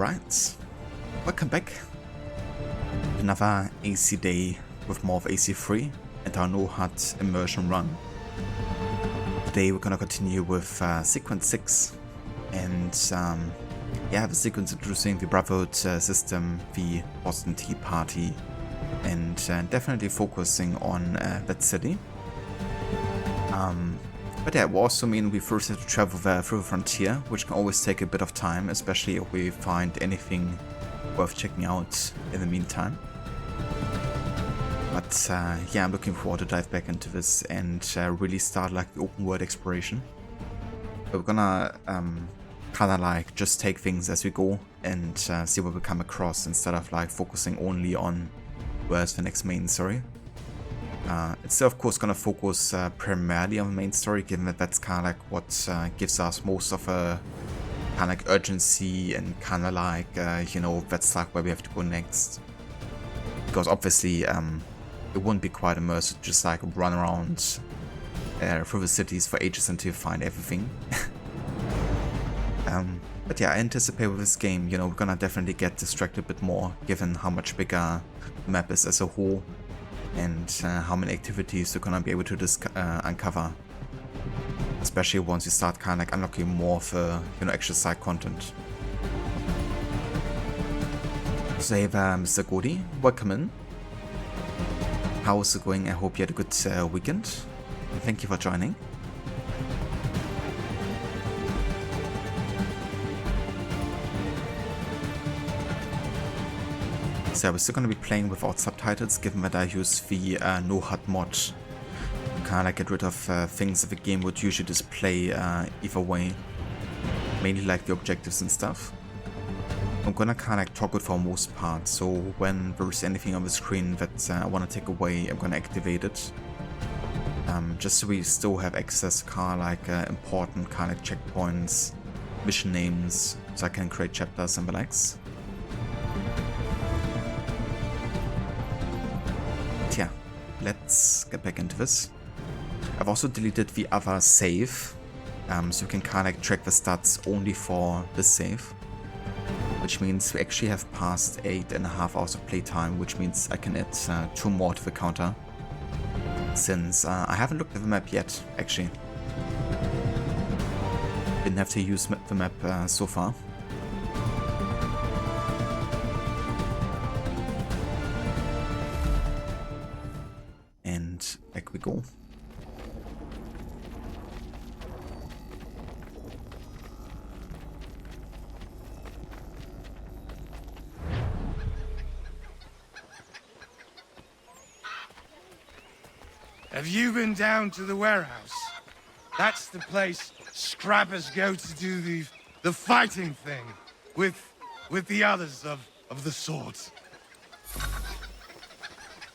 Alright, welcome back. Another AC day with more of AC3 and our no HUD immersion run. Today we're gonna continue with sequence 6 and yeah, the sequence introducing the Brotherhood system, the Boston Tea Party, and definitely focusing on that city. But yeah, it will also mean we first have to travel through the frontier, which can always take a bit of time, especially if we find anything worth checking out in the meantime. But yeah, I'm looking forward to dive back into this and really start like the open world exploration. But we're gonna kinda like just take things as we go and see what we come across instead of like focusing only on where's the next main story. It's still of course gonna focus primarily on the main story, given that that's kind of like what gives us most of a kind of like urgency and kind of like you know, that's like where we have to go next. Because obviously it wouldn't be quite immersive to just like run around through the cities for ages until you find everything. But yeah, I anticipate with this game, you know, we're gonna definitely get distracted a bit more, given how much bigger the map is as a whole, and how many activities you're gonna be able to uncover, especially once you start kind of like unlocking more of you know, extra side content. So hey there, Mr. Godi, welcome in. How's it going? I hope you had a good weekend. And thank you for joining. So we're still going to be playing without subtitles, given that I use the no HUD mod. Kind of like get rid of things that the game would usually display either way. Mainly like the objectives and stuff. I'm gonna kind of like toggle it for most part, so when there's anything on the screen that I want to take away, I'm gonna activate it. Just so we still have access to kind of like important kind of checkpoints, mission names, so I can create chapters and the likes. Yeah, let's get back into this. I've also deleted the other save, so you can kind of like track the stats only for this save, which means we actually have passed 8.5 hours of playtime, which means I can add 2 more to the counter, since I haven't looked at the map yet, actually. Didn't have to use the map so far. Back we go. Have you been down to the warehouse? That's the place scrappers go to do the fighting thing with the others of the swords.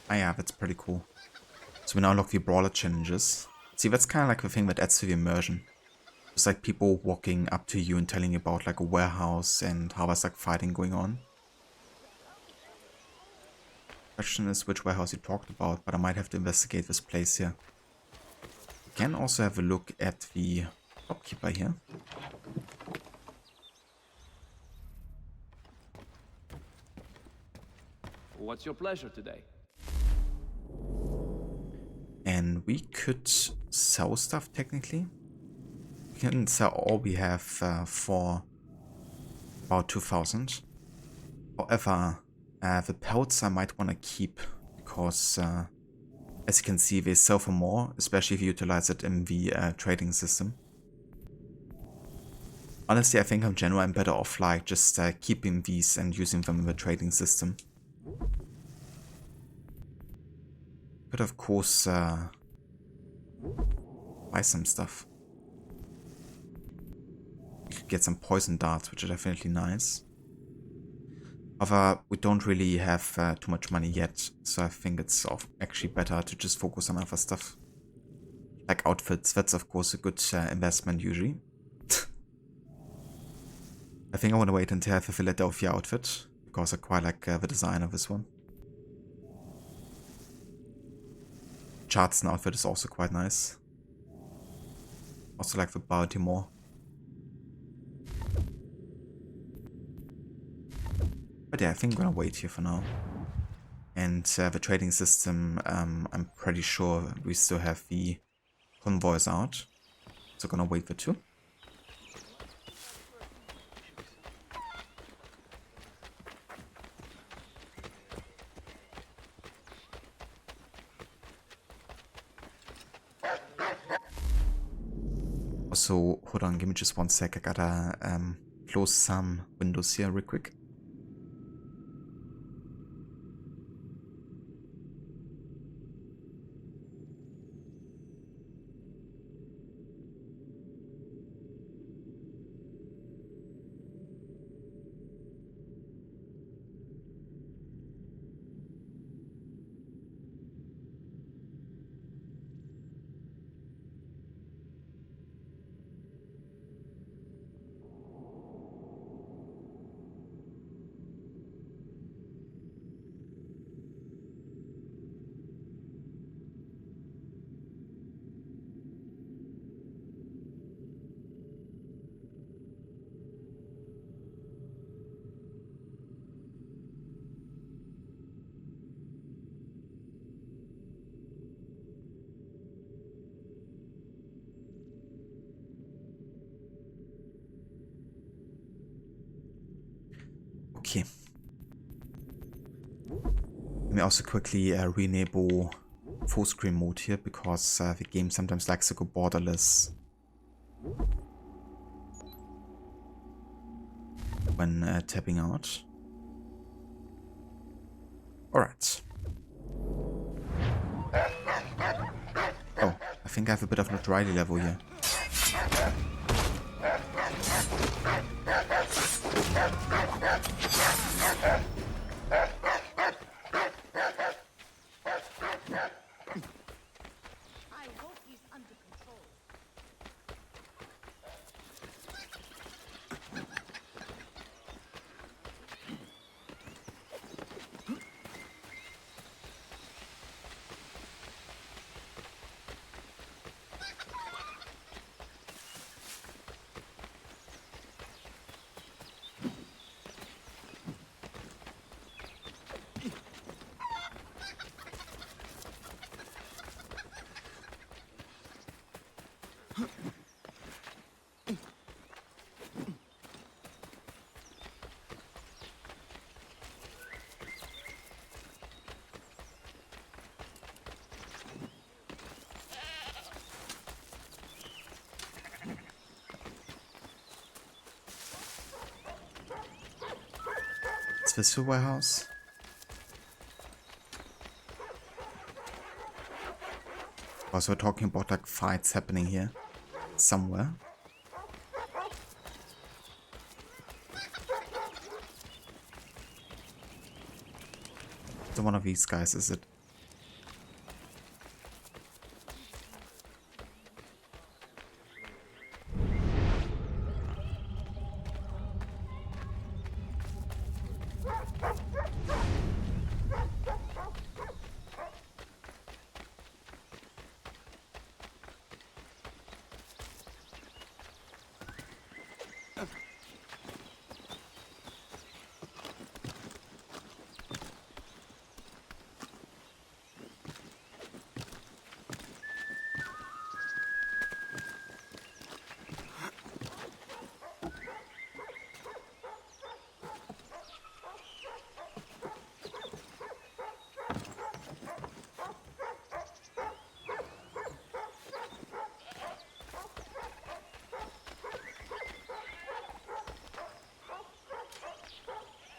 Ah yeah, that's pretty cool. So we now unlock the brawler challenges. See, that's kind of like the thing that adds to the immersion. It's like people walking up to you and telling you about like a warehouse and how there's like fighting going on. Question is which warehouse you talked about, but I might have to investigate this place here. We can also have a look at the shopkeeper here. What's your pleasure today? And we could sell stuff technically. We can sell all we have for about 2,000. However, the pelts I might want to keep because, as you can see, they sell for more, especially if you utilize it in the trading system. Honestly, I think in general I'm better off like just keeping these and using them in the trading system. Could of course buy some stuff. We could get some poison darts, which are definitely nice. However, we don't really have too much money yet, so I think it's actually better to just focus on other stuff. Like outfits, that's of course a good investment usually. I think I want to wait until I have a Philadelphia outfit, because I quite like the design of this one. Charleston outfit is also quite nice. Also like the Baltimore. But yeah, I think I'm gonna wait here for now. And the trading system, I'm pretty sure we still have the convoys out. So gonna wait for 2. Also, hold on, give me just 1 sec. I gotta close some windows here real quick. Okay. Let me also quickly re-enable full screen mode here, because the game sometimes likes to go borderless when tapping out. Alright. Oh, I think I have a bit of notoriety level here. Is this the warehouse? Also, we're talking about like fights happening here somewhere. So one of these guys, is it?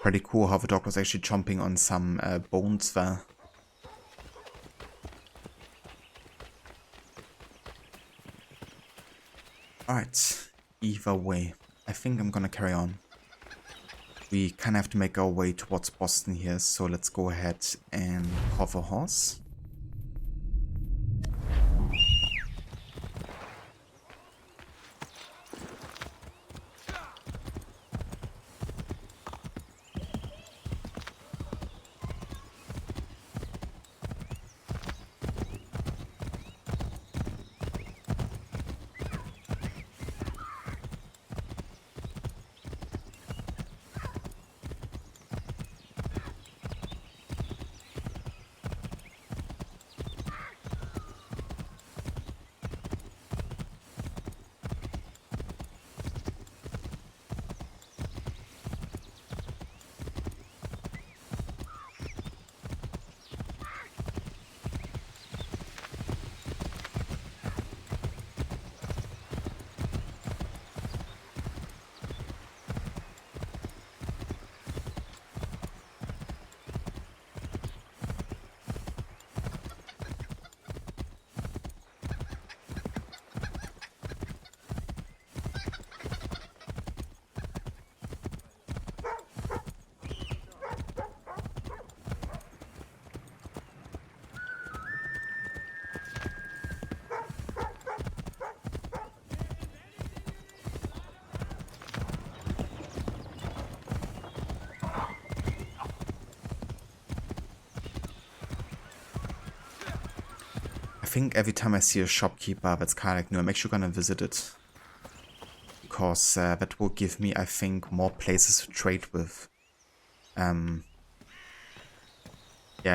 Pretty cool how the dog was actually chomping on some bones there. Alright, either way, I think I'm gonna carry on. We kind of have to make our way towards Boston here, so let's go ahead and call for horse. think every time I see a shopkeeper that's kind of like new, I'm actually gonna visit it. Because that will give me, I think, more places to trade with. Yeah,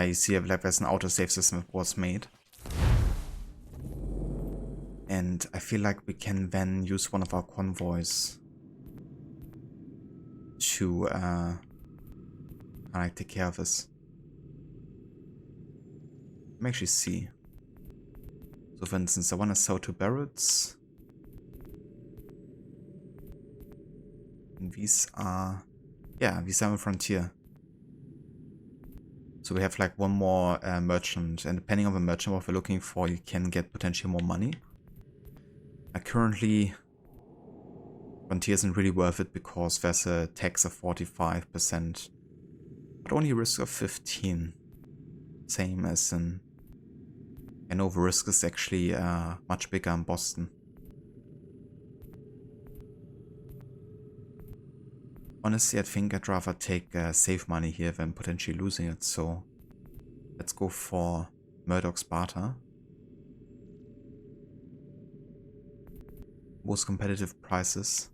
you see like there's an autosave system that was made. And I feel like we can then use one of our convoys to take care of this. Let me actually see. So for instance, I want to sell 2 Barretts. And these are, yeah, these are on Frontier. So we have like one more merchant, and depending on the merchant what we're looking for, you can get potentially more money. Currently, Frontier isn't really worth it because there's a tax of 45%, but only risk of 15. Same as in, I know the risk is actually much bigger in Boston. Honestly, I think I'd rather take save money here than potentially losing it, so let's go for Murdoch Sparta. Most competitive prices.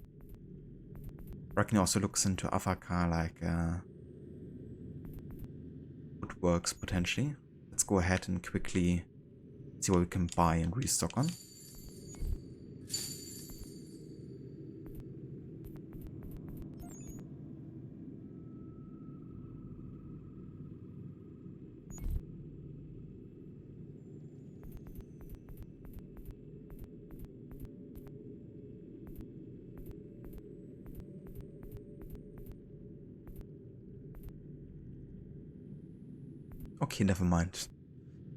Reckon also looks into other car like woodworks potentially. Let's go ahead and quickly see what we can buy and restock on. Okay, never mind.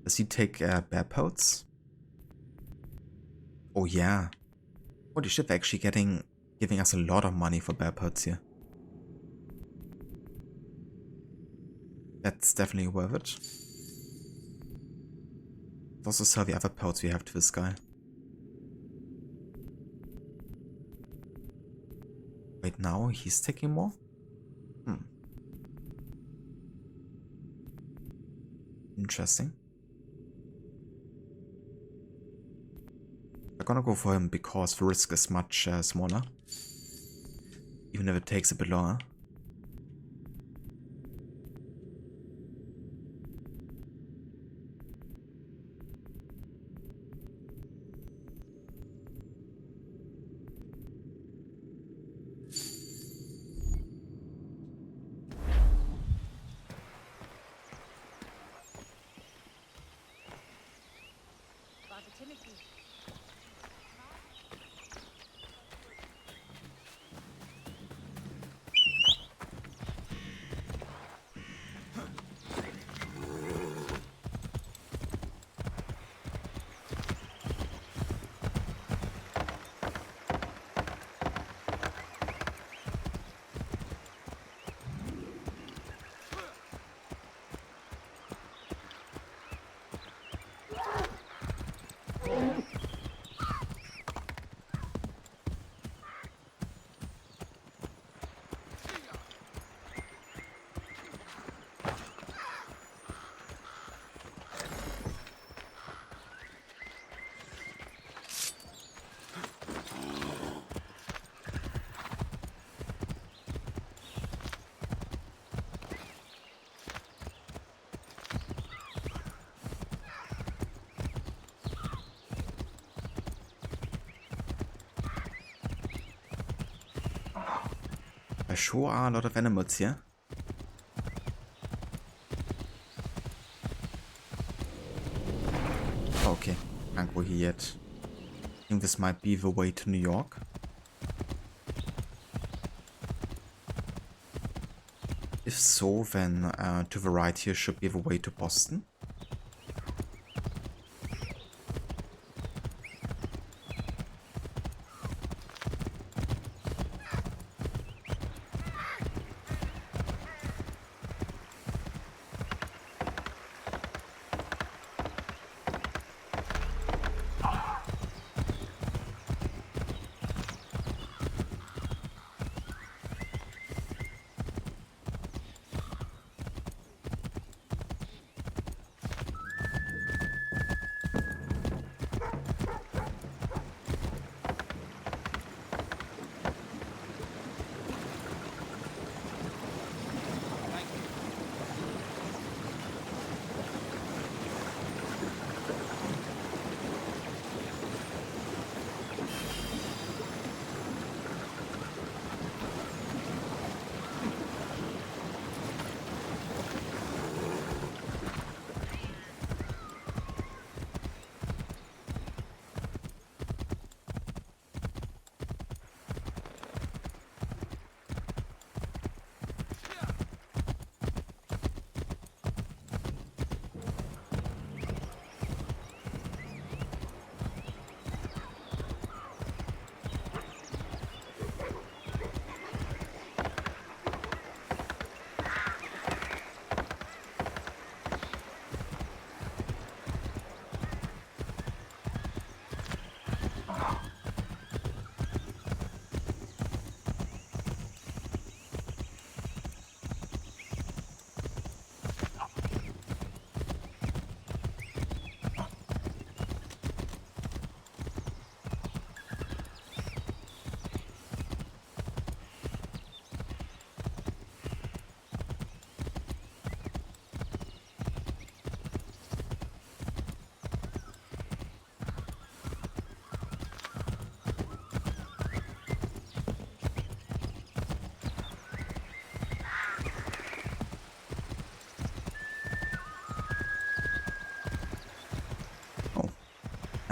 Does he take bear pelts? Oh yeah. Holy shit, they're actually giving us a lot of money for bear pelts here. That's definitely worth it. Let's also sell the other pelts we have to this guy. Wait, now he's taking more? Interesting. I'm gonna go for him because the risk is much smaller. Even if it takes a bit longer. There sure are a lot of animals here. Okay, can't go here yet. I think this might be the way to New York. If so, then to the right here should be the way to Boston.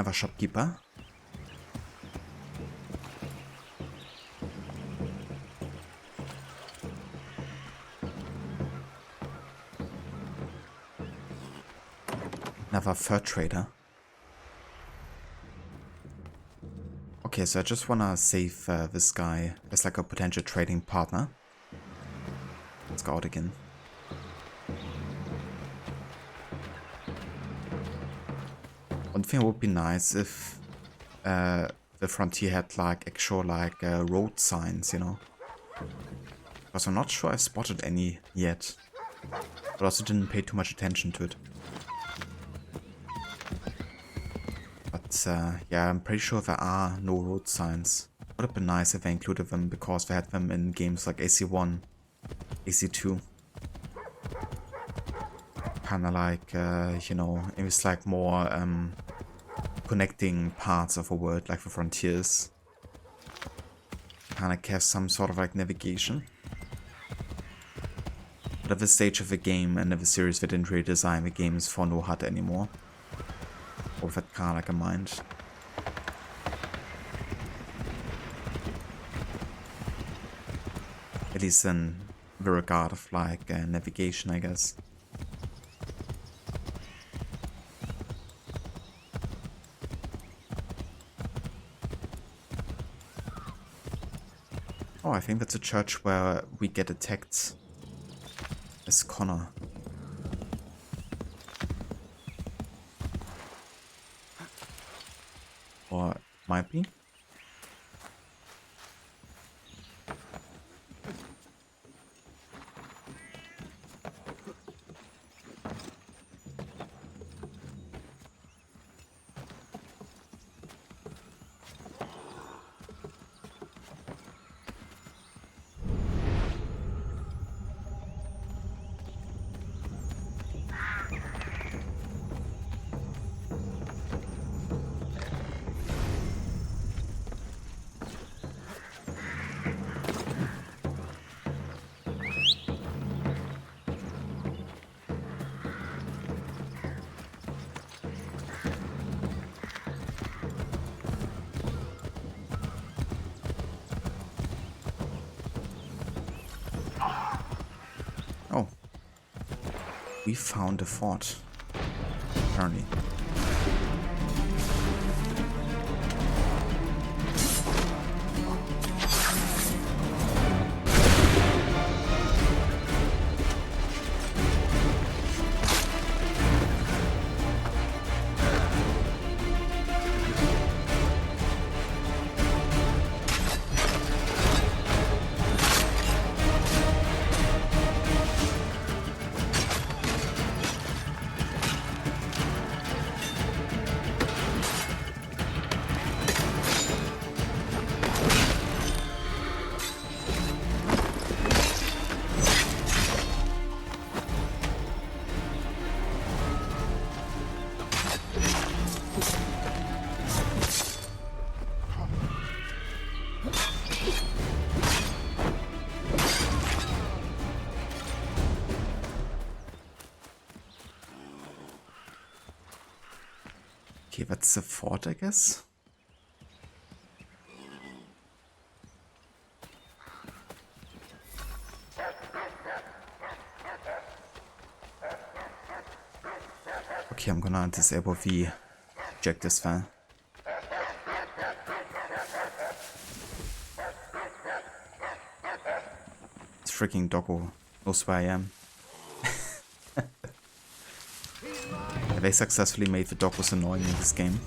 have a shopkeeper. Another fur trader. Okay, so I just wanna save this guy as like a potential trading partner. Let's go out again. One thing would be nice if the frontier had like actual like road signs, you know. Because I'm not sure I spotted any yet. But also didn't pay too much attention to it. But yeah, I'm pretty sure there are no road signs. Would have been nice if I included them because they had them in games like AC1, AC2. Kinda like, you know, it was like more connecting parts of a world, like the frontiers. Kinda have some sort of like navigation. But at this stage of the game and of the series, they didn't really design the games for no HUD anymore. Or with that kinda like a mind. At least in the regard of like navigation, I guess. Oh, I think that's a church where we get attacked as Connor. Or might be? Oh. We found a fort. Apparently. Okay, that's the fort, I guess. Okay, I'm gonna disable the objectives file. This freaking doggo knows where I am. They successfully made the doggos annoying in this game.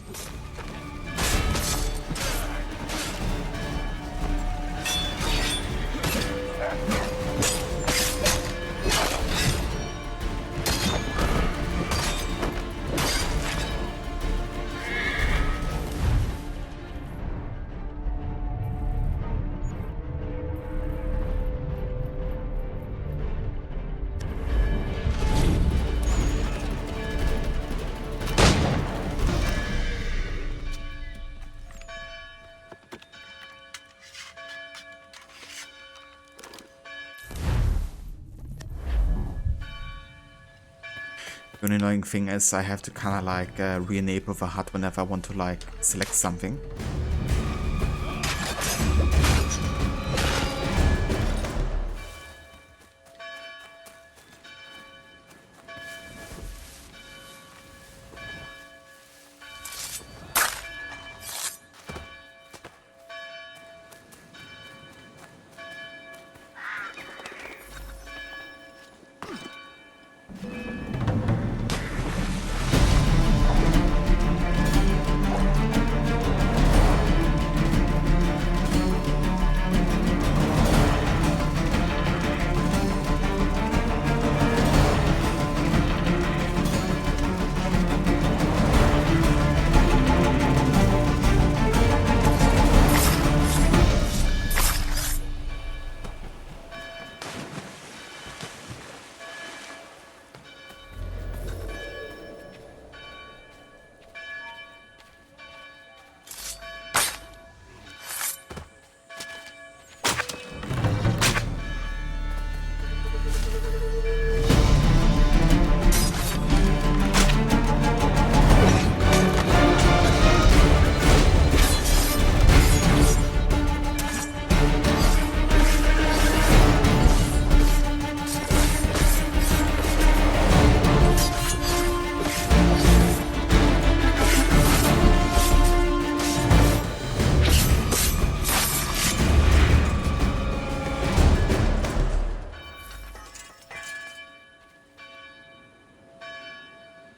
The only annoying thing is I have to kind of like re-enable the HUD whenever I want to like select something.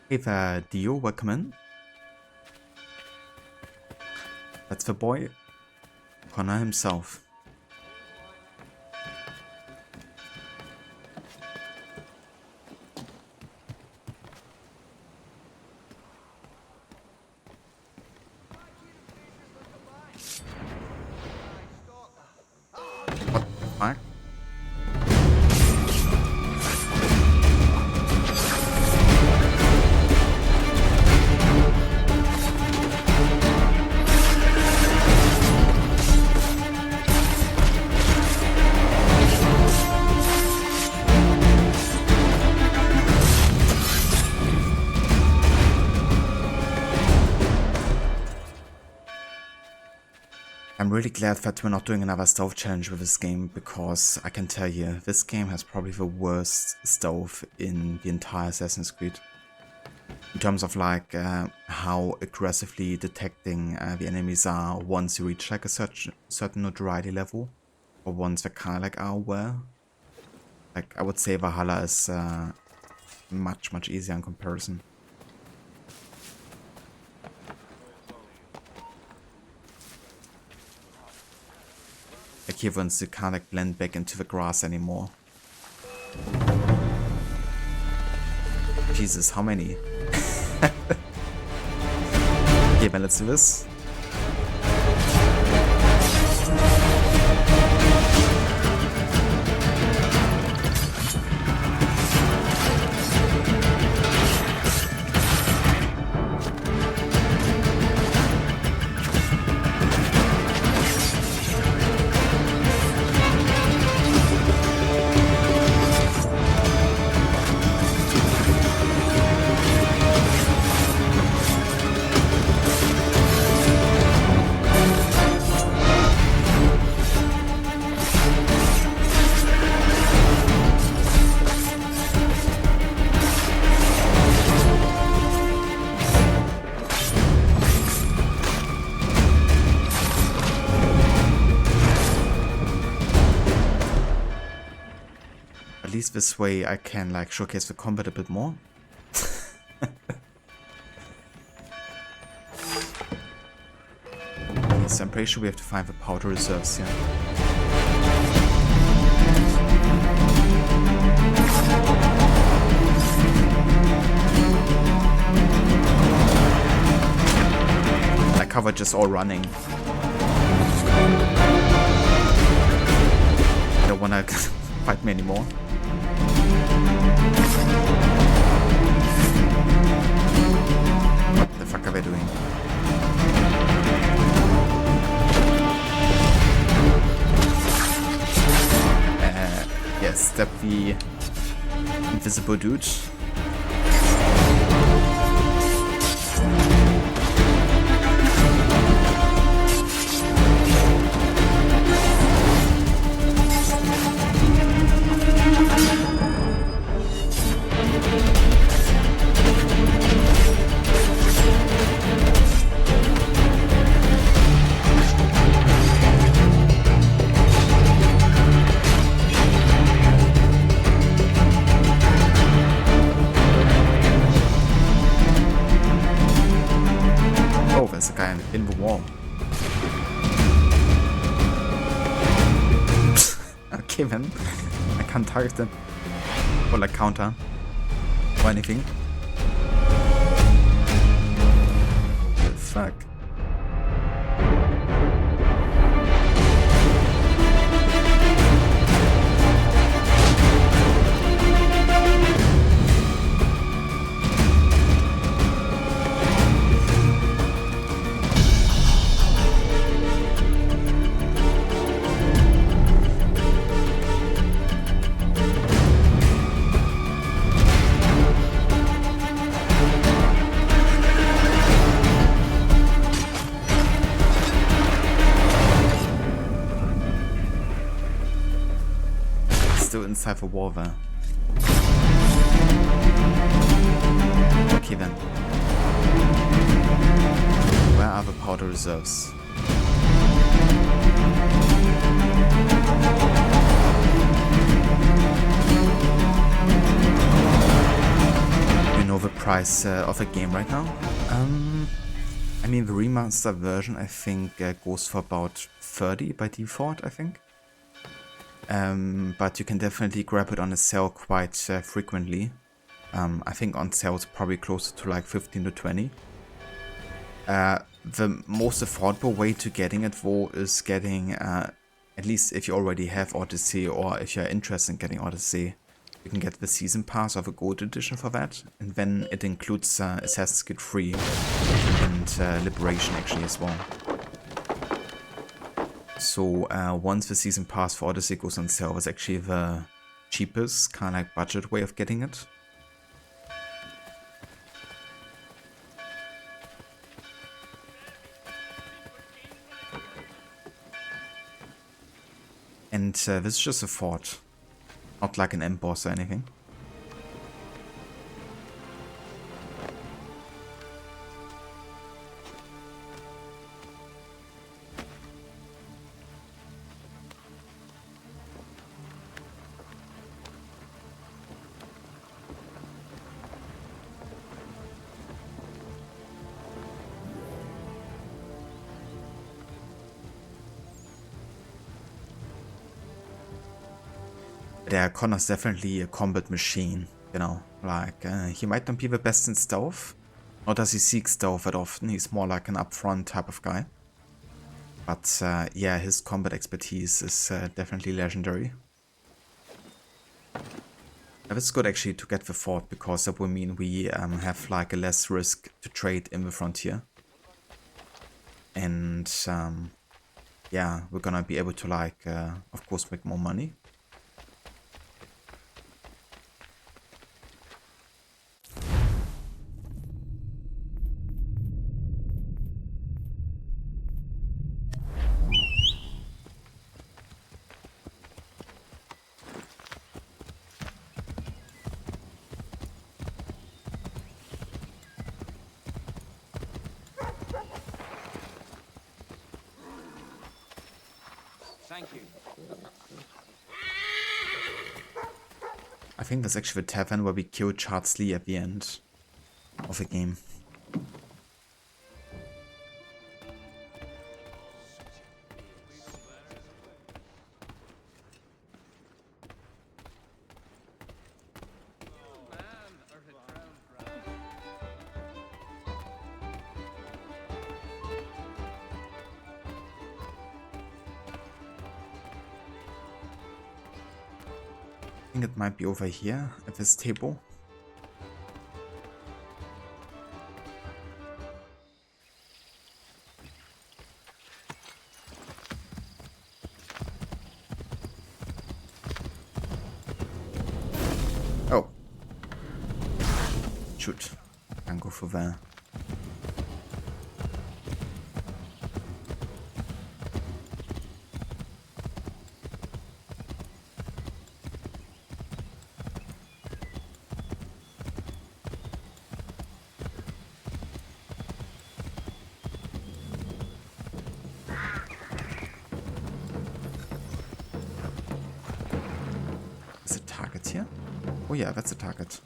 Hey there, Dio, welcome in. That's the boy, Connor himself. What the fuck? I'm really glad that we're not doing another stealth challenge with this game, because I can tell you, this game has probably the worst stealth in the entire Assassin's Creed. In terms of like how aggressively detecting the enemies are once you reach like a certain notoriety level, or once they kind of like are aware. Like I would say Valhalla is much easier in comparison. Like here once you can't like blend back into the grass anymore. Jesus, how many? Okay, but let's do this. At least this way I can like showcase the combat a bit more. Yes, I'm pretty sure we have to find the powder reserves here. I covered just all running. I don't wanna fight me anymore. What the fuck are they doing? Yes, step the invisible dude. Okay, then. I can't target them. Or like counter. Or anything. What the fuck? Inside the wall there. Okay then. Where are the powder reserves? You know the price of a game right now? I mean the remastered version I think goes for about 30 by default, I think. But you can definitely grab it on a sale quite frequently. I think on sale it's probably closer to like 15 to 20. The most affordable way to getting it though is getting, at least if you already have Odyssey or if you're interested in getting Odyssey, you can get the season pass of a gold edition for that. And then it includes Assassin's Creed 3 and Liberation actually as well. So once the season pass for Odyssey goes on sale, it's actually the cheapest kind of like budget way of getting it. And this is just a fort, not like an emboss or anything. Yeah, Connor's definitely a combat machine, you know, like, he might not be the best in stealth, nor does he seek stealth that often, he's more like an upfront type of guy. But yeah, his combat expertise is definitely legendary. It's good actually to get the fort, because that will mean we have like a less risk to trade in the frontier. And yeah, we're gonna be able to like, of course, make more money. Thank you. I think that's actually the tavern where we killed Charles Lee at the end of the game. I think it might be over here at this table. Oh. Shoot. Can't go for there. Is it target here? Oh yeah, that's a target.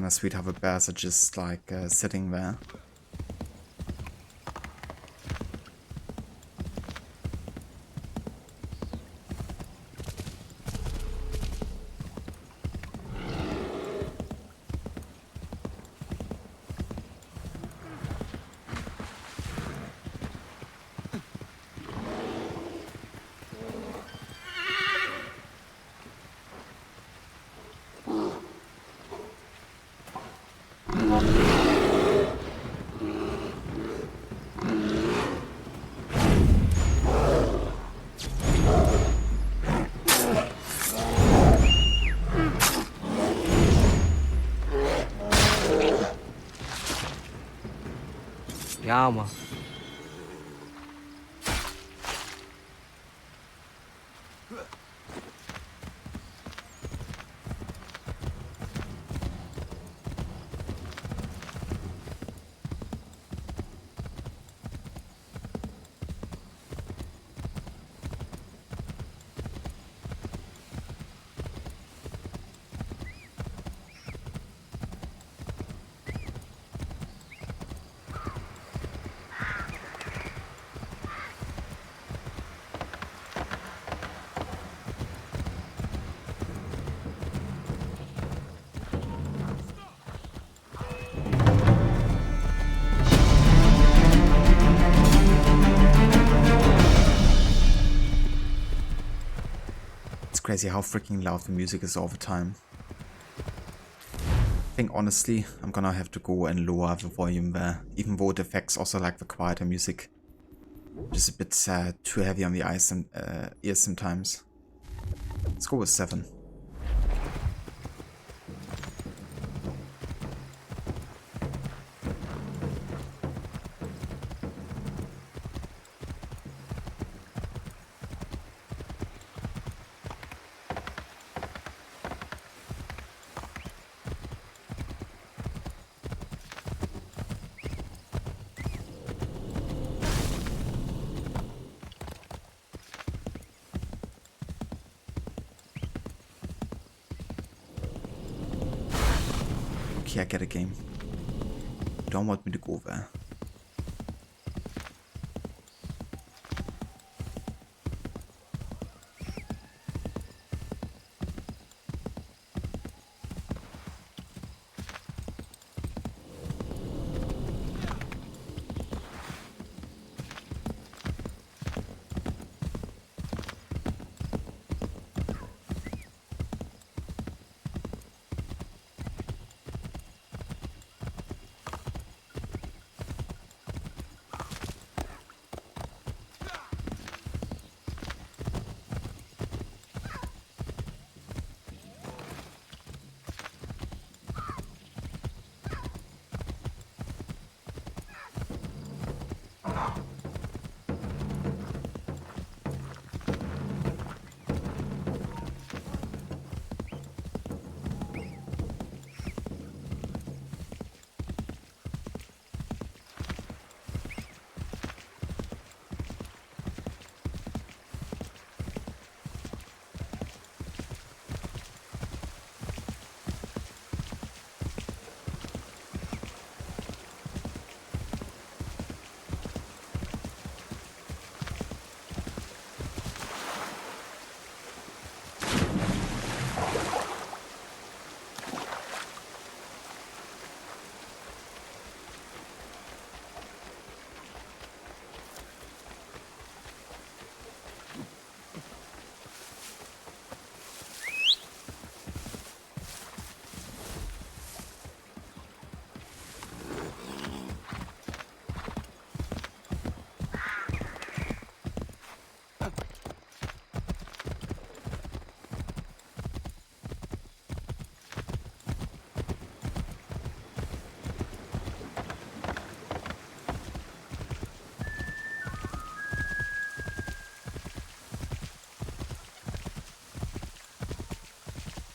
of sweet how the bears are just like sitting there. Ja, Mann. Crazy how freaking loud the music is all the time. I think honestly, I'm gonna have to go and lower the volume there, even though it affects also like the quieter music. Just a bit too heavy on the eyes and ears sometimes. Let's go with 7. Okay, I get a game. You don't want me to go there.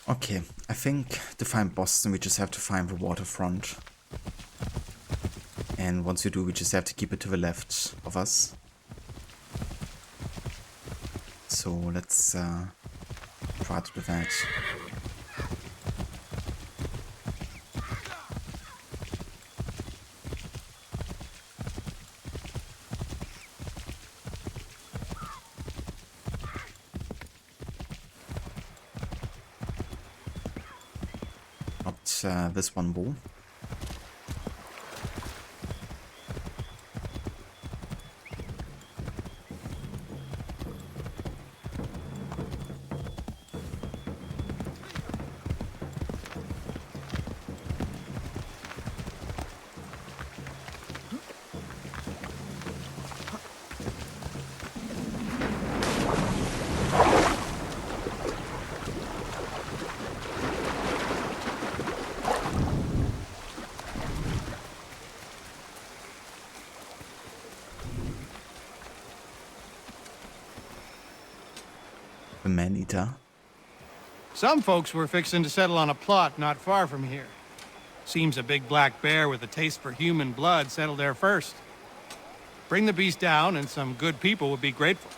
Okay, I think to find Boston we just have to find the waterfront. And once we do, we just have to keep it to the left of us. So let's try to do that. this one wall. The man-eater. Some folks were fixing to settle on a plot not far from here. Seems a big black bear with a taste for human blood settled there first. Bring the beast down and some good people would be grateful.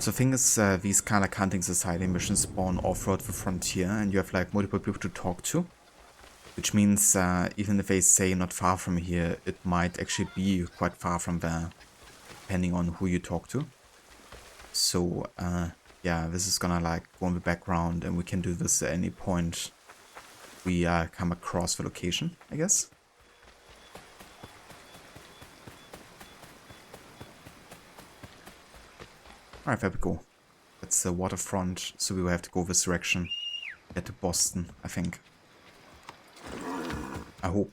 So the thing is, these kind of like hunting society missions spawn off-road the frontier, and you have like multiple people to talk to. Which means even if they say not far from here, it might actually be quite far from there, depending on who you talk to. So yeah, this is gonna like go in the background, and we can do this at any point we come across the location, I guess. Alright, there we go. That's the waterfront, so we will have to go this direction. Get to Boston, I think. I hope.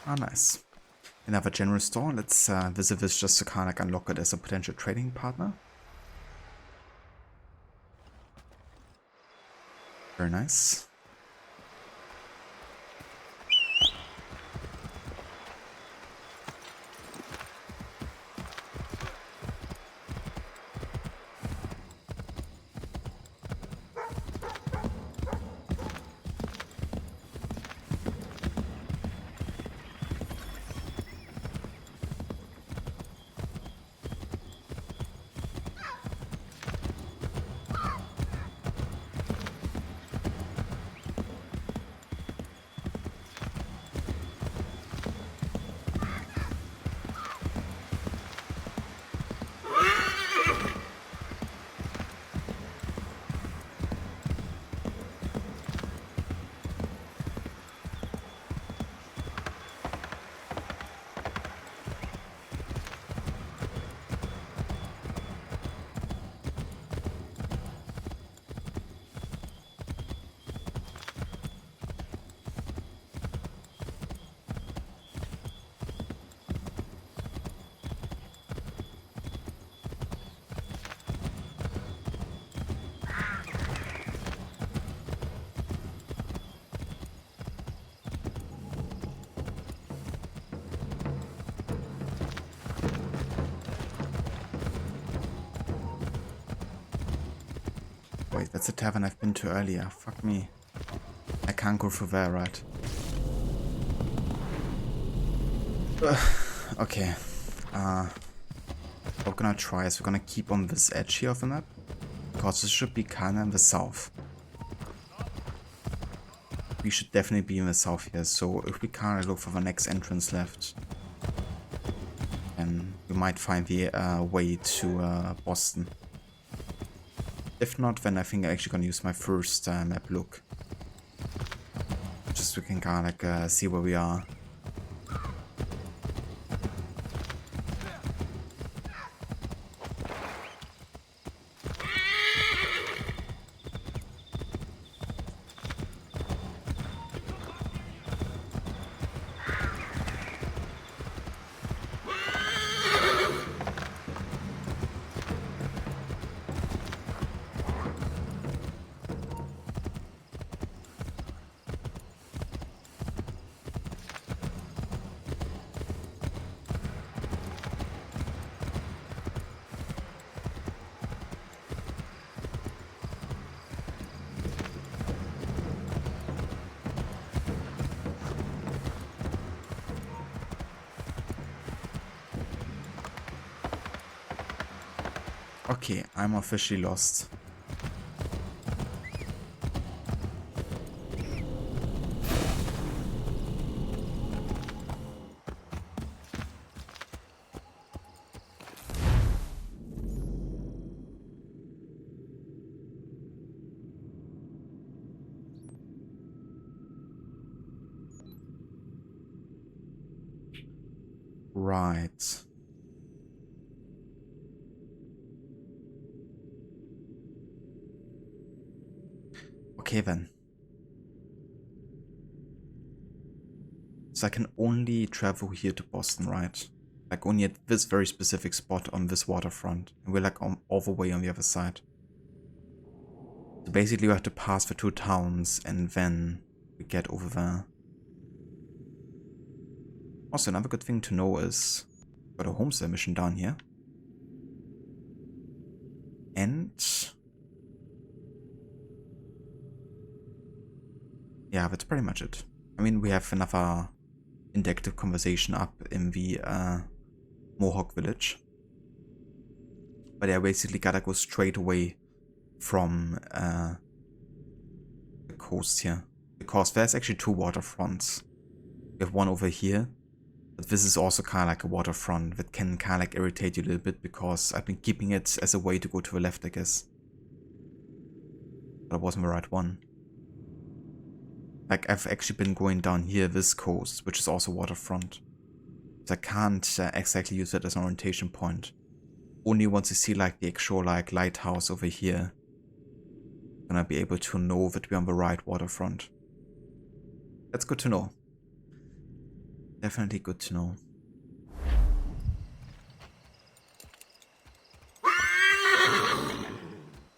Ah, nice. Another general store. Let's visit this just to kind of like unlock it as a potential trading partner. Very nice. wait, that's a tavern I've been to earlier. Fuck me. I can't go through there, right? Okay. What we're gonna try is we're gonna keep on this edge here of the map. Because this should be kinda in the south. We should definitely be in the south here, so if we kinda look for the next entrance left, then we might find the way to Boston. If not, then I think I'm actually gonna use my first map look. Just so we can kinda like see where we are. Okay, I'm officially lost. Right. Okay then. So I can only travel here to Boston, right? Like only at this very specific spot on this waterfront. And we're like all the way on the other side. So basically we have to pass the two towns and then we get over there. Also, another good thing to know is got a Homestead mission down here. And yeah, that's pretty much it. I mean, we have another interactive conversation up in the Mohawk village. But I basically gotta go straight away from the coast here. Because there's actually two waterfronts. We have one over here. But this is also kind of like a waterfront that can kind of like irritate you a little bit because I've been keeping it as a way to go to the left, I guess. But it wasn't the right one. Like, I've actually been going down here, this coast, which is also waterfront. So I can't exactly use it as an orientation point. Only once you see like the actual like lighthouse over here, I'm gonna be able to know that we're on the right waterfront. That's good to know. Definitely good to know.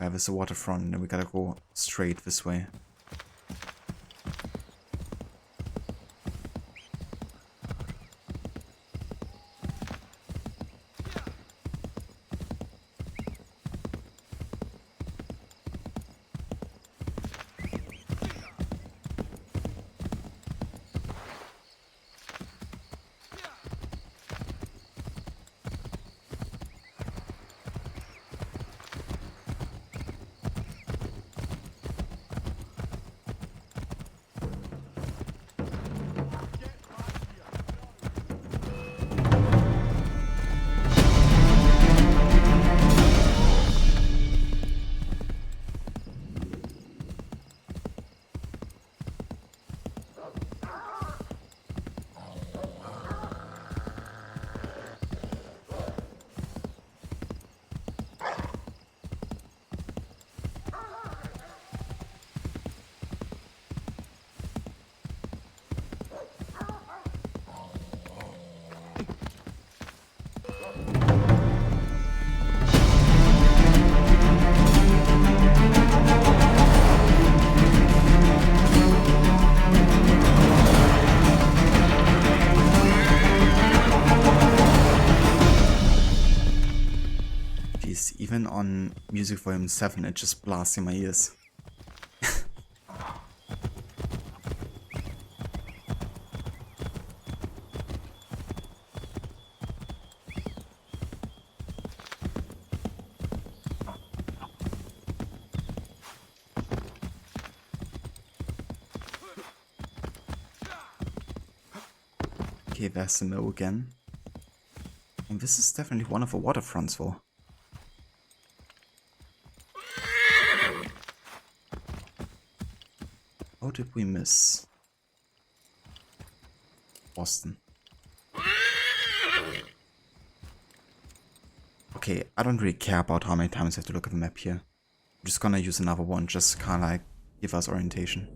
There's a waterfront and we gotta go straight this way. even on music volume 7, it just blasts in my ears. Okay, there's the mill again. And this is definitely one of the waterfronts though. How did we miss Boston? Okay, I don't really care about how many times I have to look at the map here. I'm just gonna use another one, just to kinda like give us orientation.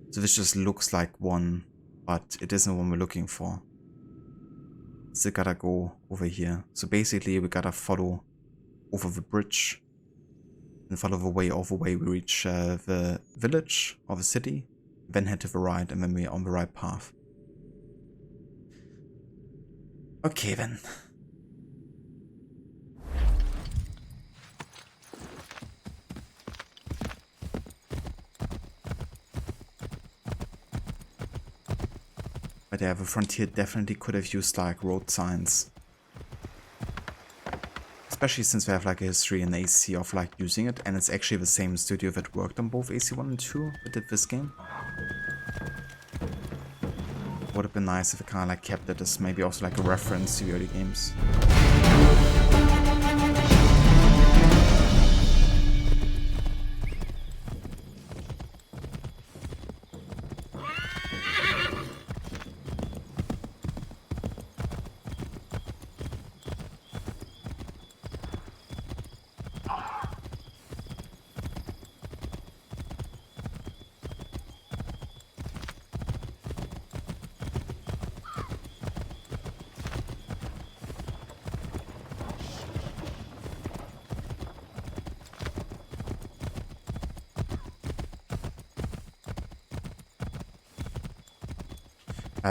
So this just looks like one, but it isn't one we're looking for. Still gotta go over here. So basically we gotta follow over the bridge and follow the way all the way we reach the village or the city, then head to the right, and then we're on the right path. Okay then. But yeah, the Frontier definitely could have used like road signs. Especially since we have like a history in AC of like using it, and it's actually the same studio that worked on both AC 1 and 2 that did this game. Would have been nice if it kind of like kept it as maybe also like a reference to the early games.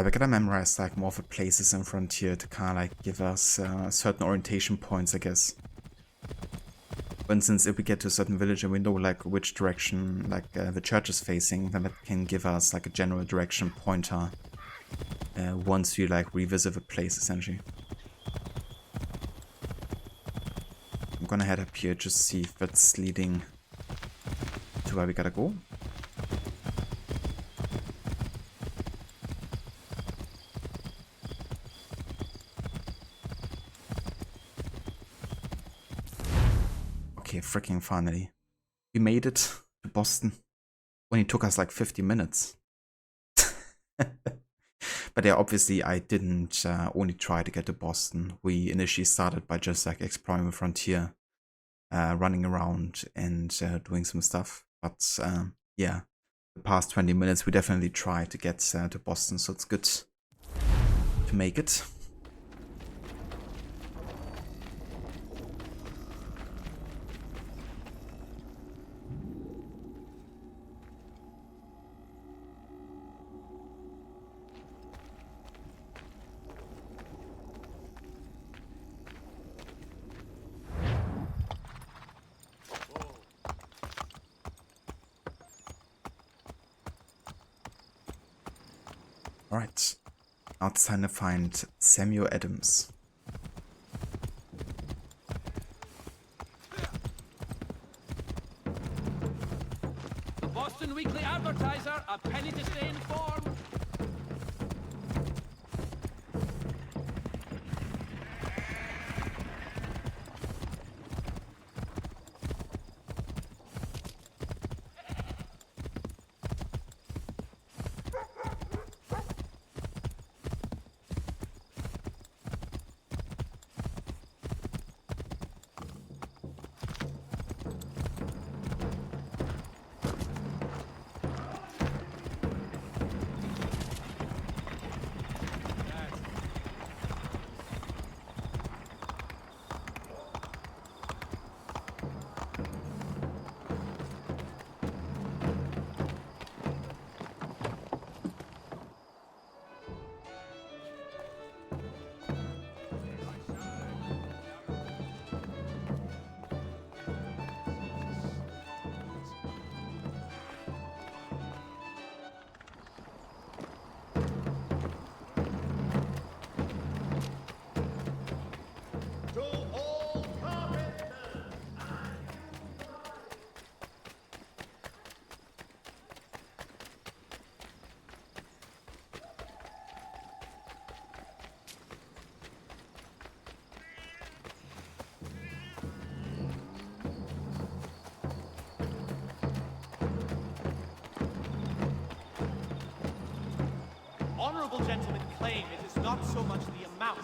We gotta memorize like more of the places in Frontier to kind of like give us certain orientation points, I guess. For instance, if we get to a certain village and we know like which direction like the church is facing, then that can give us like a general direction pointer once we like revisit the place essentially. I'm gonna head up here just see if that's leading to where we gotta go. Okay, freaking finally. We made it to Boston when it took us like 50 minutes. But yeah, obviously I didn't only try to get to Boston. We initially started by just like exploring the Frontier, running around and doing some stuff. But yeah, the past 20 minutes we definitely tried to get to Boston, so it's good to make it. Alright, now it's time to find Samuel Adams. The Boston Weekly Advertiser, a penny to stay informed. gentlemen claim it is not so much the amount.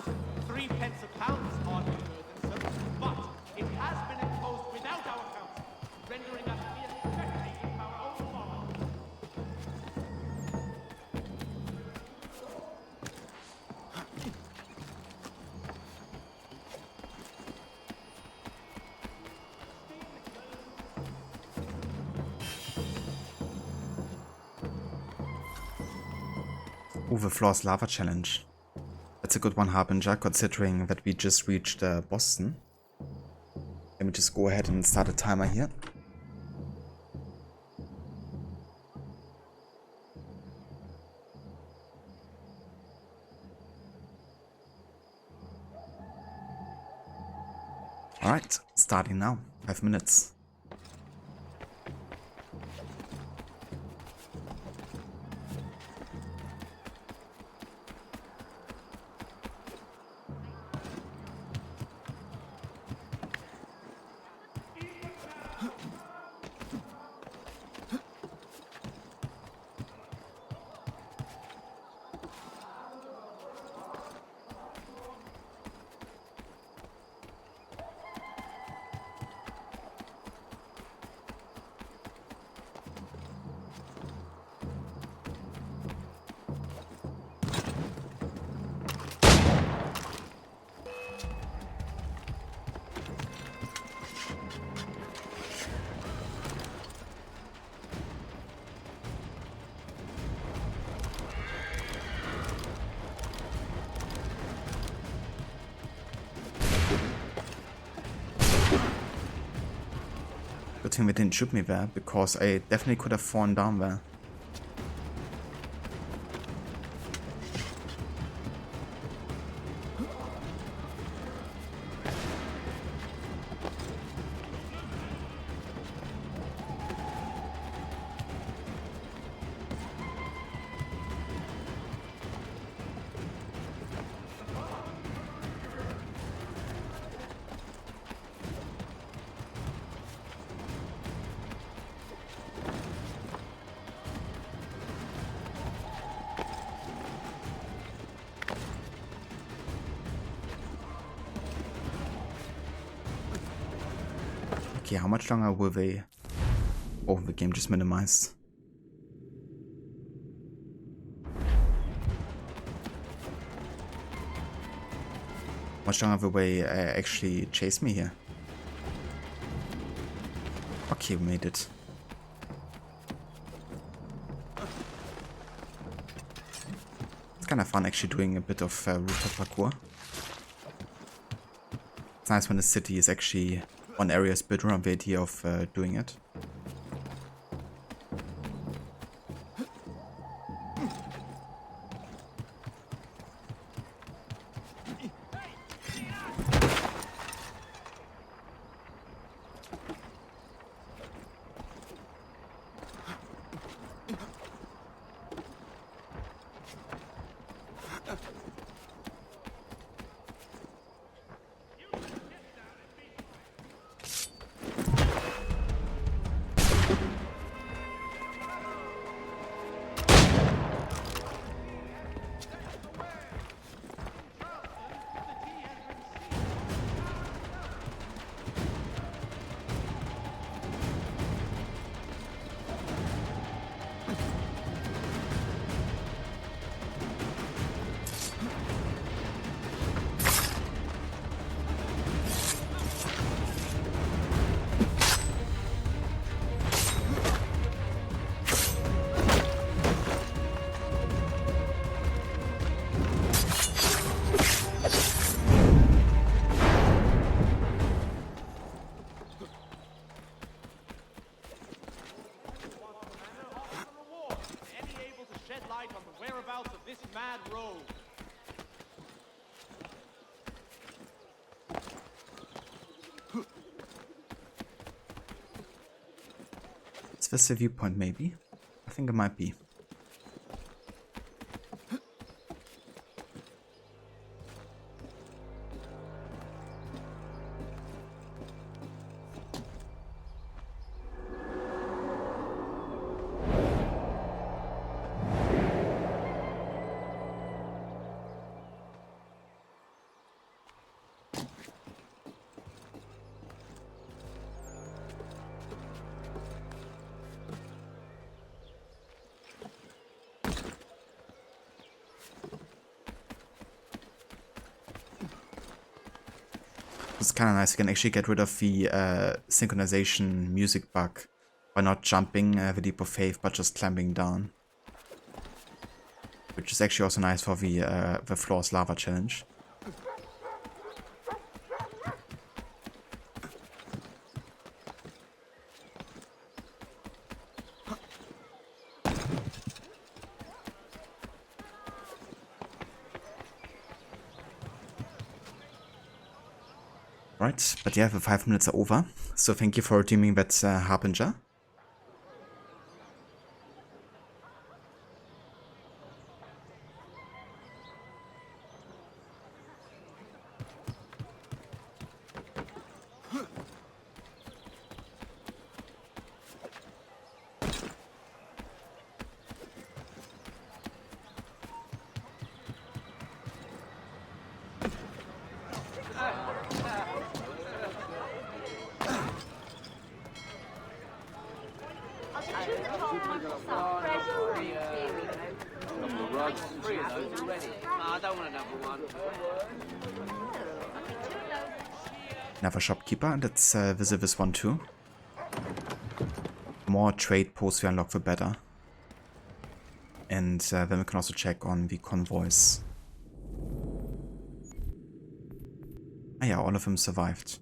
3 pence a pound is hardly more than service, but it has been imposed without our counsel, rendering us mere spectators of our own folly. Ooh, the Floor's Lava Challenge. That's a good one, Harbinger, considering that we just reached Boston. Let me just go ahead and start a timer here. Alright, starting now. 5 minutes. Good thing they didn't shoot me there, because I definitely could have fallen down there. Okay, how much longer will they... Oh, the game just minimized. How much longer will they actually chase me here? Okay, we made it. It's kind of fun actually doing a bit of rooftop parkour. It's nice when the city is actually... one area is built around the idea of doing it. Is this a viewpoint maybe? I think it might be. It's kind of nice. You can actually get rid of the synchronization music bug by not jumping the leap of faith, but just clamping down. Which is actually also nice for the floor's lava challenge. Right, but yeah, the 5 minutes are over. So thank you for redeeming that Harbinger. Another shopkeeper, let's visit this one too. The more trade posts we unlock, the better. And then we can also check on the convoys. Ah yeah, all of them survived.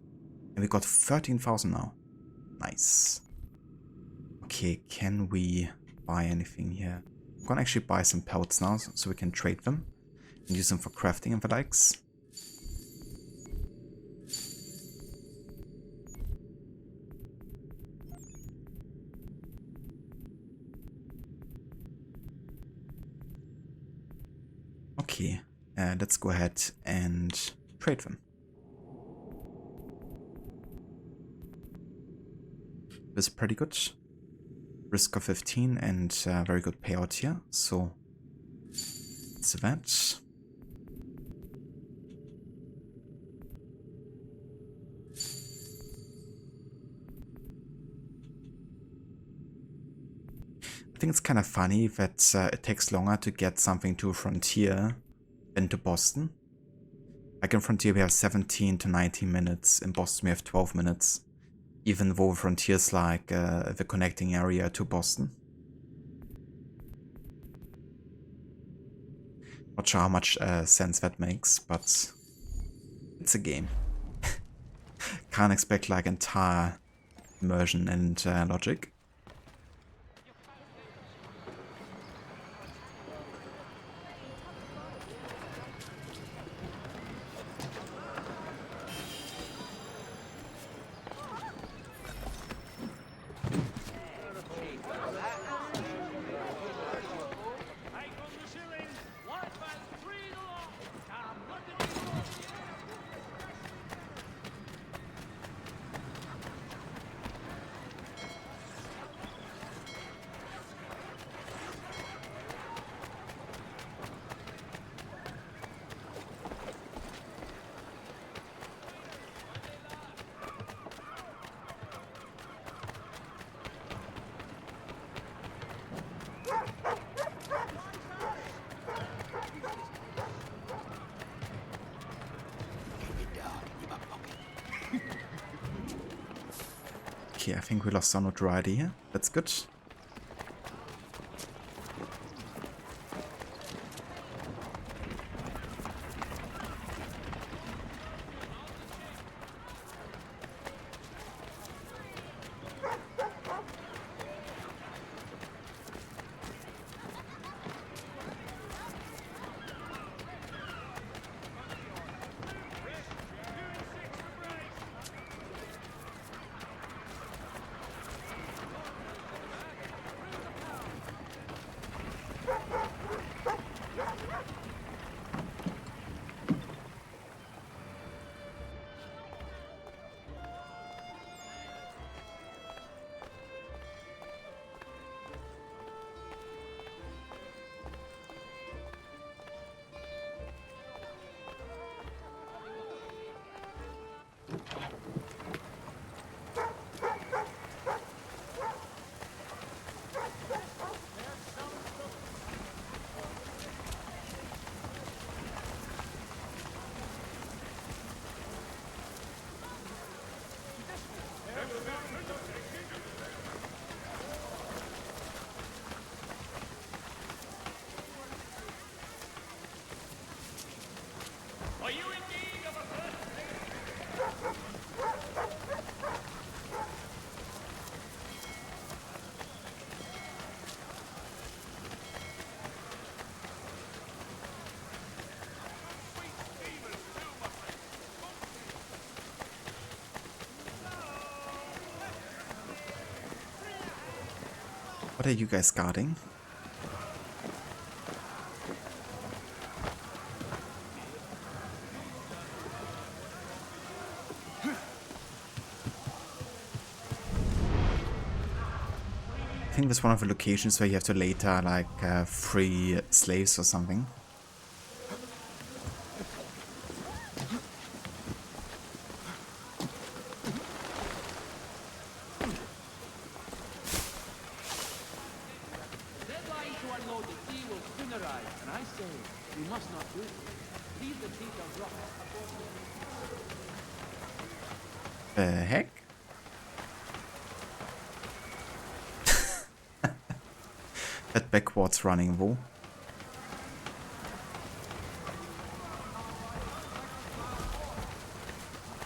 And we got 13,000 now. Nice. Okay, can we buy anything here? I'm gonna actually buy some pelts now, so we can trade them. And use them for crafting and the likes. Okay, let's go ahead and trade them. This is pretty good. Risk of 15 and very good payout here, so it's that. I think it's kind of funny that it takes longer to get something to Frontier than to Boston. Like in Frontier we have 17 to 19 minutes, in Boston we have 12 minutes. Even though Frontier's like the connecting area to Boston. Not sure how much sense that makes, but it's a game. Can't expect like entire immersion and logic. Okay, I think we lost our notoriety here. That's good. What are you guys guarding? I think that's one of the locations where you have to later, like, free slaves or something. Deadline to unload the tea will soon arrive, and I say we must not do it. Leave the tea to rot. The heck? That backwards running wall.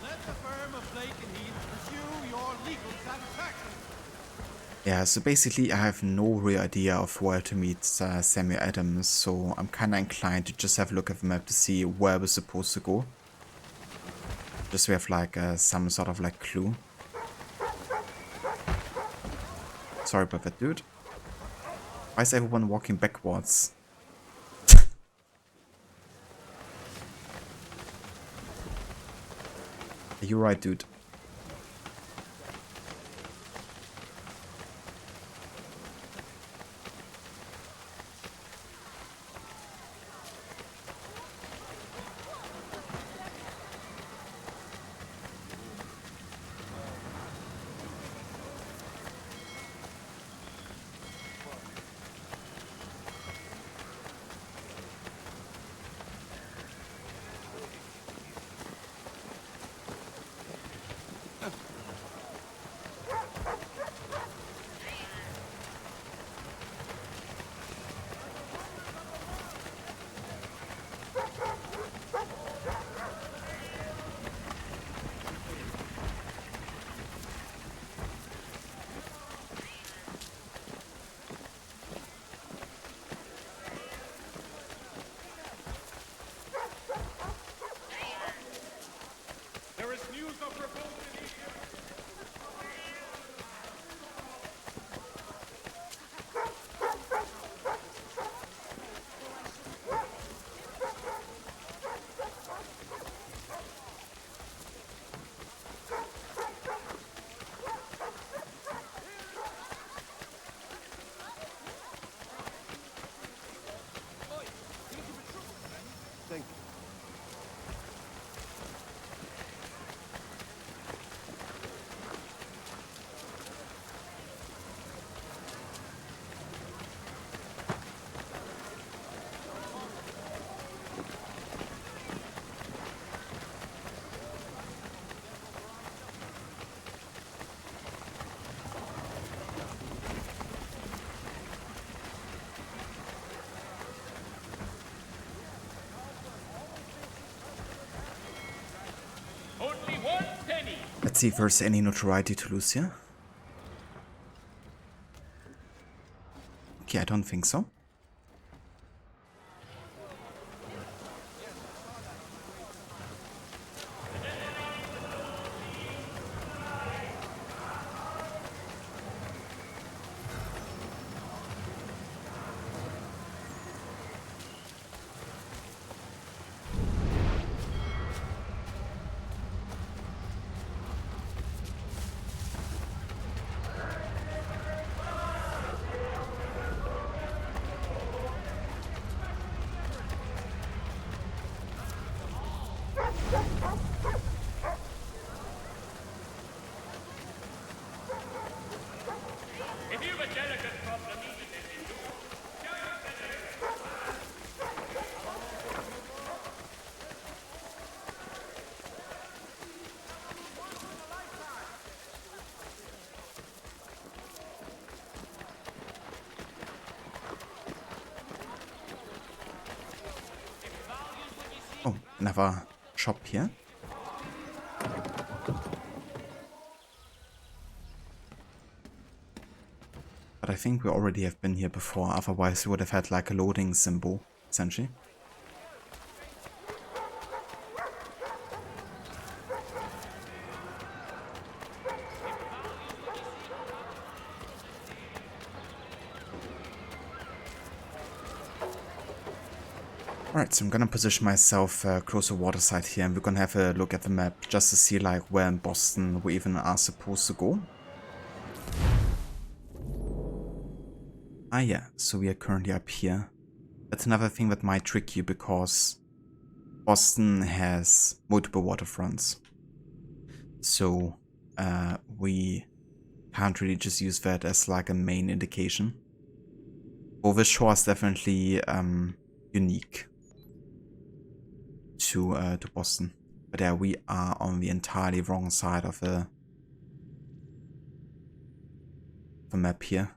Let the firm of Blake and Heath pursue your legal satisfaction. Yeah, so basically I have no real idea of where to meet Samuel Adams, so I'm kinda inclined to just have a look at the map to see where we're supposed to go. Just so we have like some sort of like clue. Sorry about that, dude. Why is everyone walking backwards? You're right, dude. There is news of revolt in Egypt. Thank you. Only one penny. Let's see if there's any notoriety to lose here. Okay, I don't think so. If you've a delicate problem, even if you do, Oh, another shop here. But I think we already have been here before, otherwise we would have had like a loading symbol, essentially. Alright, so I'm gonna position myself close to waterside here, and we're gonna have a look at the map just to see like where in Boston we even are supposed to go. Ah yeah, so we are currently up here. That's another thing that might trick you because Boston has multiple waterfronts. So we can't really just use that as like a main indication. Well, the shore is definitely unique to Boston. But yeah, we are on the entirely wrong side of the map here.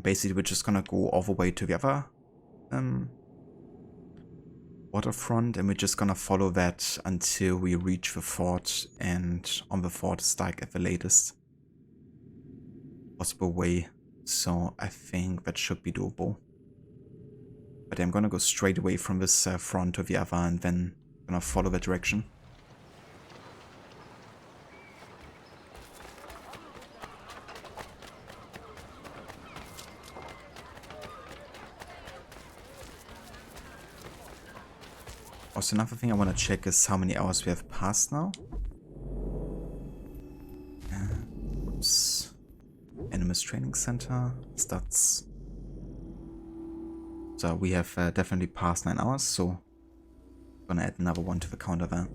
Basically, we're just gonna go all the way to the other waterfront, and we're just gonna follow that until we reach the fort, and on the fort is like at the latest possible way. So I think that should be doable. But I'm gonna go straight away from this front to the other, and then gonna follow that direction. Also, another thing I want to check is how many hours we have passed now. Oops. Animus Training Center. Stats. So we have definitely passed 9 hours, so I'm gonna add another one to the counter there.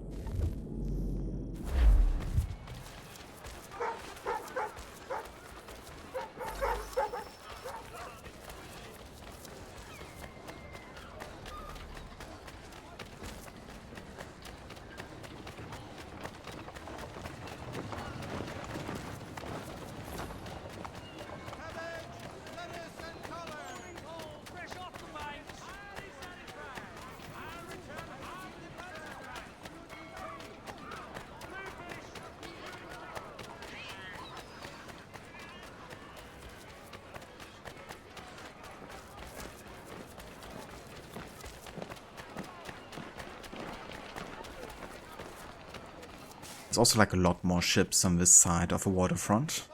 There's also like a lot more ships on this side of the waterfront.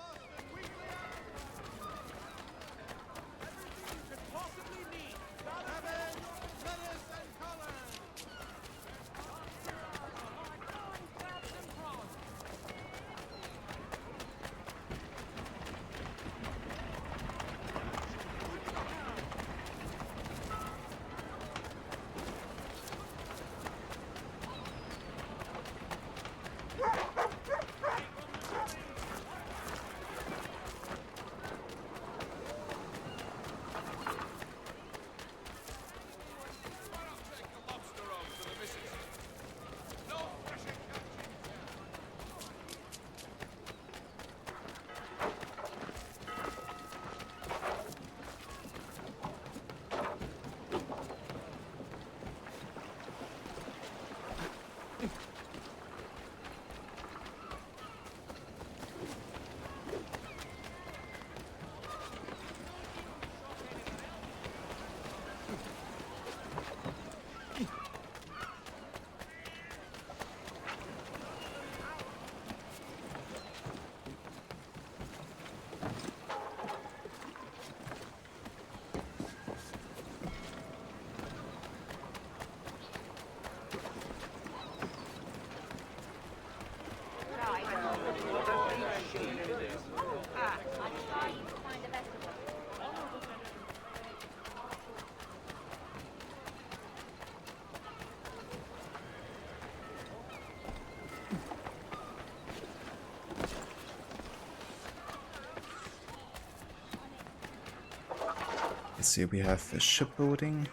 So here we have a shipbuilding.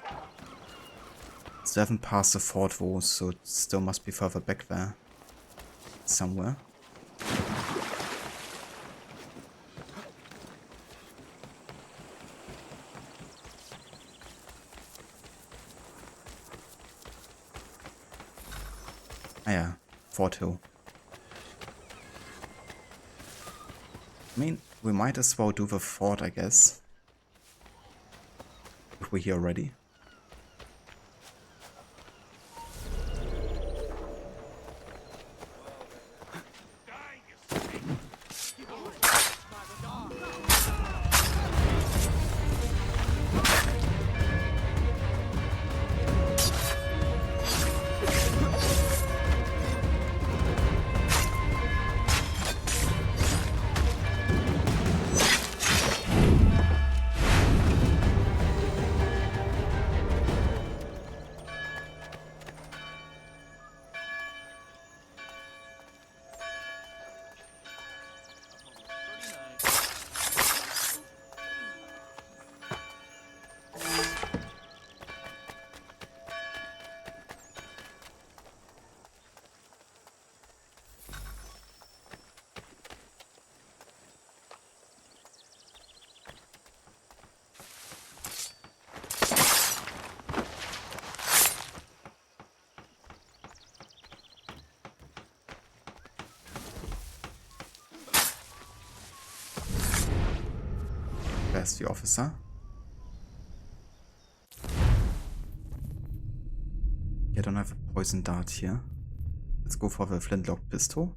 Still haven't passed the fort wall, so it still must be further back there. Somewhere. Ah yeah, Fort Hill. I mean, we might as well do the fort, I guess. If we're here already. there's the officer. I don't have a poison dart here. Let's go for the flintlock pistol.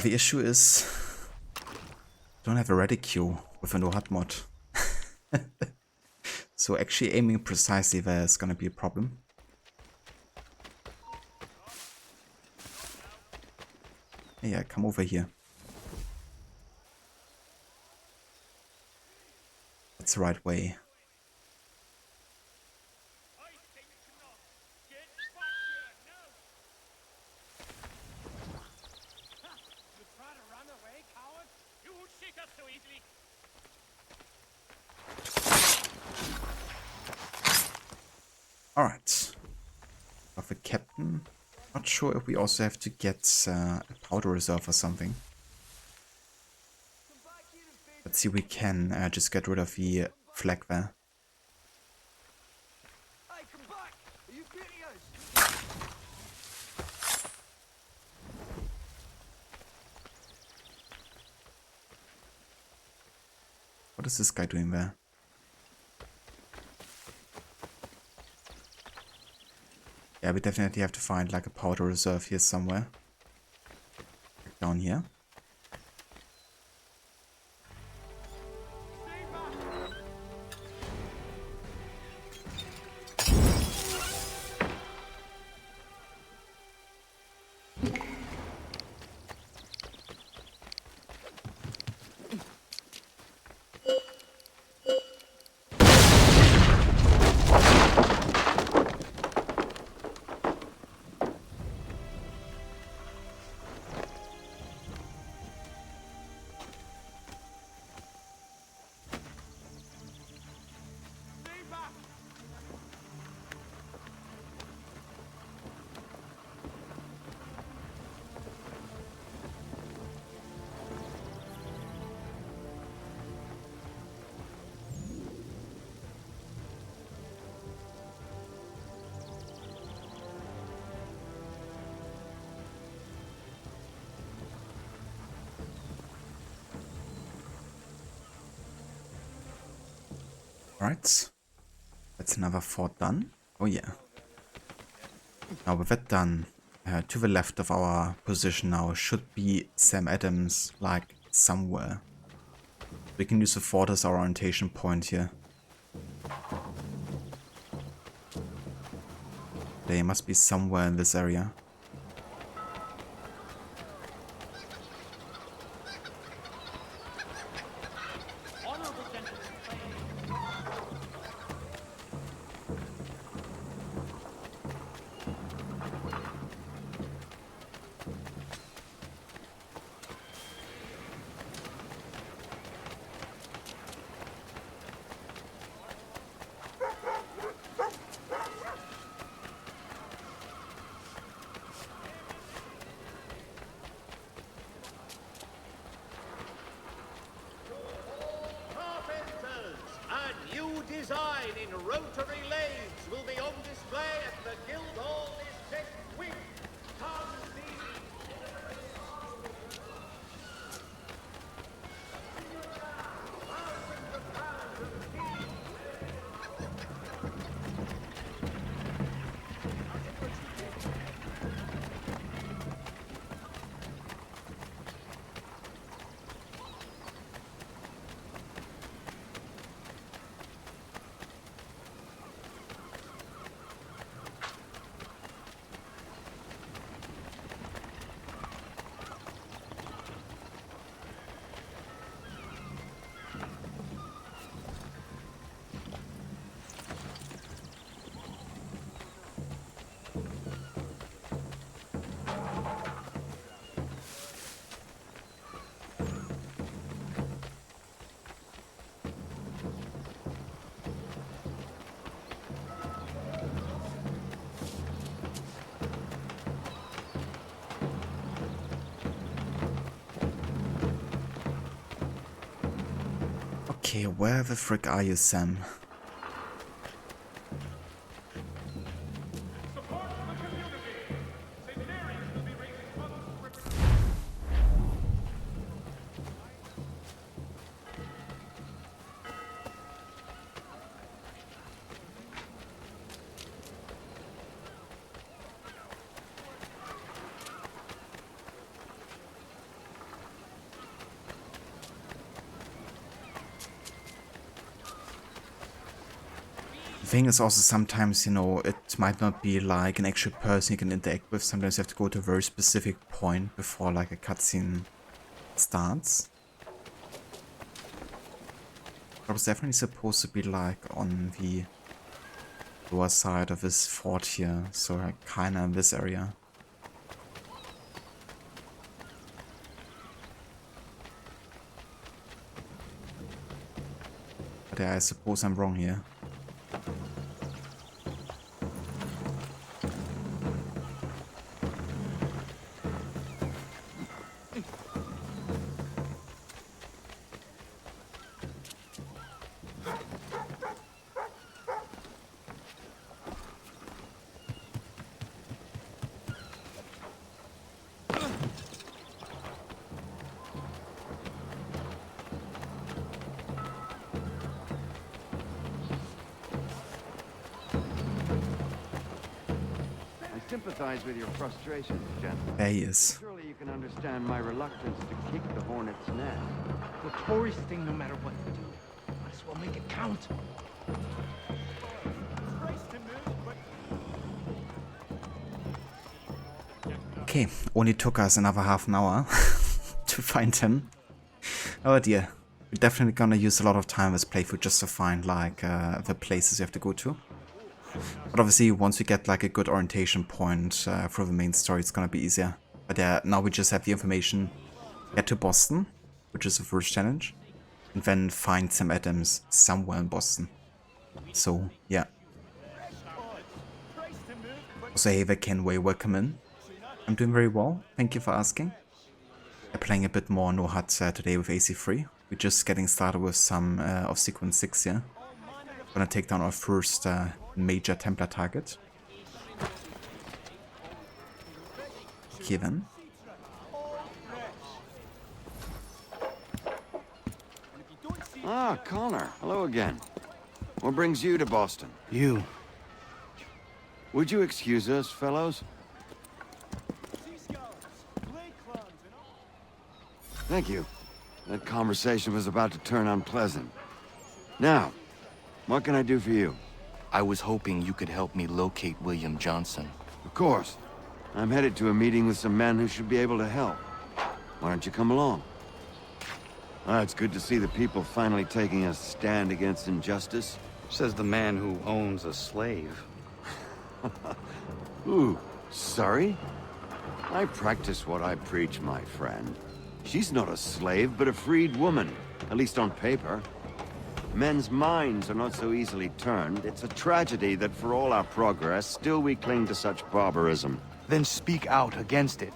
The issue is I don't have a reticule with a no HUD mod. So actually aiming precisely there is gonna be a problem. Yeah, come over here. That's the right way. Alright. Of the captain. Not sure if we also have to get a powder reserve or something. Let's see if we can just get rid of the flag there. Hey, come back! Are you kidding us? What is this guy doing there? Yeah, we definitely have to find like a powder reserve here somewhere. Down here. Alright. That's another fort done. Oh yeah. Now with that done, to the left of our position now should be Sam Adams, like somewhere. We can use the fort as our orientation point here. They must be somewhere in this area. Design in rotary lathes will be on display at the Guildhall this next week. Come see. Okay, where the frick are you, Sam? Support from the community. St. Mary's will be raising funds thing is also sometimes, you know, it might not be like an actual person you can interact with. Sometimes you have to go to a very specific point before like a cutscene starts. It was definitely supposed to be like on the lower side of this fort here, so like kinda in this area. But yeah, I suppose I'm wrong here. I sympathize with your frustrations, gentlemen. There he is. Surely you can understand my reluctance to kick the hornet's nest. The tourist thing, no matter what we do. Might as well make it count. Okay, only took us another half an hour to find him. Oh dear. We're definitely gonna use a lot of time this playthrough just to find like the places you have to go to. But obviously once we get like a good orientation point for the main story, it's gonna be easier. But yeah, now we just have the information. Get to Boston, which is the first challenge. And then find Sam Adams somewhere in Boston. So yeah. Also hey there Kenway, welcome in. I'm doing very well, thank you for asking. I'm playing a bit more no HUD today with AC3. We're just getting started with some of Sequence 6 here. Gonna take down our first major Templar target. Here then. Ah, Connor. Hello again. What brings you to Boston? You. Would you excuse us, fellows? Thank you. That conversation was about to turn unpleasant. Now, what can I do for you? I was hoping you could help me locate William Johnson. Of course. I'm headed to a meeting with some men who should be able to help. Why don't you come along? Ah, it's good to see the people finally taking a stand against injustice. Says the man who owns a slave. Ooh, sorry? I practice what I preach, my friend. She's not a slave, but a freed woman, at least on paper. Men's minds are not so easily turned. It's a tragedy that for all our progress, still we cling to such barbarism. Then speak out against it.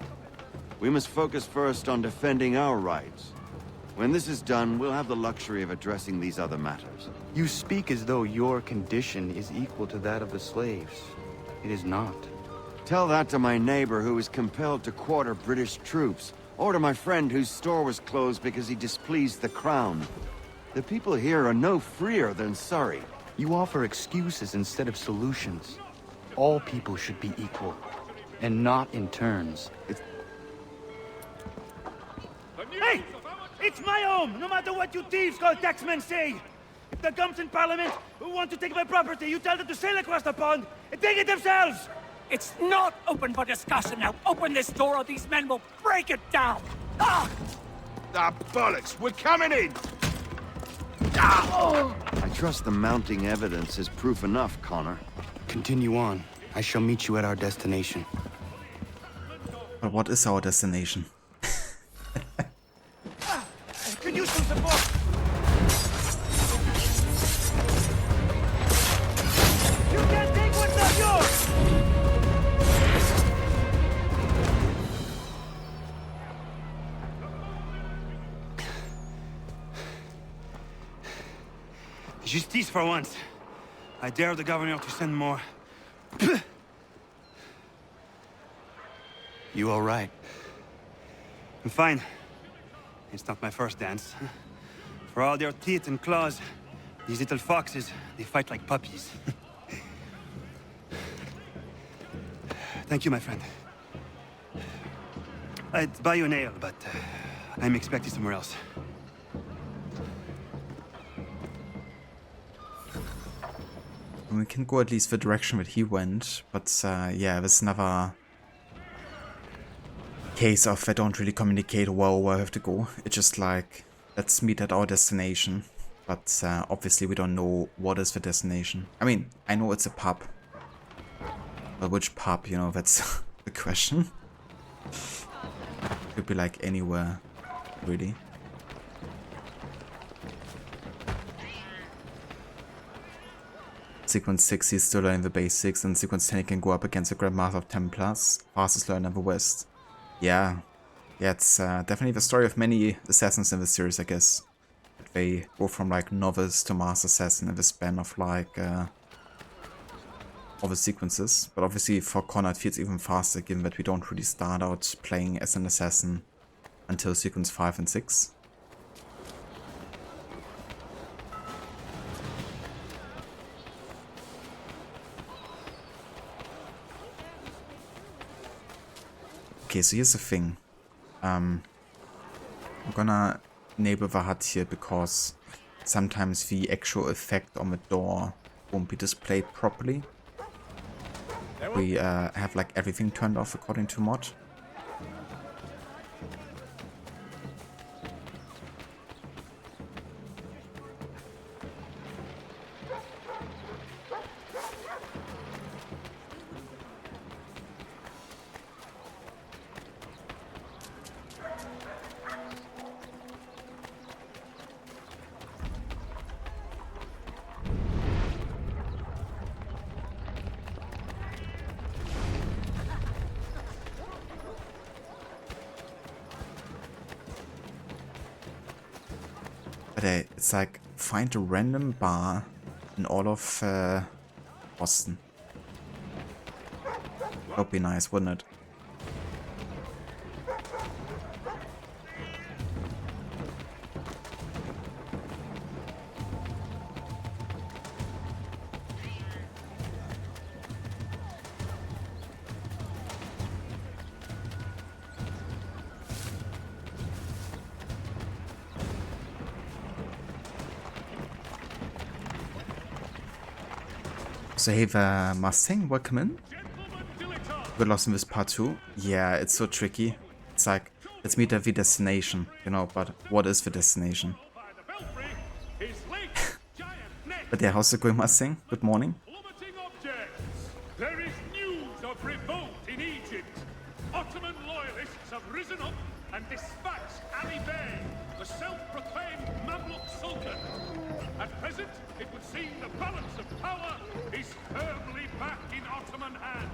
We must focus first on defending our rights. When this is done, we'll have the luxury of addressing these other matters. You speak as though your condition is equal to that of the slaves. It is not. Tell that to my neighbor who was compelled to quarter British troops, or to my friend whose store was closed because he displeased the crown. The people here are no freer than Surrey. You offer excuses instead of solutions. All people should be equal, and not in turns. Hey! It's my home, no matter what you thieves called taxmen say! If the gumps in Parliament who want to take my property, you tell them to sail across the pond and take it themselves! It's not open for discussion now. Open this door or these men will break it down. Ah! Ah, bollocks! We're coming in! I trust the mounting evidence is proof enough, Connor. Continue on. I shall meet you at our destination. But what is our destination? Could use some support! You can't take what's not yours! Justice for once. I dare the governor to send more. You all right? I'm fine. It's not my first dance. For all their teeth and claws, these little foxes, they fight like puppies. Thank you, my friend. I'd buy you an ale, but I'm expected somewhere else. We can go at least the direction that he went, but yeah, there's another case of they don't really communicate well where I have to go. It's just like, let's meet at our destination, but obviously we don't know what is the destination. I mean, I know it's a pub, but which pub, you know, that's the question. Could be like anywhere, really. Sequence 6, he's still learning the basics, and Sequence 10 he can go up against the Grandmaster of Templars, fastest learner in the West. Yeah, it's definitely the story of many assassins in the series, I guess. They go from like novice to master assassin in the span of like all the sequences. But obviously for Connor it feels even faster, given that we don't really start out playing as an assassin until sequence 5 and 6. Okay, so here's the thing. I'm gonna enable the HUD here because sometimes the actual effect on the door won't be displayed properly. We have like everything turned off according to mod. But it's like, find a random bar in all of Boston. That would be nice, wouldn't it? So hey there, Mustang, welcome in. We're lost in this part too. Yeah, it's so tricky. It's like, let's meet at the destination, you know, but what is the destination? But yeah, how's it going, Mustang? Good morning. There is news of revolt in Egypt. Ottoman loyalists have risen up and dispatched Ali Bey, the self-proclaimed Mamluk Sultan. At present, it would seem the balance of power is firmly back in Ottoman hands.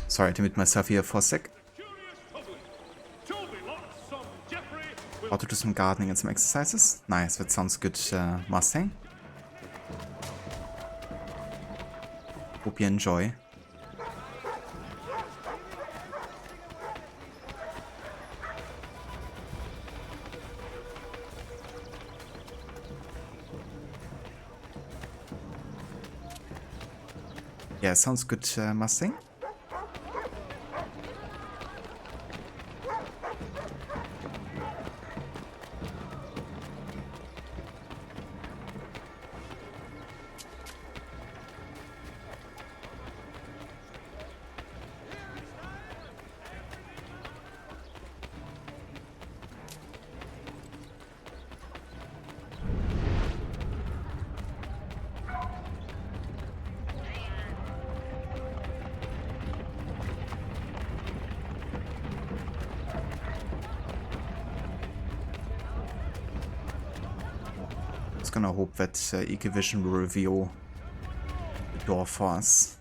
Sorry to mute myself here for a sec. How to do some gardening and some exercises. Nice, that sounds good, Mustang. Hope you enjoy. Yeah, sounds good, Mustang. Gonna hope that Ecovision will reveal the door for us.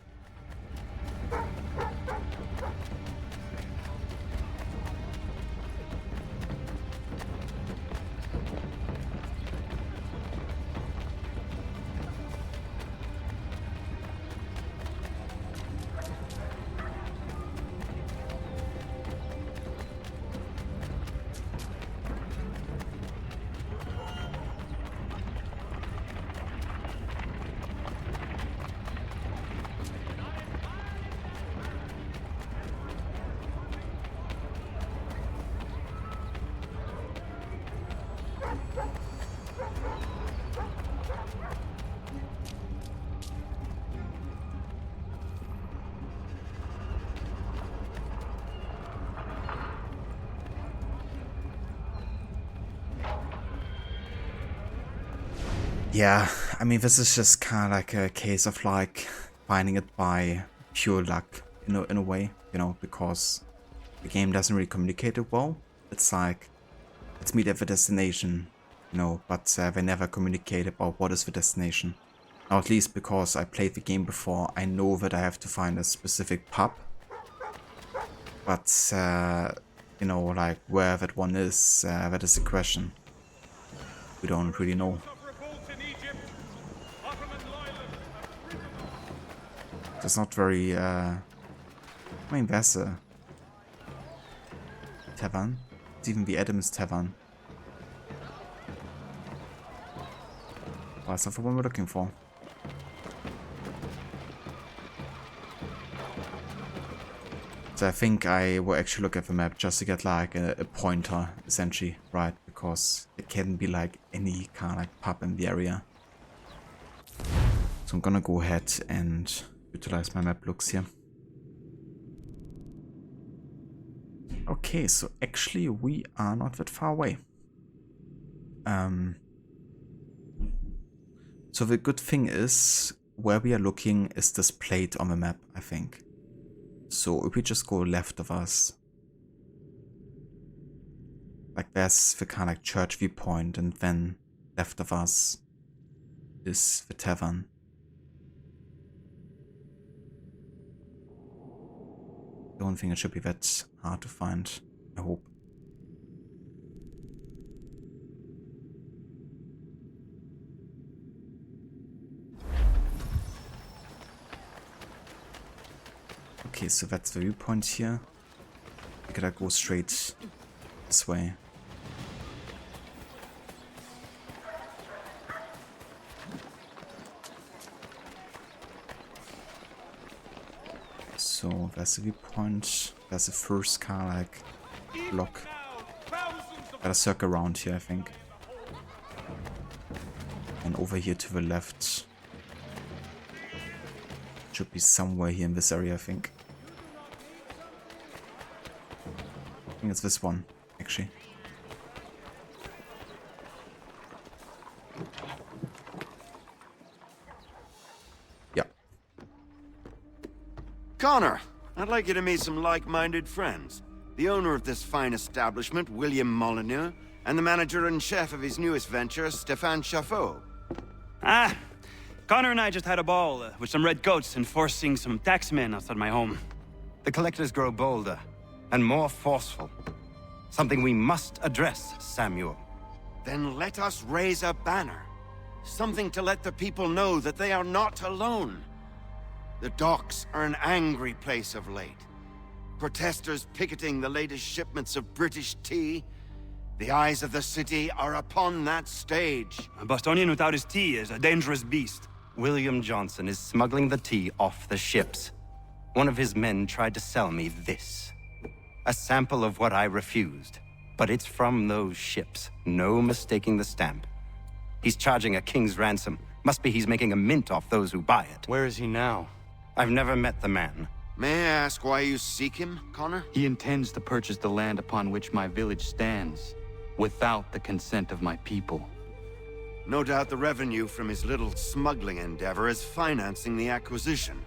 Yeah, I mean, this is just kind of like a case of like finding it by pure luck, in a way, because the game doesn't really communicate it well. It's like, let's meet at the destination, but they never communicate about what is the destination. Now, at least because I played the game before, I know that I have to find a specific pub. But, like where that one is, that is the question. We don't really know. It's not very, I mean, there's a tavern. It's even the Adams Tavern. Well, that's not the one we're looking for. So I think I will actually look at the map just to get like a pointer, essentially, right? Because it can be like any kind of like pub in the area. So I'm gonna go ahead and utilize my map looks here. Okay, so actually we are not that far away. So the good thing is, where we are looking is displayed on the map, I think. So if we just go left of us, like there's the kind of like church viewpoint, and then left of us is the tavern. Don't think it should be that hard to find, I hope. Okay, so that's the viewpoint here. We gotta go straight this way. So there's the viewpoint. There's the first car like block. Gotta circle around here, I think. And over here to the left. Should be somewhere here in this area, I think. I think it's this one, actually. Yeah. Connor, I'd like you to meet some like-minded friends. The owner of this fine establishment, William Molyneux, and the manager and chef of his newest venture, Stéphane Chaffeau. Ah, Connor and I just had a ball with some red coats enforcing some taxmen outside my home. The collectors grow bolder and more forceful. Something we must address, Samuel. Then let us raise a banner. Something to let the people know that they are not alone. The docks are an angry place of late. Protesters picketing the latest shipments of British tea. The eyes of the city are upon that stage. A Bostonian without his tea is a dangerous beast. William Johnson is smuggling the tea off the ships. One of his men tried to sell me this. A sample of what I refused. But it's from those ships. No mistaking the stamp. He's charging a king's ransom. Must be he's making a mint off those who buy it. Where is he now? I've never met the man. May I ask why you seek him, Connor? He intends to purchase the land upon which my village stands, without the consent of my people. No doubt the revenue from his little smuggling endeavor is financing the acquisition.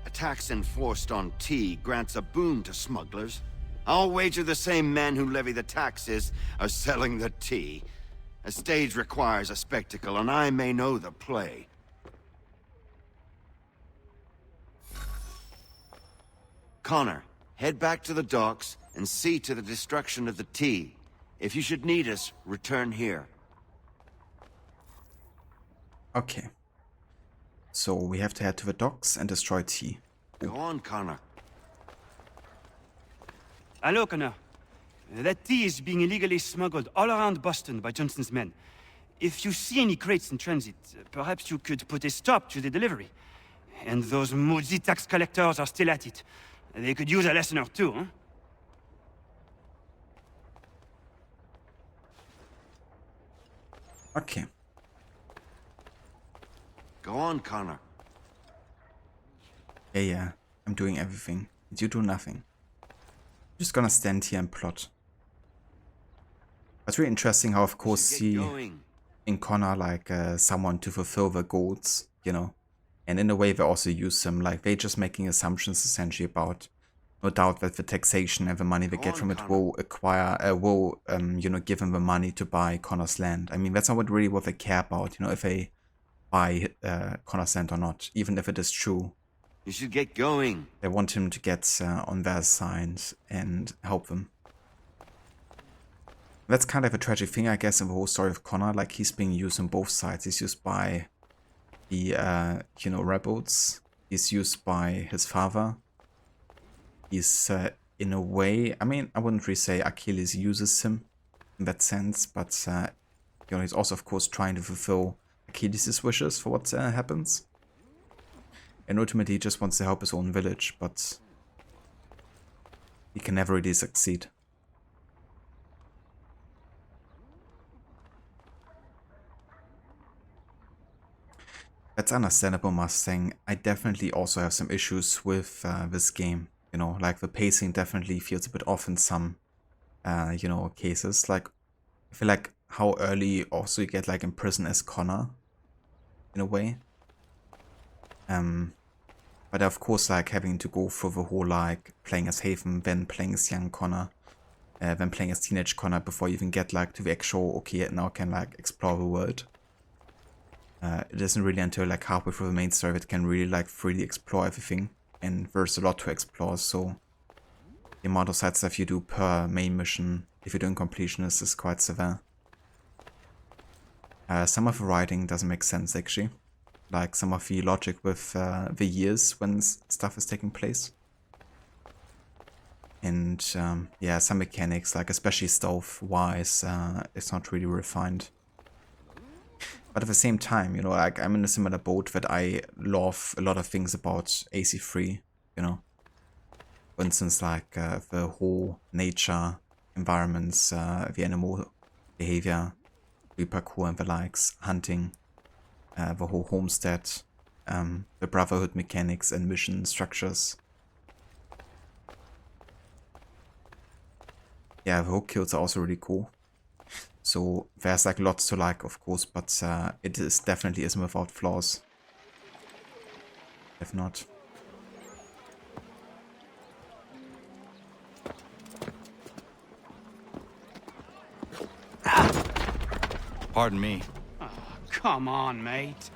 A tax enforced on tea grants a boon to smugglers. I'll wager the same men who levy the taxes are selling the tea. A stage requires a spectacle, and I may know the play. Connor, head back to the docks and see to the destruction of the tea. If you should need us, return here. Okay. So we have to head to the docks and destroy tea. Go on, Connor. Hello, Connor. That tea is being illegally smuggled all around Boston by Johnson's men. If you see any crates in transit, perhaps you could put a stop to the delivery. And those moody tax collectors are still at it. They could use a lesson or two, huh? Okay. Go on, Connor. Yeah. I'm doing everything. You do nothing. Just gonna stand here and plot. It's really interesting how, of course, see in Connor like someone to fulfill the goals, you know. And in a way, they also use him. Like, they're just making assumptions essentially about, no doubt, that the taxation and the money they get from it will acquire, you know, give them the money to buy Connor's land. I mean, that's not really what they care about, you know, if they buy Connor's land or not, even if it is true. You should get going. They want him to get on their side and help them. That's kind of a tragic thing, I guess, in the whole story of Connor. Like, he's being used on both sides. He's used by the, you know, rebels. He's used by his father. He's, in a way, I mean, I wouldn't really say Achilles uses him in that sense, but, you know, he's also, of course, trying to fulfill Achilles' wishes for what happens. And ultimately, he just wants to help his own village, but he can never really succeed. That's understandable, Mustang. I definitely also have some issues with this game. You know, like the pacing definitely feels a bit off in some, you know, cases. Like, I feel like how early also you get like in prison as Connor, in a way. But of course, like having to go through the whole like playing as Haven, then playing as young Connor, then playing as teenage Connor before you even get like to the actual, okay, now I can like explore the world. It isn't really until like halfway through the main story that can really like freely explore everything, and there's a lot to explore, so the amount of side stuff you do per main mission, if you're doing completionist, is quite severe. Some of the writing doesn't make sense actually, like some of the logic with the years when stuff is taking place. And yeah, some mechanics, like especially stealth-wise, it's not really refined. But at the same time, you know, like I'm in a similar boat that I love a lot of things about AC3, you know. For instance, like the whole nature, environments, the animal behavior, the parkour and the likes, hunting, the whole homestead, the brotherhood mechanics and mission structures. Yeah, the hook kills are also really cool. So there's like lots to like, of course, but it is definitely isn't without flaws. If not. Pardon me. Oh, come on, mate.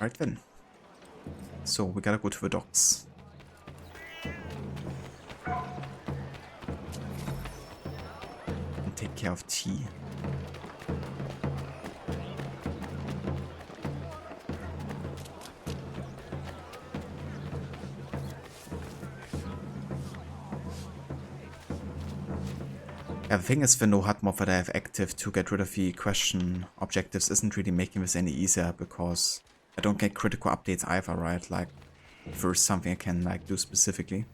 Right then. So we gotta go to the docks. And take care of tea. Yeah, the thing is, the no HUD mod that I have active to get rid of the question objectives isn't really making this any easier, because I don't get critical updates either, right? Like, if there's something I can like do specifically.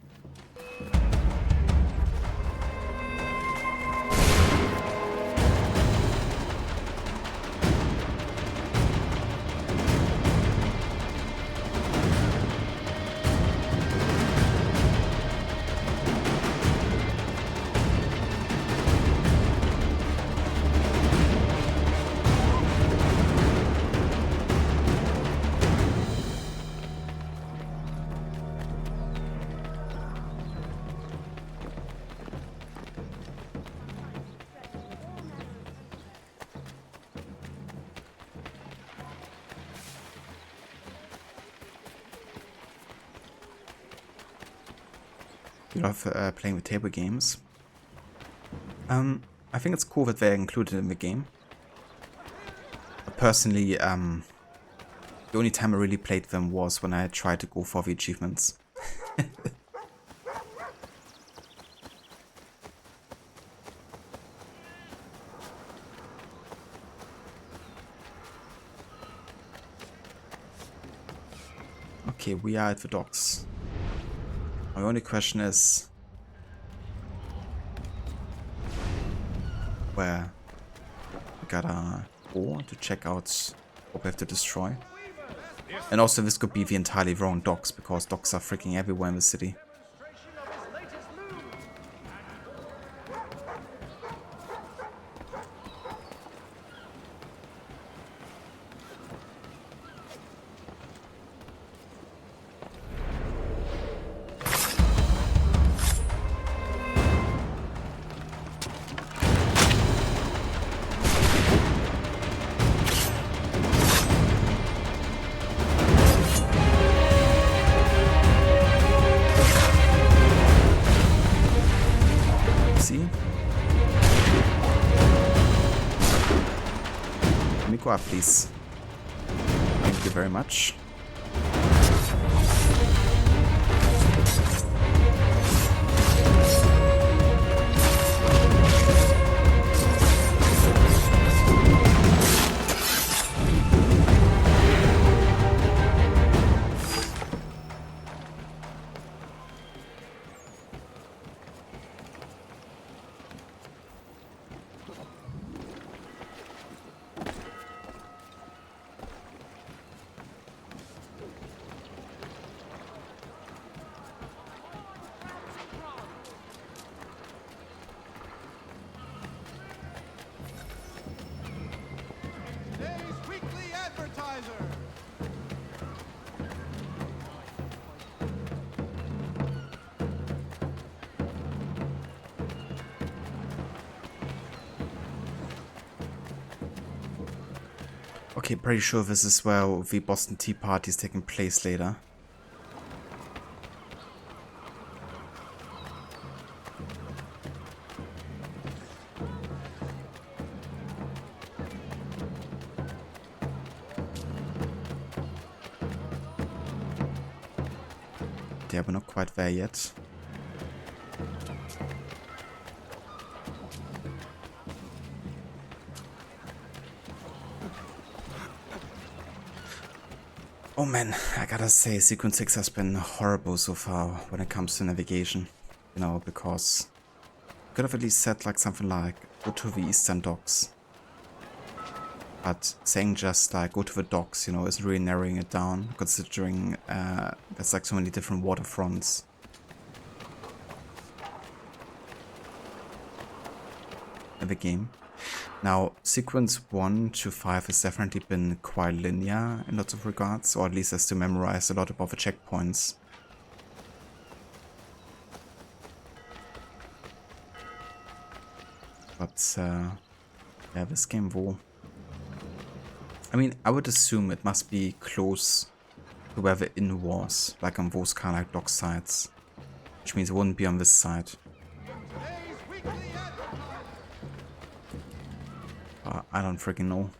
You love playing with table games. I think it's cool that they're included in the game. But personally, the only time I really played them was when I tried to go for the achievements. Okay, we are at the docks. My only question is where we gotta go to check out what we have to destroy. And also this could be the entirely wrong docks, because docks are freaking everywhere in the city. Let me go up, please. Thank you very much. Okay, pretty sure this is where the Boston Tea Party is taking place later. Yeah, we're not quite there yet. Oh man, I gotta say, Sequence 6 has been horrible so far when it comes to navigation. You know, because could have at least said like something like, go to the eastern docks. But saying just like, go to the docks, you know, isn't really narrowing it down, considering there's like so many different waterfronts. In the game. Now, sequence 1 to 5 has definitely been quite linear in lots of regards, or at least has to memorize a lot about the checkpoints. But, yeah, this game will... I mean, I would assume it must be close to where the inn was, like on those kind of like dock sides. Which means it wouldn't be on this side. I don't freaking know.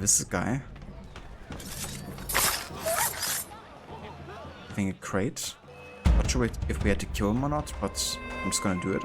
This guy. I think a crate. Not sure if we had to kill him or not, but I'm just gonna do it.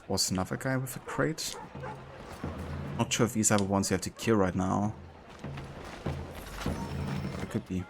Was another guy with a crate. Not sure if these are the ones you have to kill right now. it could be.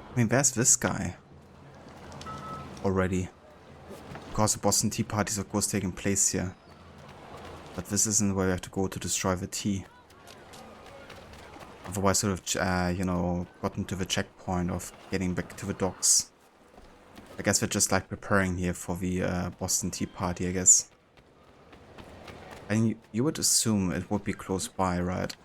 I mean, where's this guy? Already. Because the Boston Tea Party is of course taking place here. But this isn't where we have to go to destroy the tea. Otherwise I would have, you know, gotten to the checkpoint of getting back to the docks. I guess we're just like preparing here for the Boston Tea Party, I guess. And you would assume it would be close by, right?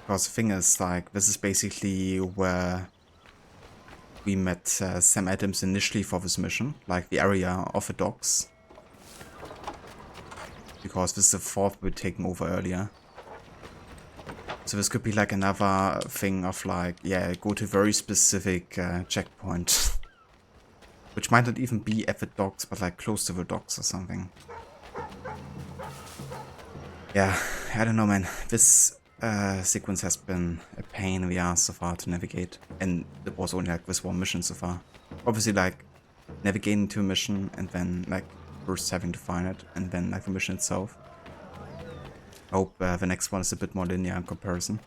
Because the thing is, like, this is basically where we met Sam Adams initially for this mission, like the area of the docks. Because this is the fort we're taking over earlier. So this could be like another thing of like, yeah, go to a very specific checkpoint. Which might not even be at the docks, but like close to the docks or something. Yeah, I don't know, man. This sequence has been a pain in the ass so far to navigate, and it was only like this one mission so far. Obviously, like navigating to a mission and then like first having to find it, and then like the mission itself. I hope the next one is a bit more linear in comparison.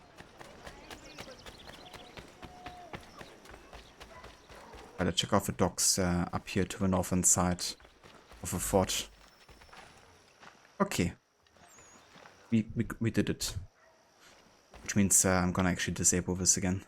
But let's check out the docks up here to the northern side of the fort. Okay, we did it. Which means I'm gonna actually disable this again.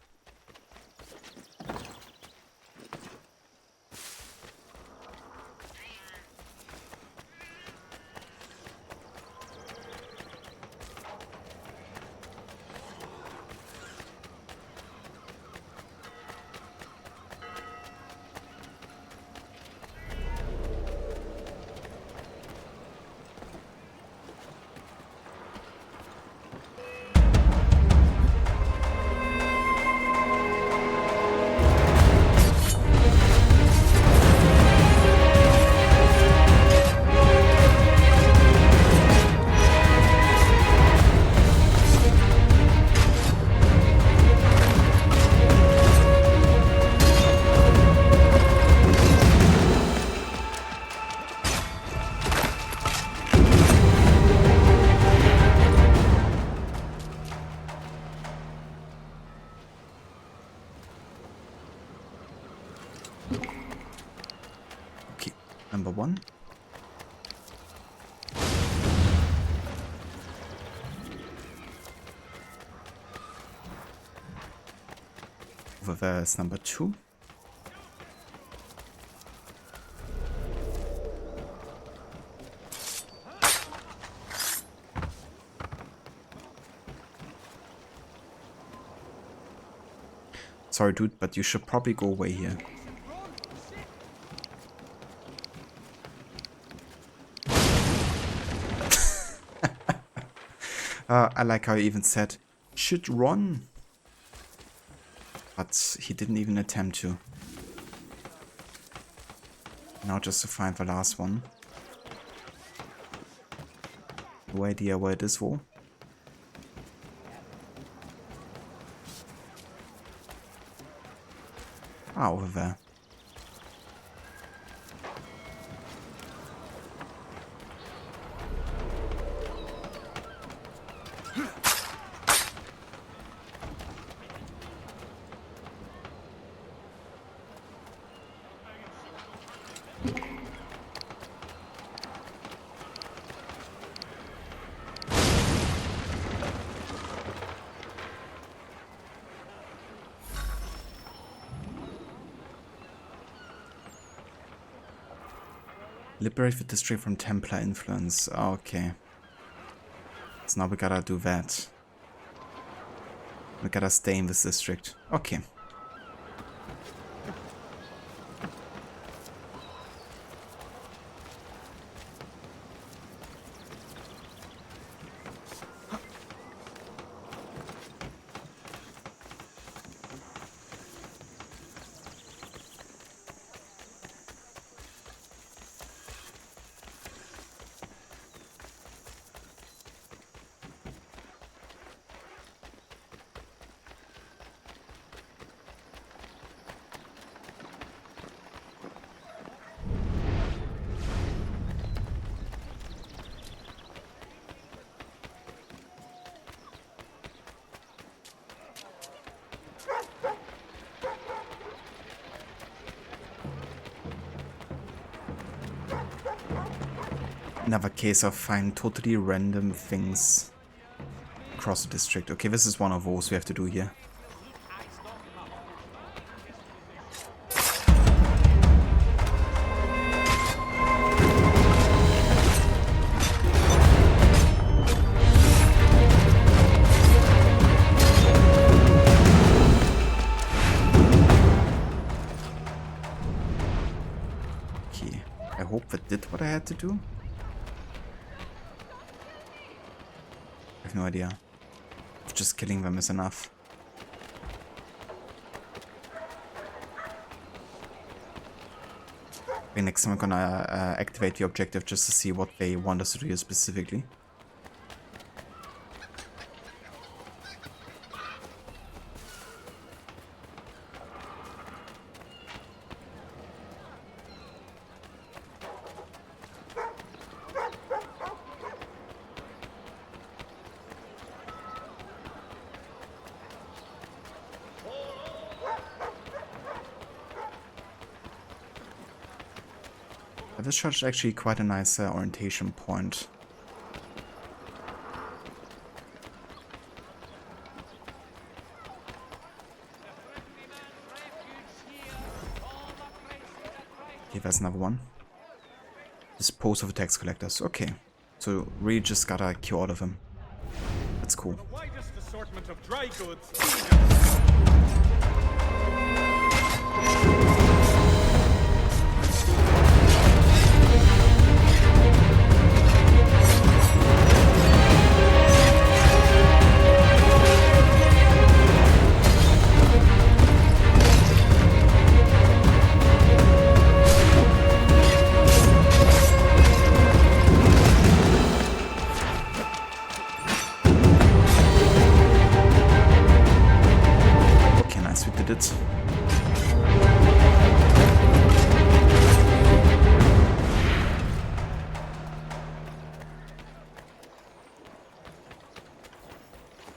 number 1. Over there is number 2. Sorry, dude, but you should probably go away here. I like how he even said, should run. But he didn't even attempt to. Now just to find the last one. No idea where it is for. Ah, over there. Liberate the district from Templar influence. Okay. So now we gotta do that. We gotta stay in this district. Okay. Another case of finding totally random things across the district. Okay, this is one of those we have to do here. Okay, I hope that did what I had to do. I have no idea. If just killing them is enough. Okay, next time I'm gonna activate the objective just to see what they want us to do here specifically. This church is actually quite a nice orientation point. Okay, there's another one. Dispose of the tax collectors. Okay, so really just gotta kill all of them. That's cool. The widest assortment of dry goods.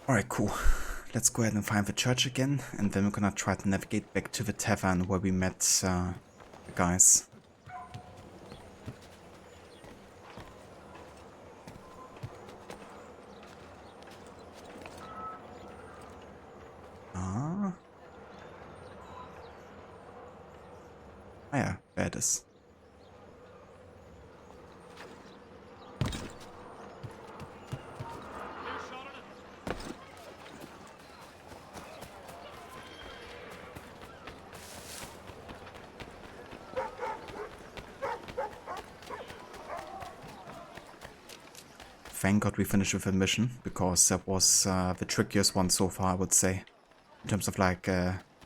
Alright, cool. Let's go ahead and find the church again, and then we're gonna try to navigate back to the tavern where we met the guys. Ah yeah, there it is. Thank God we finished with a mission, because that was the trickiest one so far, I would say, in terms of like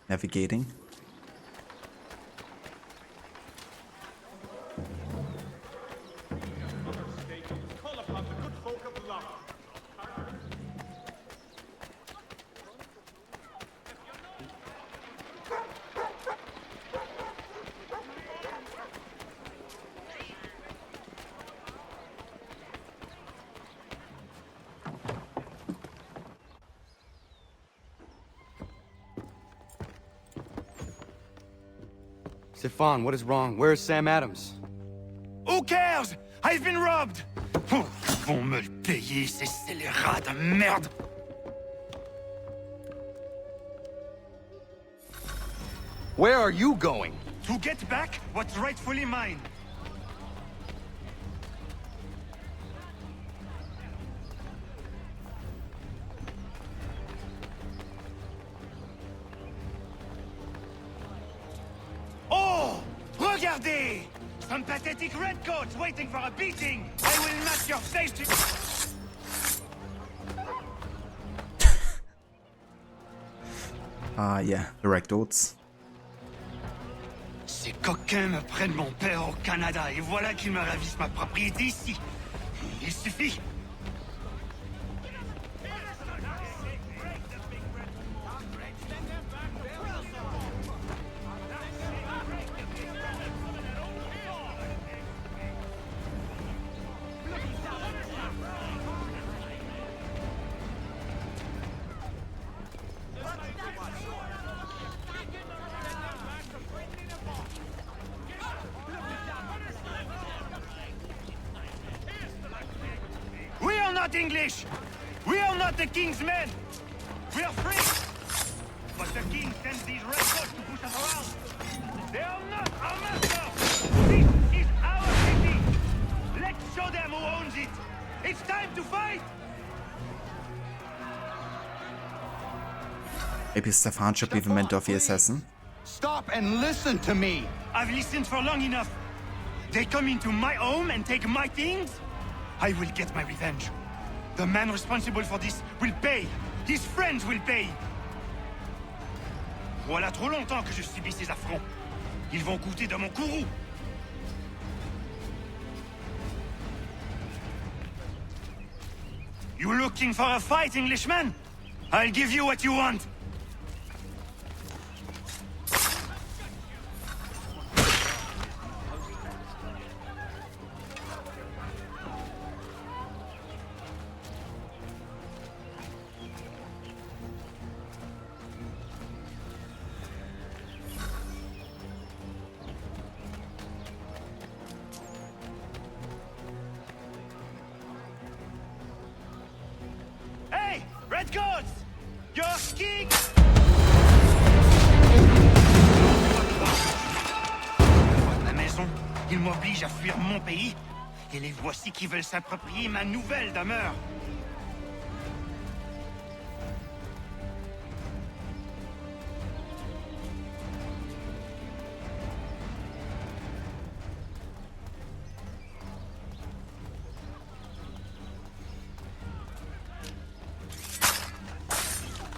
navigating. Stefan, what is wrong? Where's Sam Adams? Who cares? I've been robbed! Oh, ils vont me le payer, ces scélérats de merde! Where are you going? To get back what's rightfully mine. Oh! Regardez! Some pathetic redcoats waiting for a beating! I will match your face to... Yeah, the redcoats. Ces coquins me prennent mon père au Canada et voilà qu'ils me ravissent ma propriété ici. Il suffit. We are not English! We are not the king's men! We are free! But the king sends these redcoats to push us around! They are not our master! This is our city! Let's show them who owns it! It's time to fight! Maybe Stefan should be the mentor of the assassin. Stop and listen to me! I've listened for long enough. They come into my home and take my things? I will get my revenge. The man responsible for this will pay. His friends will pay. Voilà trop longtemps que je subis ces affronts. Ils vont goûter de mon courroux. You looking for a fight, Englishman? I'll give you what you want. Hey, redcoats! You're skiing! Ma maison, ils m'obligent à fuir mon pays, et les voici qui veulent s'approprier ma nouvelle demeure.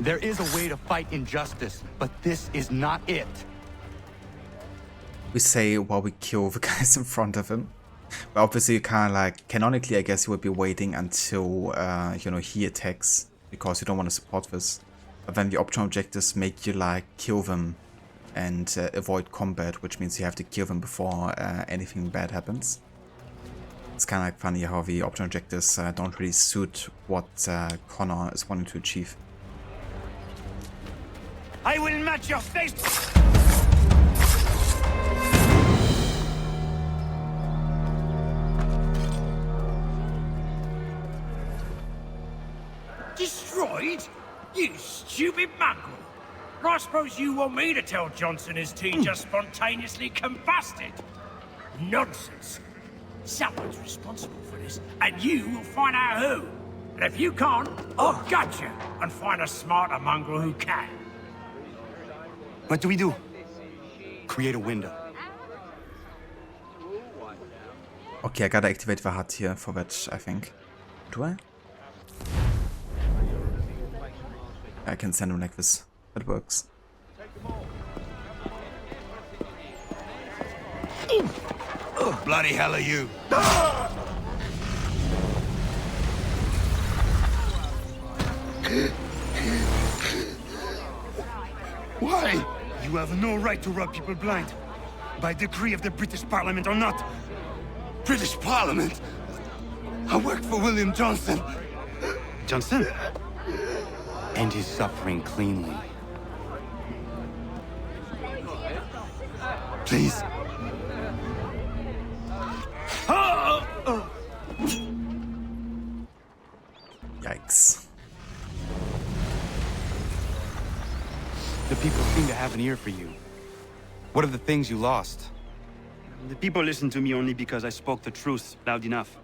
There is a way to fight injustice, but this is not it. We say while we kill the guys in front of him. But obviously you can't, like, canonically I guess you would be waiting until, you know, he attacks, because you don't want to support this. But then the optional objectives make you, like, kill them and avoid combat, which means you have to kill them before anything bad happens. It's kind of like funny how the optional objectives don't really suit what Connor is wanting to achieve. I will match your face! Destroyed? You stupid mongrel! I suppose you want me to tell Johnson his tea just spontaneously combusted? Nonsense. Someone's responsible for this, and you will find out who. And if you can't, I'll gut you and find a smarter mongrel who can. What do we do? Create a window. Okay, I gotta activate the HUD here for that, I think. Do I? I can send him like this. That works. Bloody hell are you? Why? You have no right to rub people blind. By decree of the British Parliament or not. British Parliament? I work for William Johnson. Johnson? And he's suffering cleanly. Please. Yikes. The people seem to have an ear for you. What are the things you lost? The people listen to me only because I spoke the truth loud enough,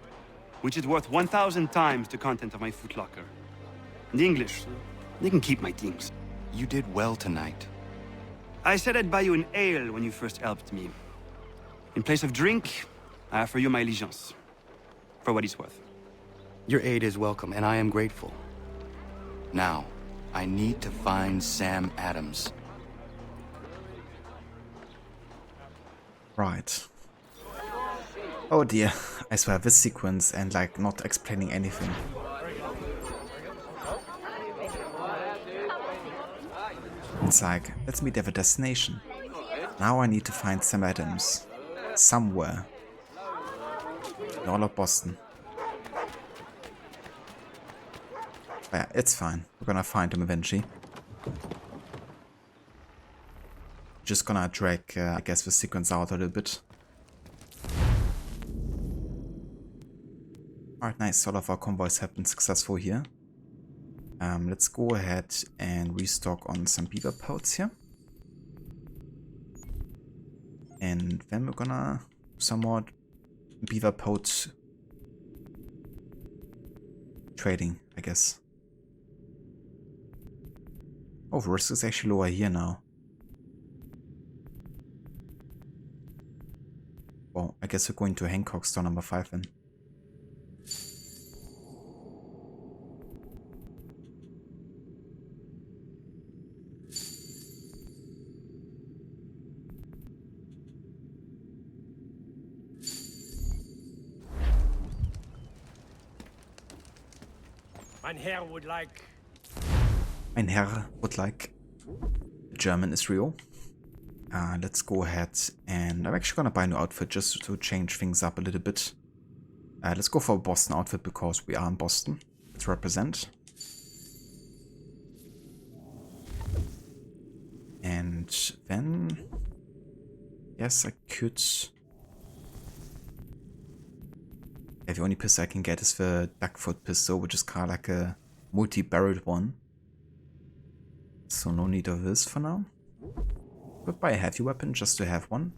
which is worth 1,000 times the content of my footlocker. The English, they can keep my things. You did well tonight. I said I'd buy you an ale when you first helped me. In place of drink, I offer you my allegiance. For what it's worth. Your aid is welcome, and I am grateful. Now, I need to find Sam Adams. Right. Oh dear, I swear this sequence and like not explaining anything. It's like, let's meet at the destination. Now I need to find Sam Adams. Somewhere. In all of Boston. But yeah, it's fine. We're gonna find him eventually. Just gonna drag, I guess, the sequence out a little bit. Alright, nice. All of our convoys have been successful here. Let's go ahead and restock on some beaver pelts here. And then we're gonna do some more beaver pelt trading, I guess. Oh, the risk is actually lower here now. Well, I guess we're going to Hancock store number 5 then. Mein Herr would like... Mein Herr would like. German is real. Let's go ahead and I'm actually gonna buy a new outfit just to change things up a little bit. Let's go for a Boston outfit because we are in Boston. Let's represent. And then... yes, I could... yeah, the only pistol I can get is the duckfoot pistol, which is kind of like a multi-barreled one. So no need of this for now. Could buy a heavy weapon just to have one.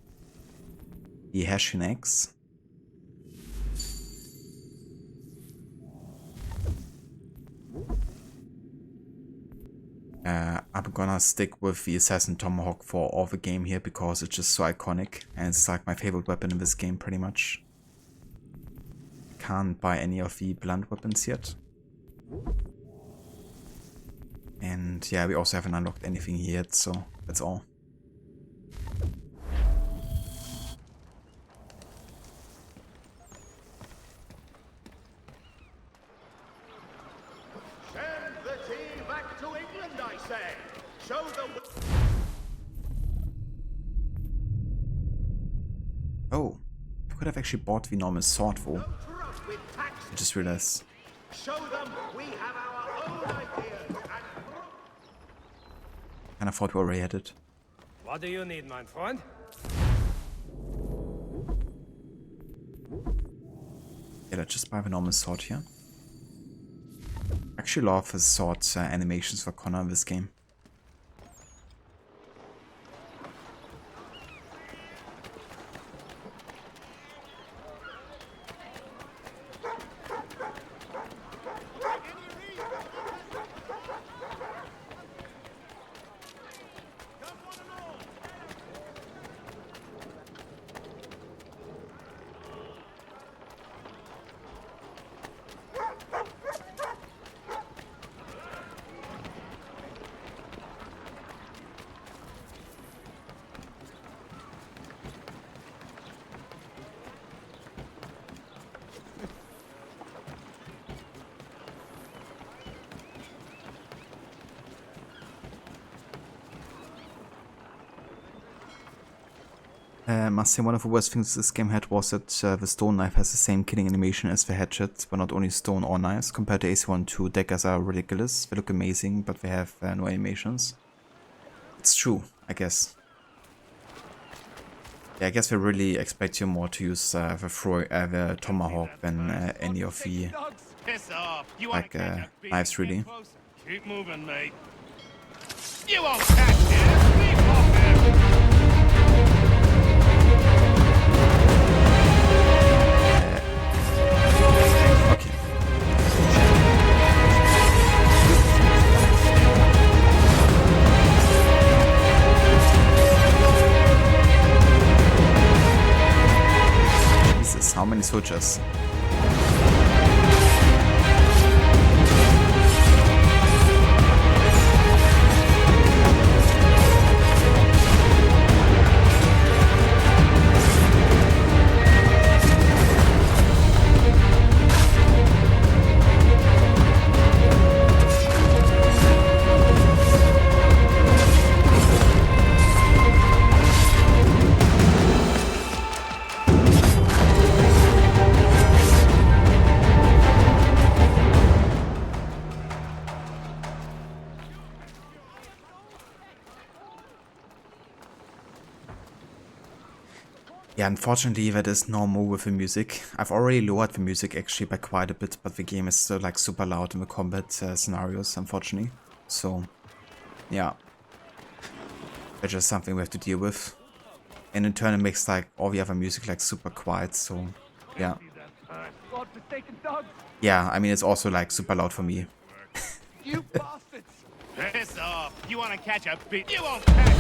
The Hessian Axe. I'm gonna stick with the Assassin Tomahawk for all the game here because it's just so iconic and it's like my favorite weapon in this game pretty much. Can't buy any of the blunt weapons yet. And yeah, we also haven't unlocked anything yet, so that's all. Send the team back to England, I say. Show them. Oh, I could have actually bought the normal sword for. I just realized. Show them we have our own ideas and... And I thought we already had it. What do you need, my friend? Yeah, let's just buy the normal sword here. I actually love the sword animations for Connor in this game. Must say one of the worst things this game had was that the stone knife has the same killing animation as the hatchet, but not only stone or knives. Compared to AC1 2, daggers are ridiculous. They look amazing, but they have no animations. It's true, I guess. Yeah, I guess they really expect you more to use the tomahawk than any of the like knives, really. Keep moving, mate. You won't catch him! Leap off him! Jesus, how many soldiers? Yeah, unfortunately that is normal with the music. I've already lowered the music actually by quite a bit, but the game is still like super loud in the combat scenarios, unfortunately. So, yeah. That's just something we have to deal with. And in turn it makes like all the other music like super quiet, so yeah. Yeah, I mean it's also like super loud for me. You bastards! Piss off! You wanna catch a beat? You won't catch it!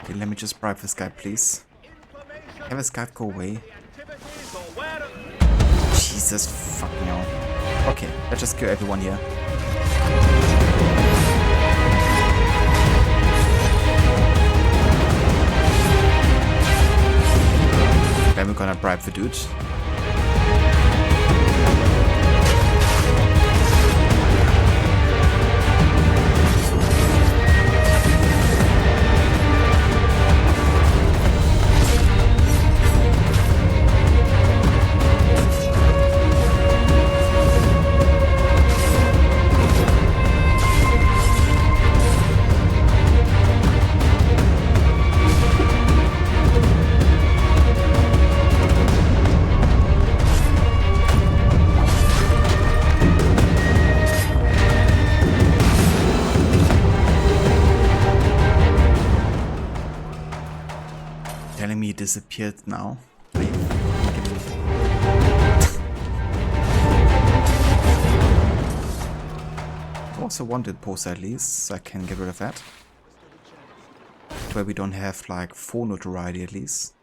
Okay, let me just bribe this guy, please. Have this guy go away. Jesus fucking hell. Okay, let's just kill everyone here. Then we're gonna bribe the dude. Telling me he disappeared now. I also wanted poster at least, so I can get rid of that. Where we don't have like full notoriety at least.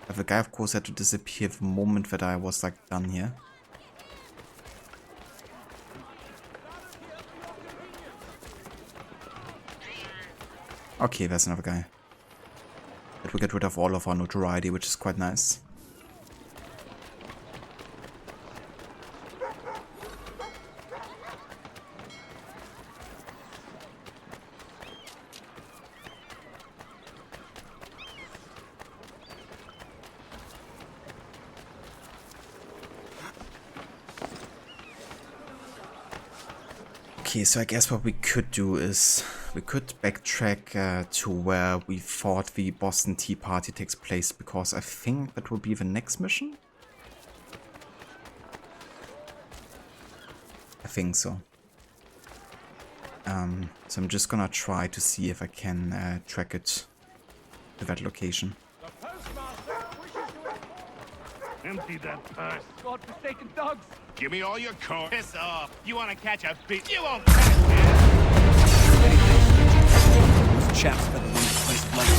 But the guy of course had to disappear the moment that I was like done here. Okay, there's another guy. But we get rid of all of our notoriety, which is quite nice. Okay, so I guess what we could do is we could backtrack to where we thought the Boston Tea Party takes place, because I think that will be the next mission. I think so. So I'm just gonna try to see if I can track it to that location. Empty that purse. God-forsaken dogs! Give me all your coin. Piss off. You want to catch a beat? You won't Those chaps better run the place blunt.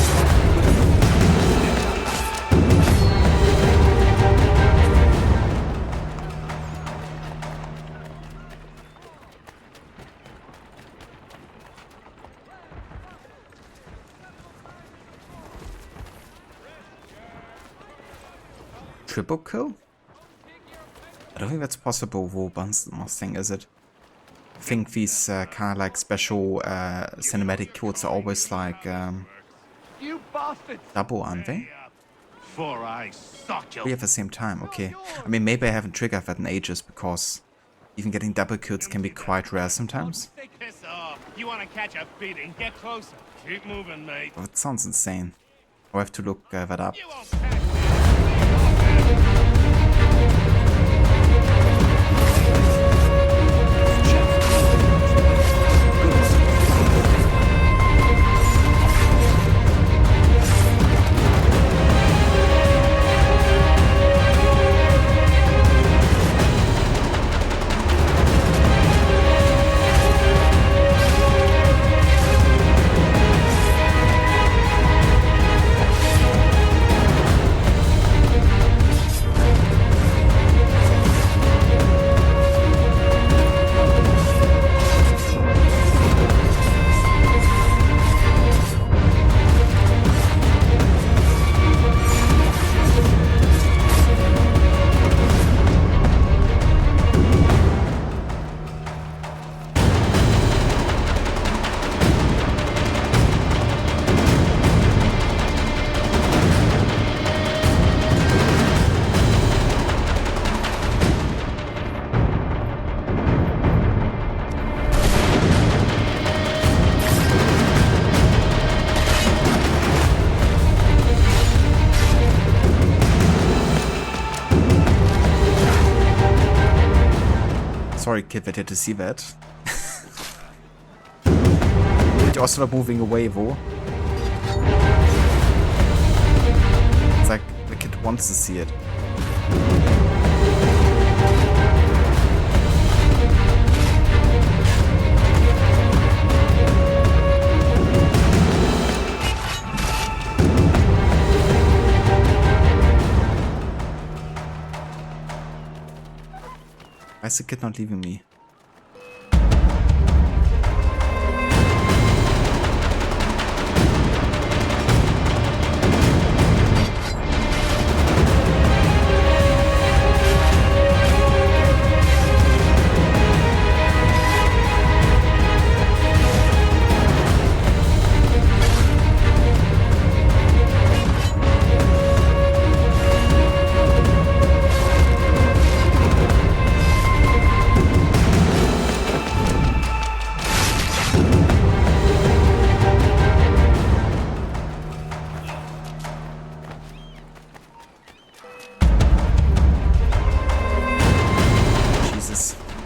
Triple kill? I don't think that's possible with Mustang, is it? I think these kind of like special cinematic kills are always like You bastards! double, aren't they? Before I suck you. We at the same time, okay. I mean, maybe I haven't triggered that in ages, because even getting double kills can be quite rare sometimes. piss off. You want to catch a beating? Get closer. Keep moving, mate. That sounds insane. I'll have to look that up. You won't catch Sorry, kid, that had to see that. But you're also not moving away, though. It's like the kid wants to see it. Why is the kid not leaving me?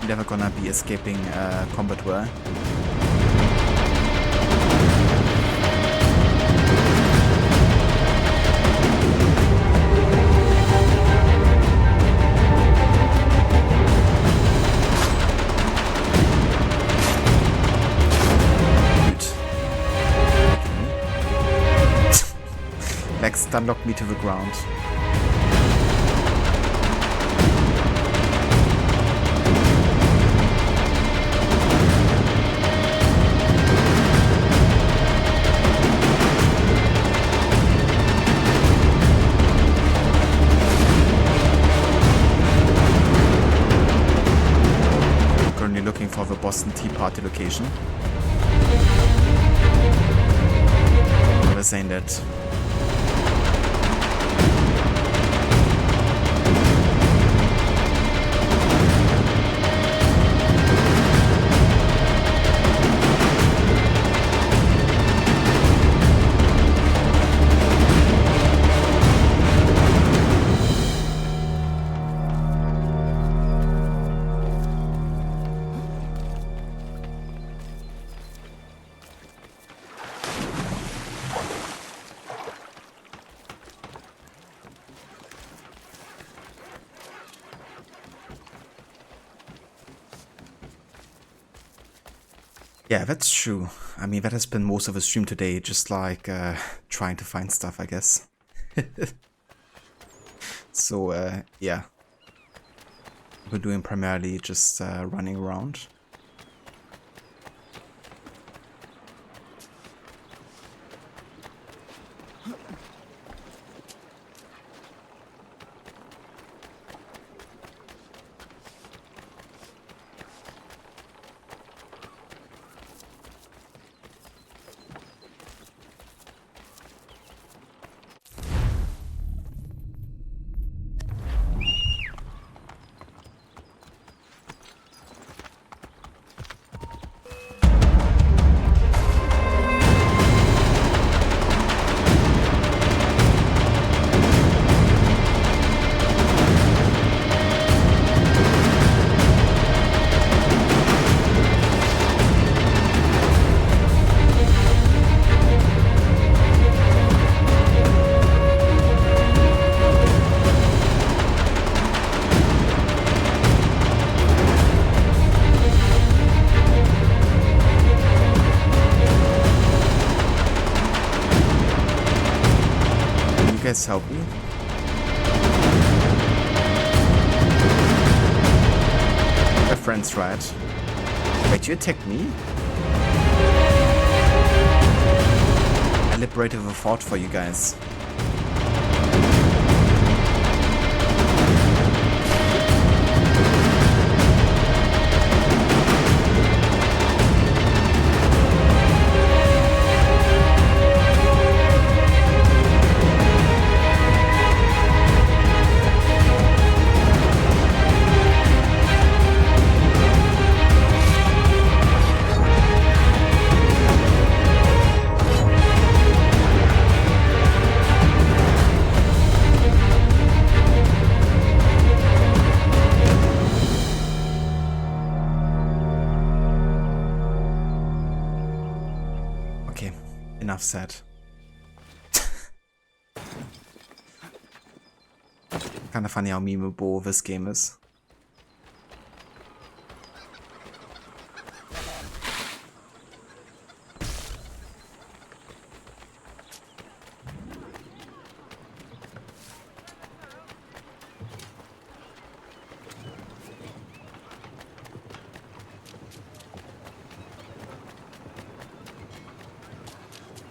Never gonna be escaping combat well. Lex stunlocked me to the ground. Looking for the Boston Tea Party location. I was saying that. Yeah, that's true. I mean, that has been most of the stream today, just like trying to find stuff, I guess. So, yeah. We're doing primarily just running around. Guys, help me. My friend's right. Wait, you attacked me? I liberated the fort for you guys. Enough said. Kinda funny how memeable this game is.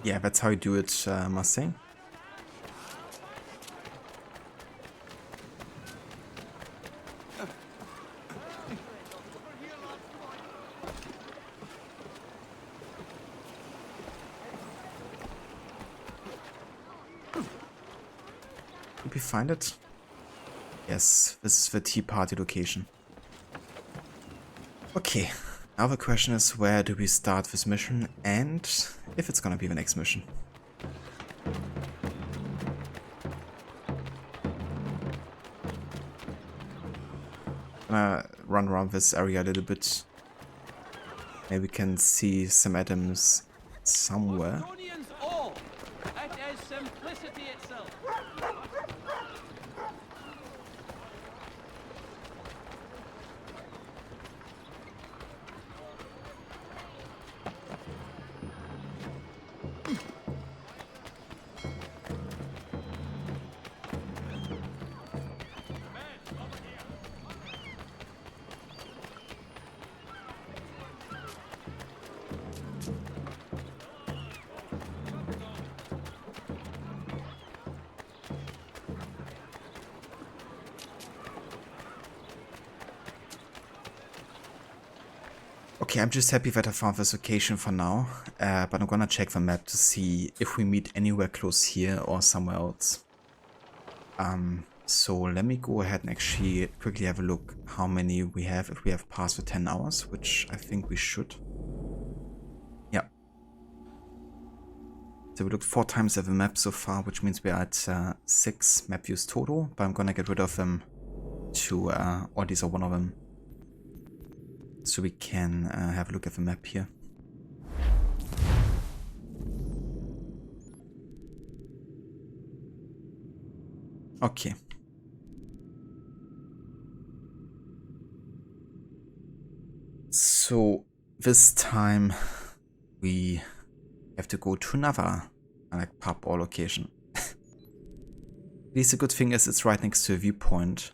Yeah, that's how you do it, Mustang. Did we find it? Yes, this is the tea party location. Okay, now the question is, where do we start this mission and if it's gonna be the next mission. Run around this area a little bit. Maybe we can see some items somewhere. Okay, I'm just happy that I found this location for now, but I'm gonna check the map to see if we meet anywhere close here or somewhere else. So let me go ahead and actually quickly have a look how many we have if we have passed the 10 hours, which I think we should. Yeah. So we looked 4 times at the map so far, which means we're at 6 map views total, but I'm gonna get rid of them to, or these are one of them. So we can have a look at the map here. Okay. So this time we have to go to another like pub or location. At least the good thing is it's right next to a viewpoint.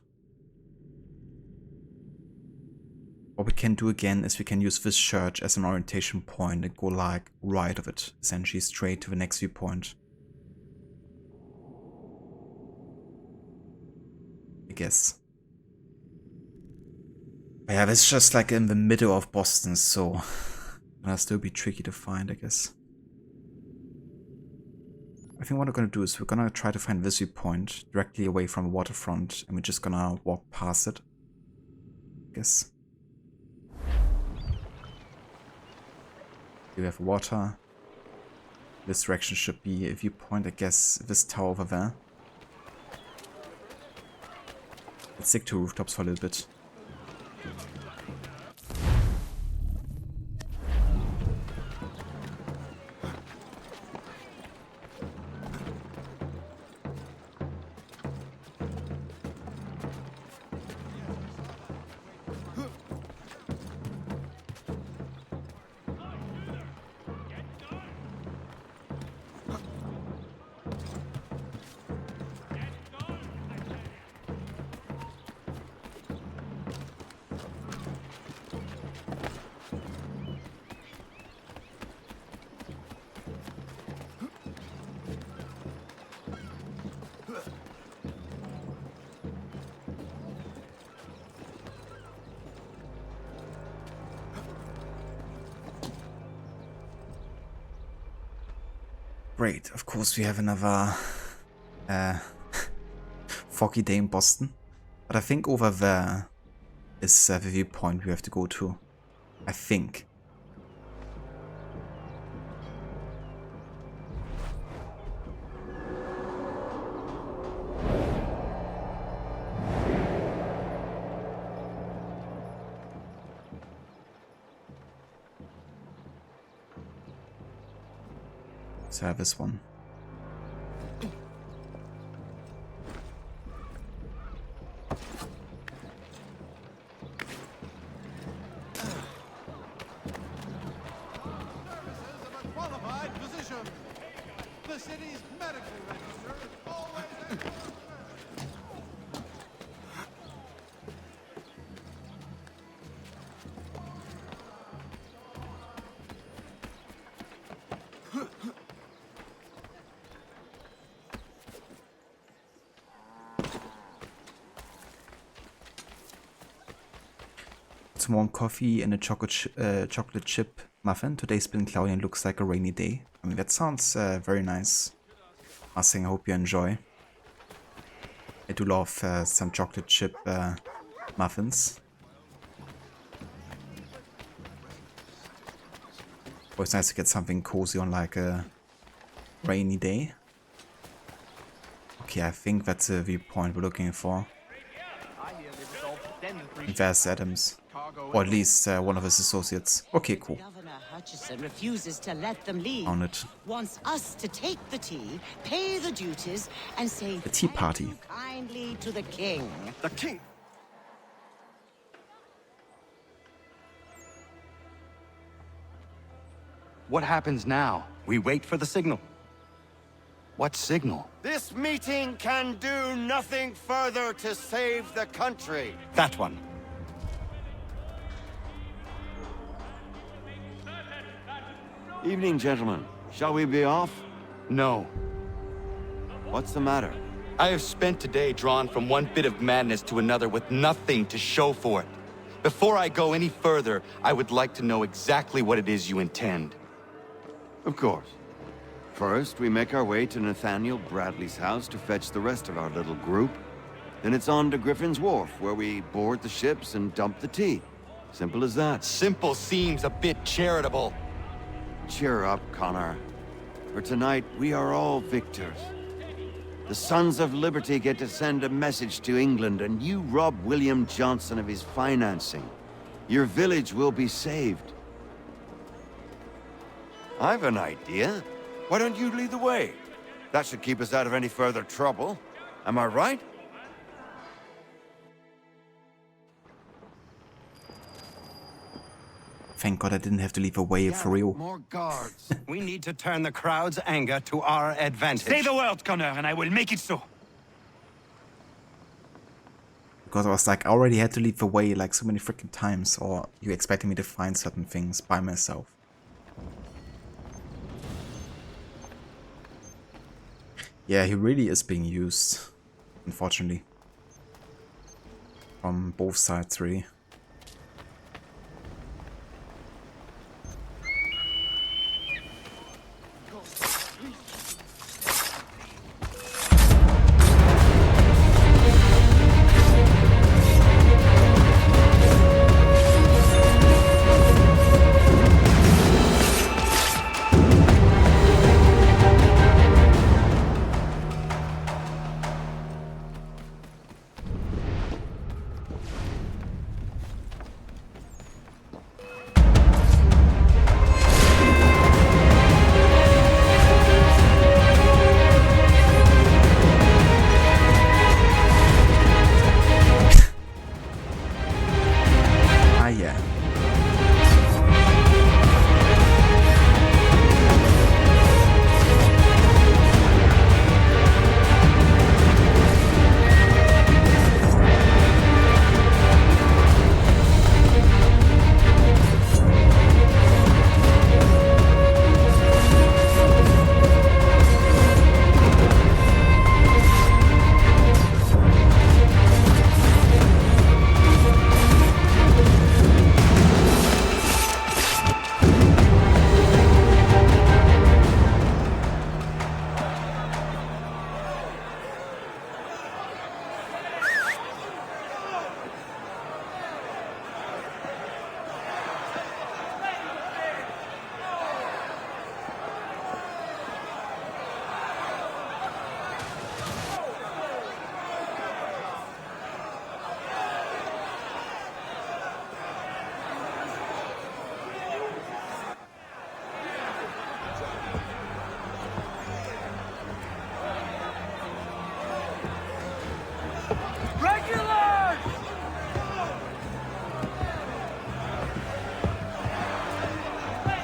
What we can do again is we can use this church as an orientation point and go like right of it, essentially straight to the next viewpoint. I guess. But yeah, it's just like in the middle of Boston, so it'll still be tricky to find, I guess. I think what we're gonna do is we're gonna try to find this viewpoint directly away from the waterfront, and we're just gonna walk past it, I guess. Here we have water. This direction should be a viewpoint, I guess, this tower over there. Let's stick to rooftops for a little bit. Great, of course we have another foggy day in Boston. But I think over there is the viewpoint we have to go to. I think. So I have this one. Some warm coffee and a chocolate chip muffin. Today's been cloudy and looks like a rainy day. I mean, that sounds very nice. I hope you enjoy. I do love some chocolate chip muffins. Always nice to get something cozy on like a rainy day. Okay, I think that's the viewpoint we're looking for. There's Adams. Or at least one of his associates. Okay, cool. Governor Hutchison refuses to let them leave. Found it. Wants us to take the tea, pay the duties, and say the tea party. Thank you kindly to the king. The king? What happens now? We wait for the signal. What signal? This meeting can do nothing further to save the country. That one. Evening, gentlemen. Shall we be off? No. What's the matter? I have spent today drawn from one bit of madness to another with nothing to show for it. Before I go any further, I would like to know exactly what it is you intend. Of course. First, we make our way to Nathaniel Bradley's house to fetch the rest of our little group. Then it's on to Griffin's Wharf, where we board the ships and dump the tea. Simple as that. Simple seems a bit charitable. Cheer up, Connor. For tonight, we are all victors. The Sons of Liberty get to send a message to England, and you rob William Johnson of his financing. Your village will be saved. I've an idea. Why don't you lead the way? That should keep us out of any further trouble. Am I right? Thank God I didn't have to leave a way for real. More guards. We need to turn the crowd's anger to our advantage. Say the word, Connor, and I will make it so. Because I was like, I already had to leave the way like so many freaking times, or you expecting me to find certain things by myself. Yeah, he really is being used, unfortunately. From both sides, really.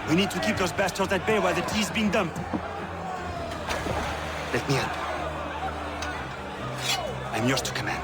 We need to keep those bastards at bay while the tea is being dumped. Let me help. I'm yours to command.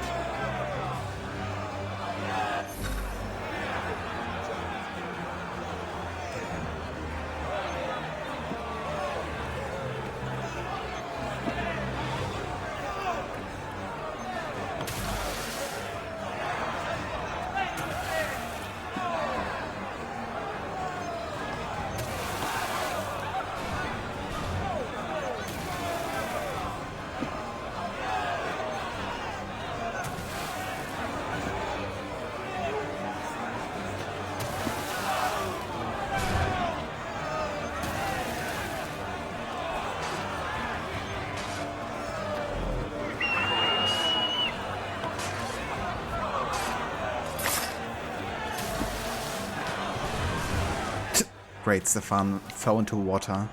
Great, Stefan fell into water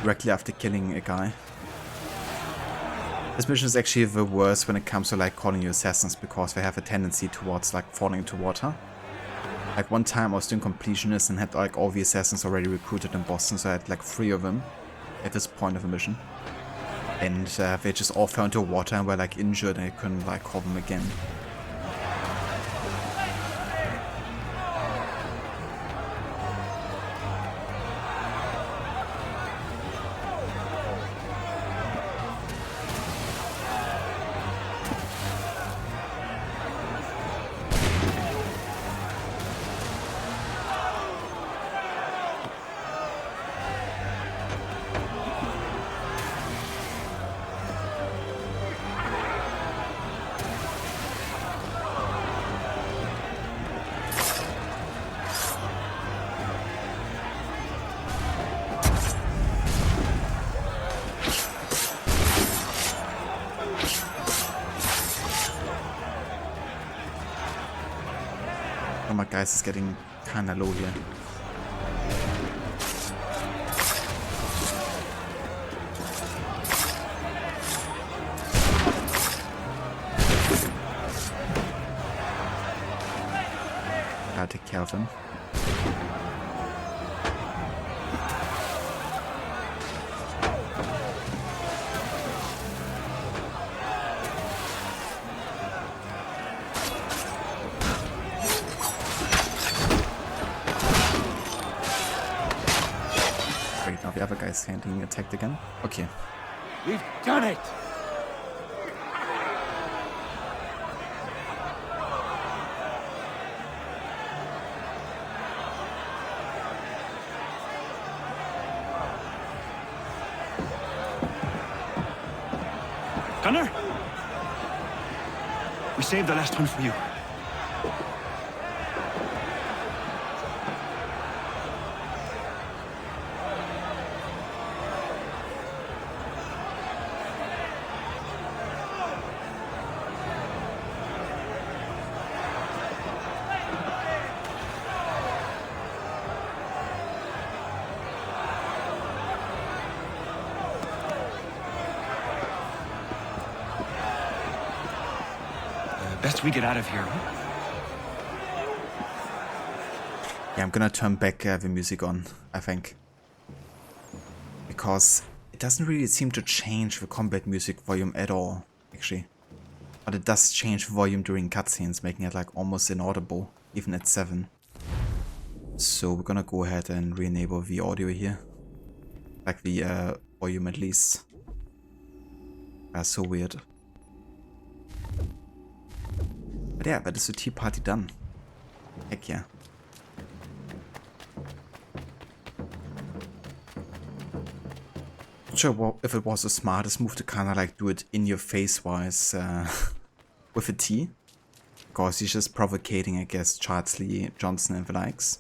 directly after killing a guy. This mission is actually the worst when it comes to like calling you assassins, because they have a tendency towards like falling into water. Like one time I was doing completionist and had like all the assassins already recruited in Boston, so I had like 3 of them at this point of the mission. And they just all fell into water and were like injured, and I couldn't like call them again. Oh, my guys is getting kinda low here. Gotta take care of him. Great, now the other guy's getting attacked again. Okay. We've done it! Gunner? We saved the last one for you. Best we get out of here, huh? Yeah, I'm gonna turn back the music on, I think. Because it doesn't really seem to change the combat music volume at all, actually. But it does change volume during cutscenes, making it like almost inaudible, even at 7. So we're gonna go ahead and re-enable the audio here. Like the volume at least. That's so weird. But yeah, that is the tea party done. Heck yeah. Not sure if it was the smartest move to kind of like do it in your face wise with a tea. Because he's just provocating, I guess, Charles Lee Johnson and the likes.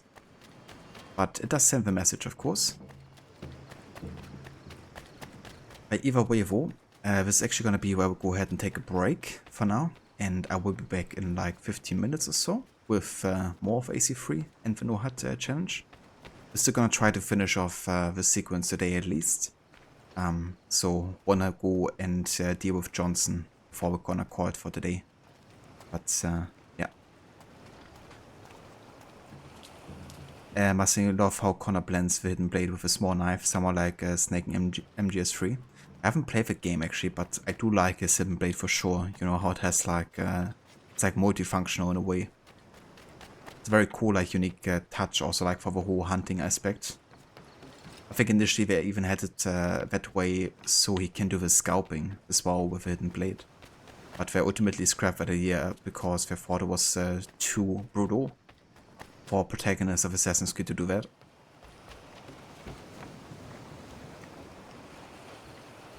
But it does send the message, of course. But either way though, this is actually going to be where we'll go ahead and take a break for now. And I will be back in like 15 minutes or so with more of AC3 and the no HUD challenge. We're still gonna try to finish off the sequence today at least. So wanna go and deal with Johnson before we're gonna call it for today. But yeah. I must say I love how Connor blends the hidden blade with a small knife, somewhat like Snake in MGS3. I haven't played the game actually, but I do like his hidden blade for sure. You know how it has like, it's like multifunctional in a way. It's a very cool, like unique touch also like for the whole hunting aspect. I think initially they even had it that way so he can do the scalping as well with a hidden blade. But they ultimately scrapped that idea because they thought it was too brutal for protagonists of Assassin's Creed to do that.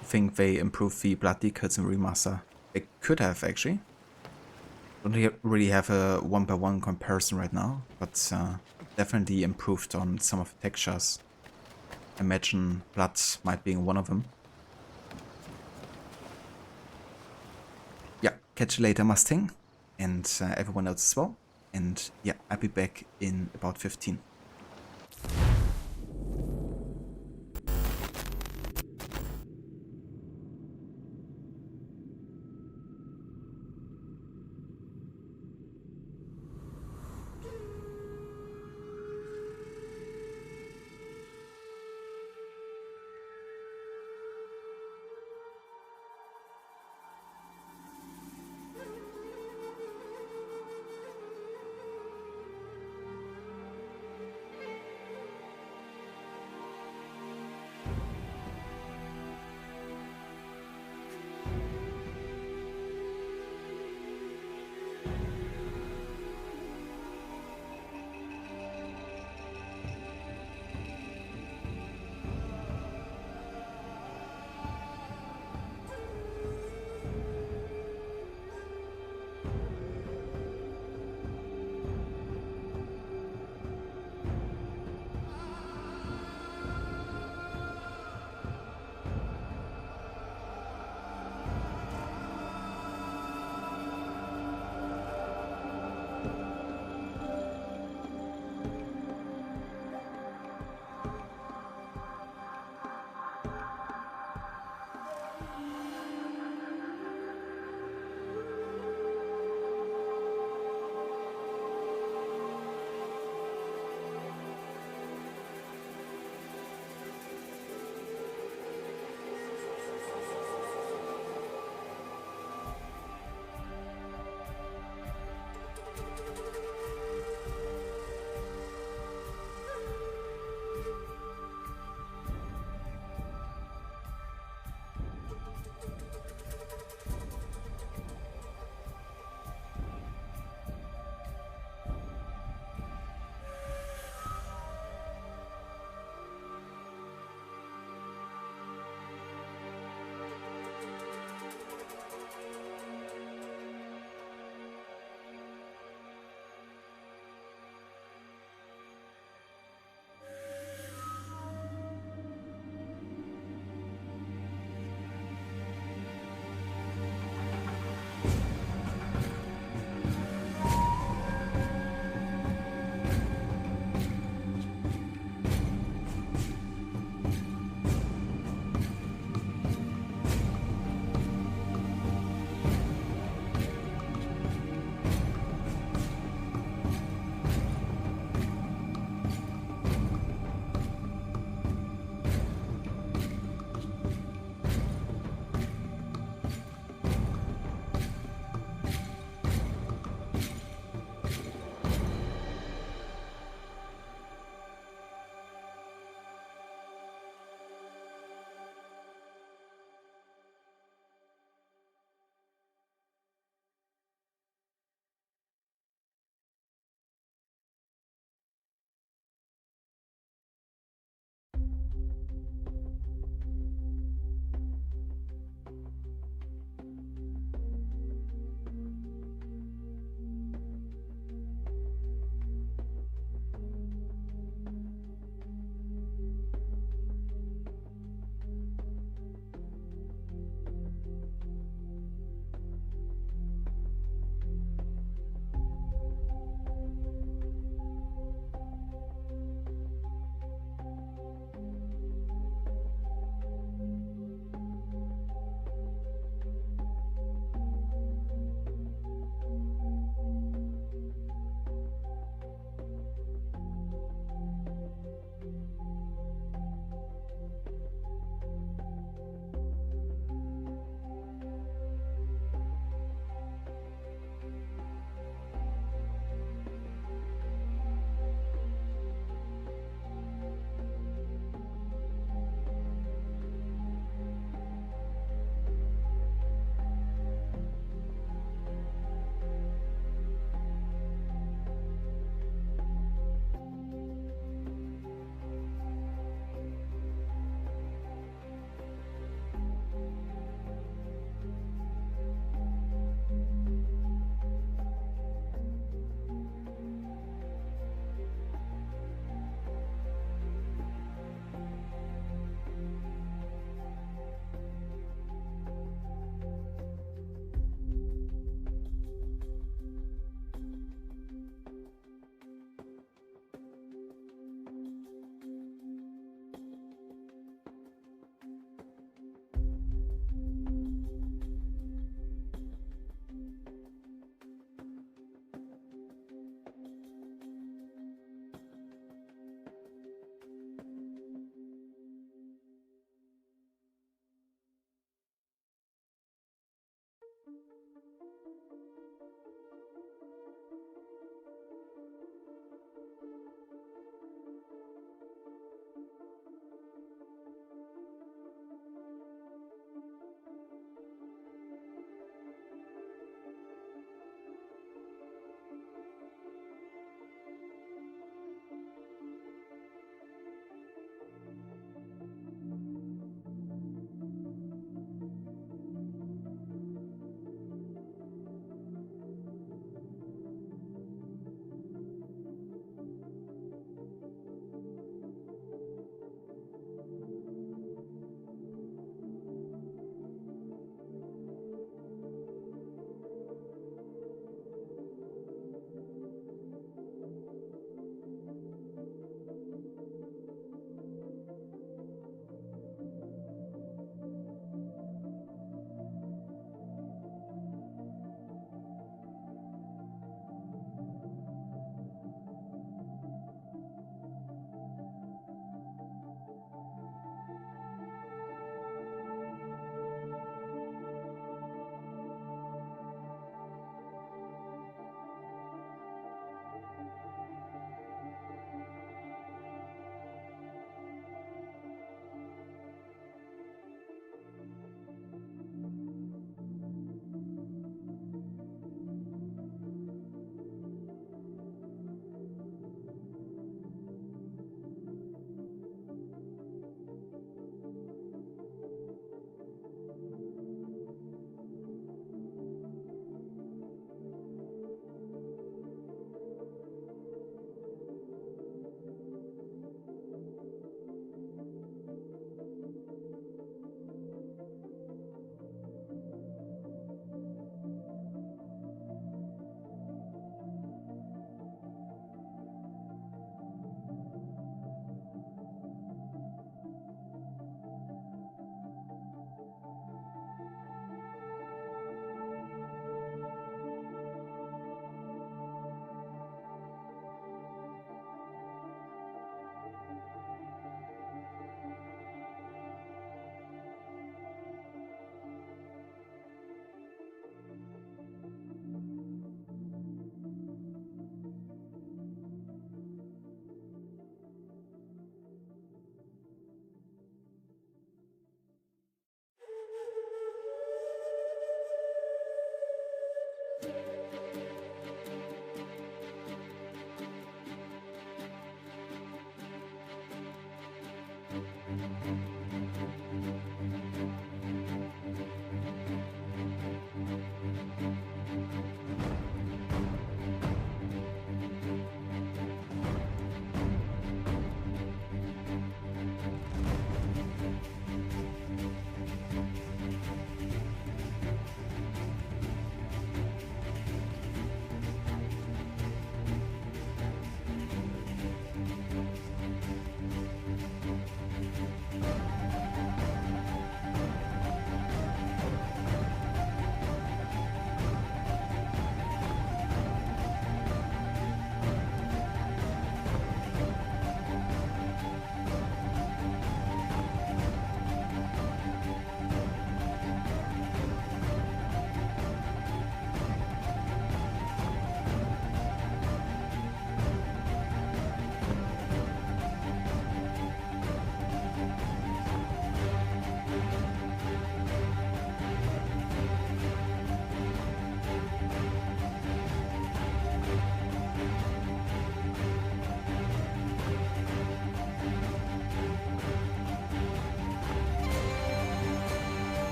I think they improved the blood decals in Remaster. They could have actually. Don't really have a one-by-one comparison right now, but definitely improved on some of the textures. I imagine blood might be one of them. Yeah, catch you later Mustang, and everyone else as well. And yeah, I'll be back in about 15.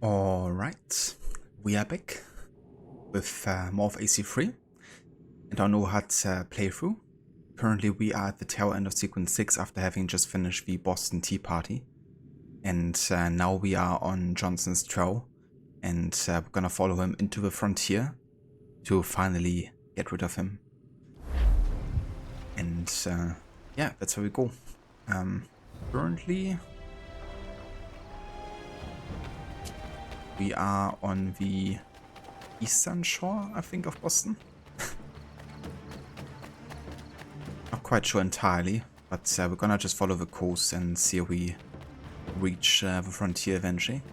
Alright, we are back with more of AC3 and our no HUD playthrough. Currently we are at the tail end of sequence 6 after having just finished the Boston Tea Party. And now we are on Johnson's trail and we're gonna follow him into the frontier to finally get rid of him. And yeah, that's how we go. Currently we are on the eastern shore, I think, of Boston. Not quite sure entirely, but we're gonna just follow the coast and see if we reach the frontier eventually.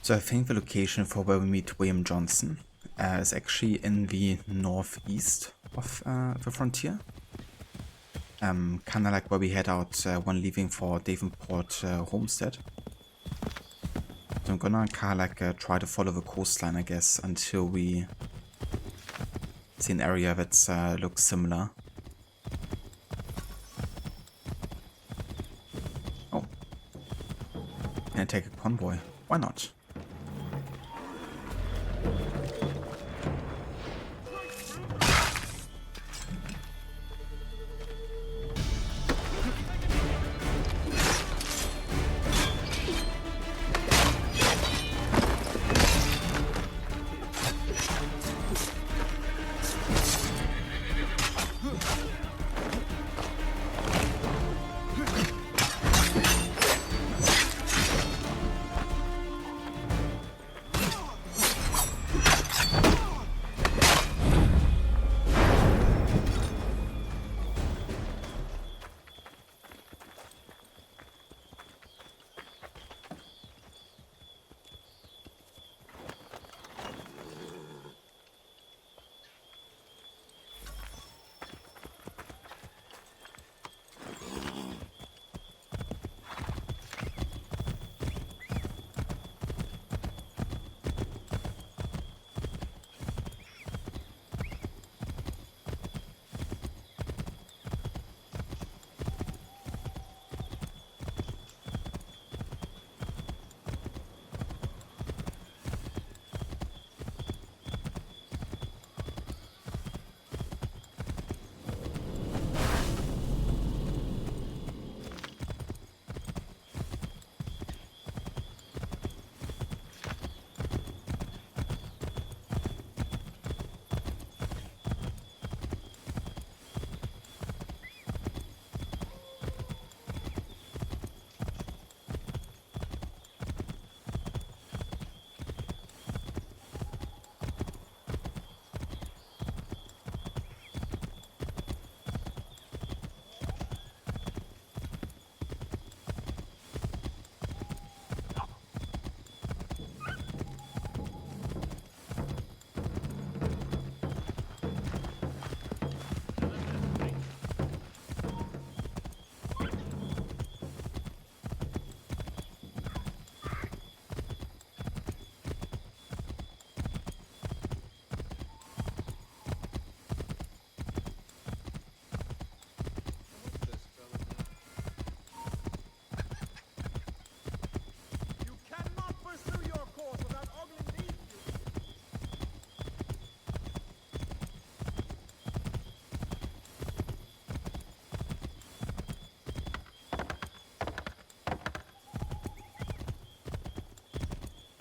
So I think the location for where we meet William Johnson is actually in the northeast of the frontier. Kinda like where we head out when leaving for Davenport Homestead. So I'm gonna kinda like try to follow the coastline, I guess, until we see an area that looks similar. Oh. Can I take a convoy? Why not?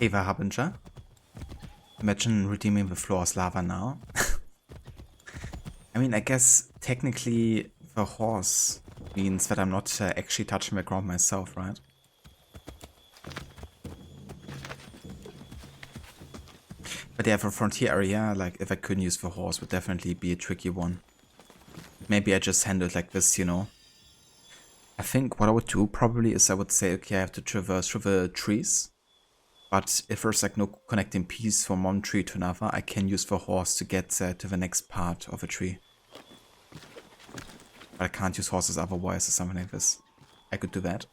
Ava Harbinger. Imagine redeeming the floor as lava now. I mean, I guess technically the horse means that I'm not actually touching the ground myself, right? But yeah, for frontier area, like if I couldn't use the horse would definitely be a tricky one. Maybe I just handle it like this, you know. I think what I would do probably is I would say, okay, I have to traverse through the trees. But if there's like no connecting piece from one tree to another, I can use the horse to get to the next part of a tree. But I can't use horses otherwise or something like this. I could do that.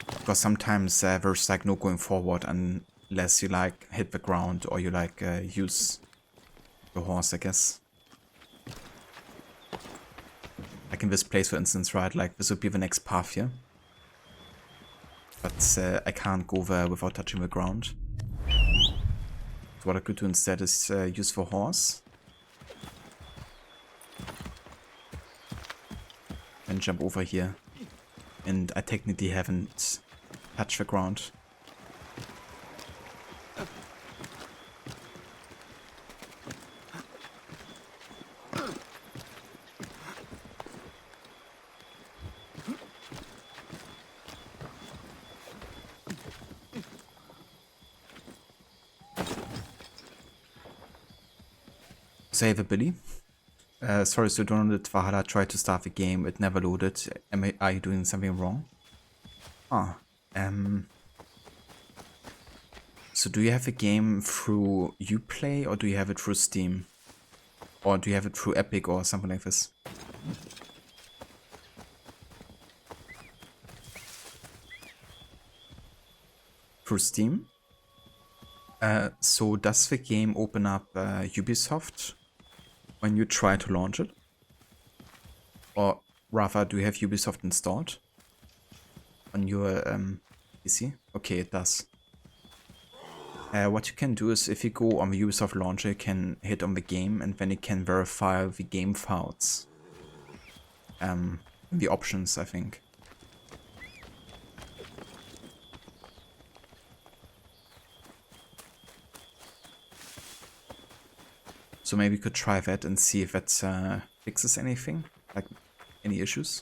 Because sometimes there's like no going forward unless you like hit the ground or you like use the horse, I guess. Like in this place, for instance, right? Like this would be the next path here. But I can't go there without touching the ground. So what I could do instead is use the horse. And jump over here. And I technically haven't touched the ground. Save a Billy. Sorry, so downloaded Valhalla, tried to start the game, it never loaded. Are you doing something wrong? So do you have a game through Uplay or do you have it through Steam? Or do you have it through Epic or something like this? Through Steam? So does the game open up Ubisoft when you try to launch it? Or rather, do you have Ubisoft installed on your PC? Okay, it does. What you can do is if you go on the Ubisoft launcher, you can hit on the game and then you can verify the game files. The options, I think. So maybe you could try that and see if that fixes anything, like any issues.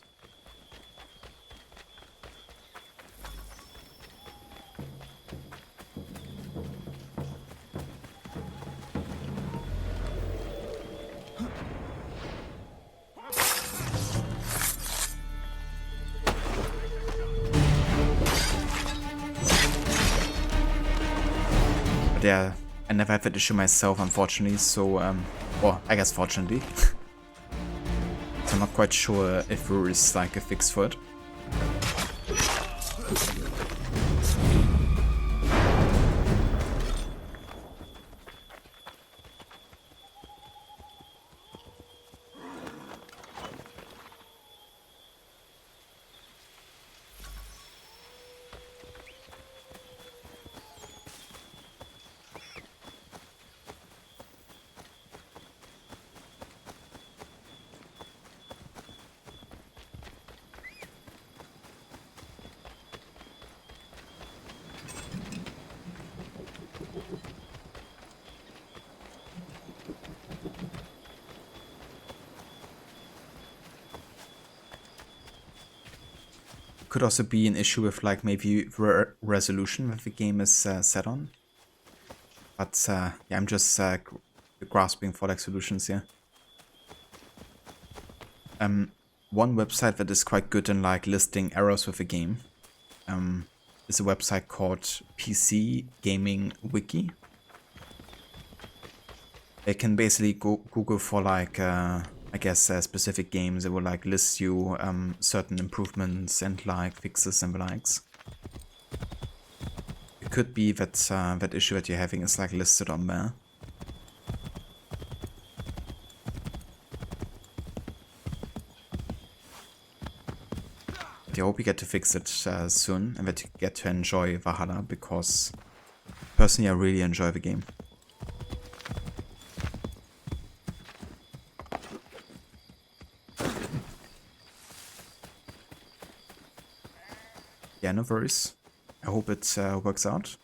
But yeah, I never had that issue myself, unfortunately, so, or I guess fortunately. So I'm not quite sure if there is like a fix for it. Could also be an issue with like maybe the resolution that the game is set on. But yeah, I'm just grasping for like solutions here. One website that is quite good in like listing errors with the game is a website called PC Gaming Wiki. They can basically Google for like I guess specific games. It will like list you certain improvements and like fixes and the likes. It could be that that issue that you're having is like listed on there. But I hope you get to fix it soon and that you get to enjoy Valhalla, because personally I really enjoy the game. Yeah, no worries. I hope it works out.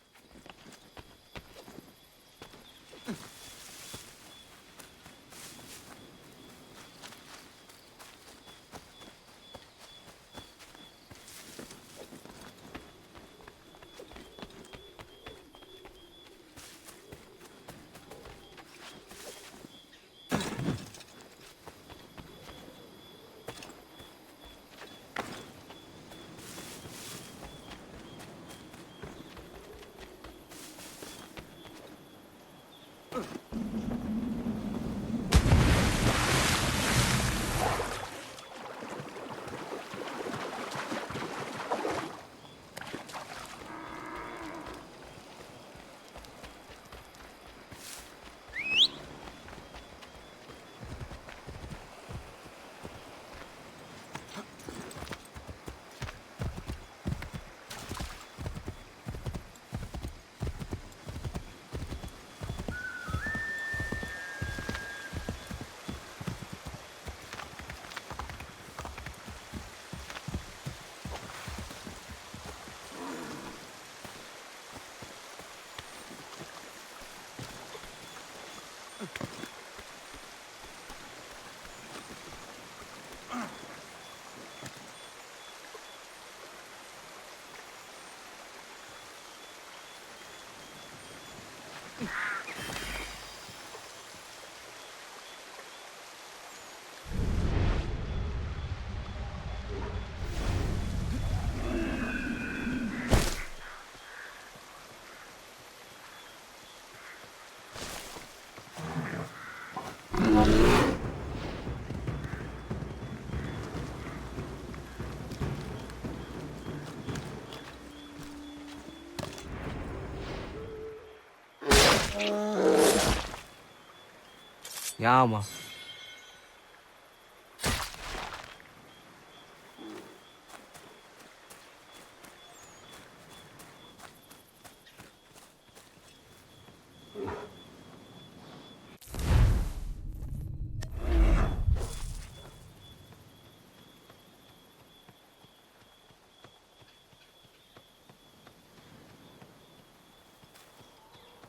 Ja, man.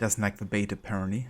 Doesn't like the bait apparently.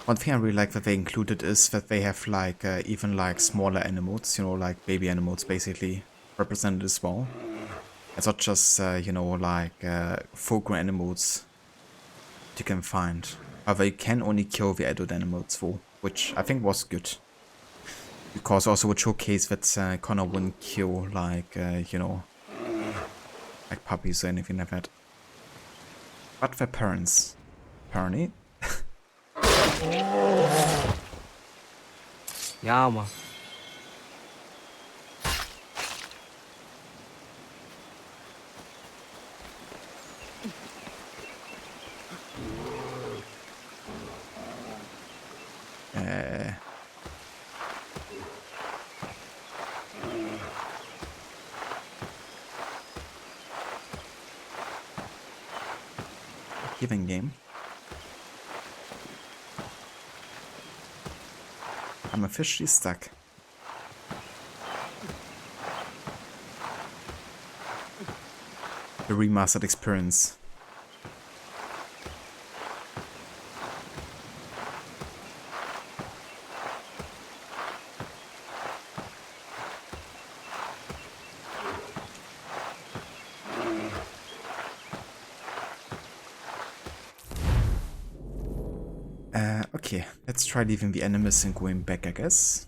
One thing I really like that they included is that they have like even like smaller animals, you know, like baby animals basically represented as well. It's not just, you know, like full-grown animals you can find. However, you can only kill the adult animals though, which I think was good. Because also would showcase that Connor wouldn't kill like, you know, like puppies or anything like that. But their parents, apparently. Ja, man. Given game. I'm officially stuck. The remastered experience. Okay, let's try leaving the enemies and going back, I guess.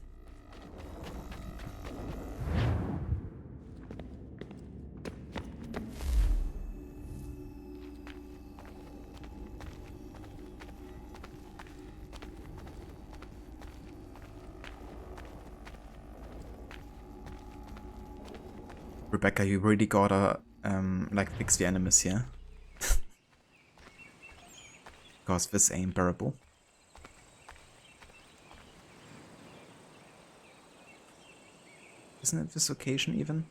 Rebecca, you really gotta, like, fix the enemies here. Because this ain't bearable. Isn't it this occasion even?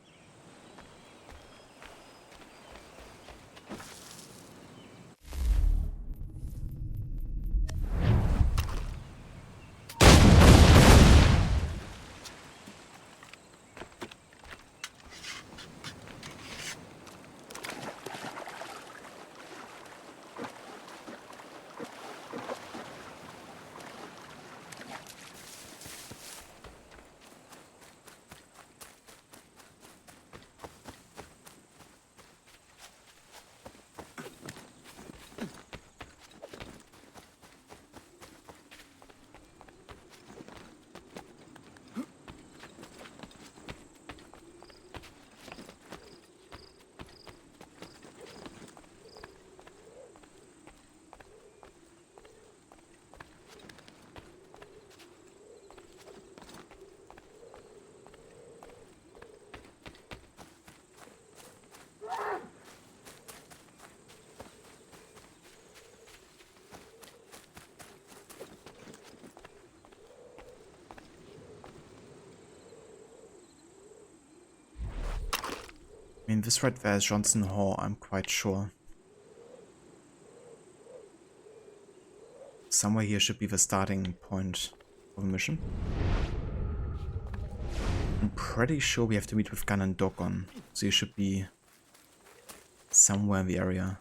I mean, this right there is Johnson Hall, I'm quite sure. Somewhere here should be the starting point of the mission. I'm pretty sure we have to meet with Gun and Dogon, so you should be somewhere in the area.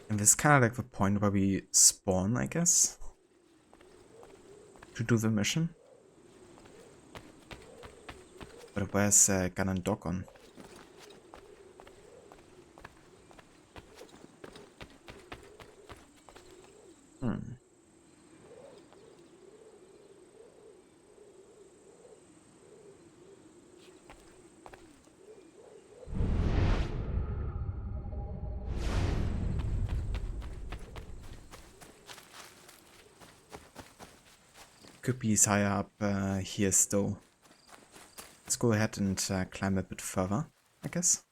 And this is kind of like the point where we spawn, I guess, to do the mission. But where's Gun and Dogon? Could be higher up here still. Let's go ahead and climb a bit further, I guess.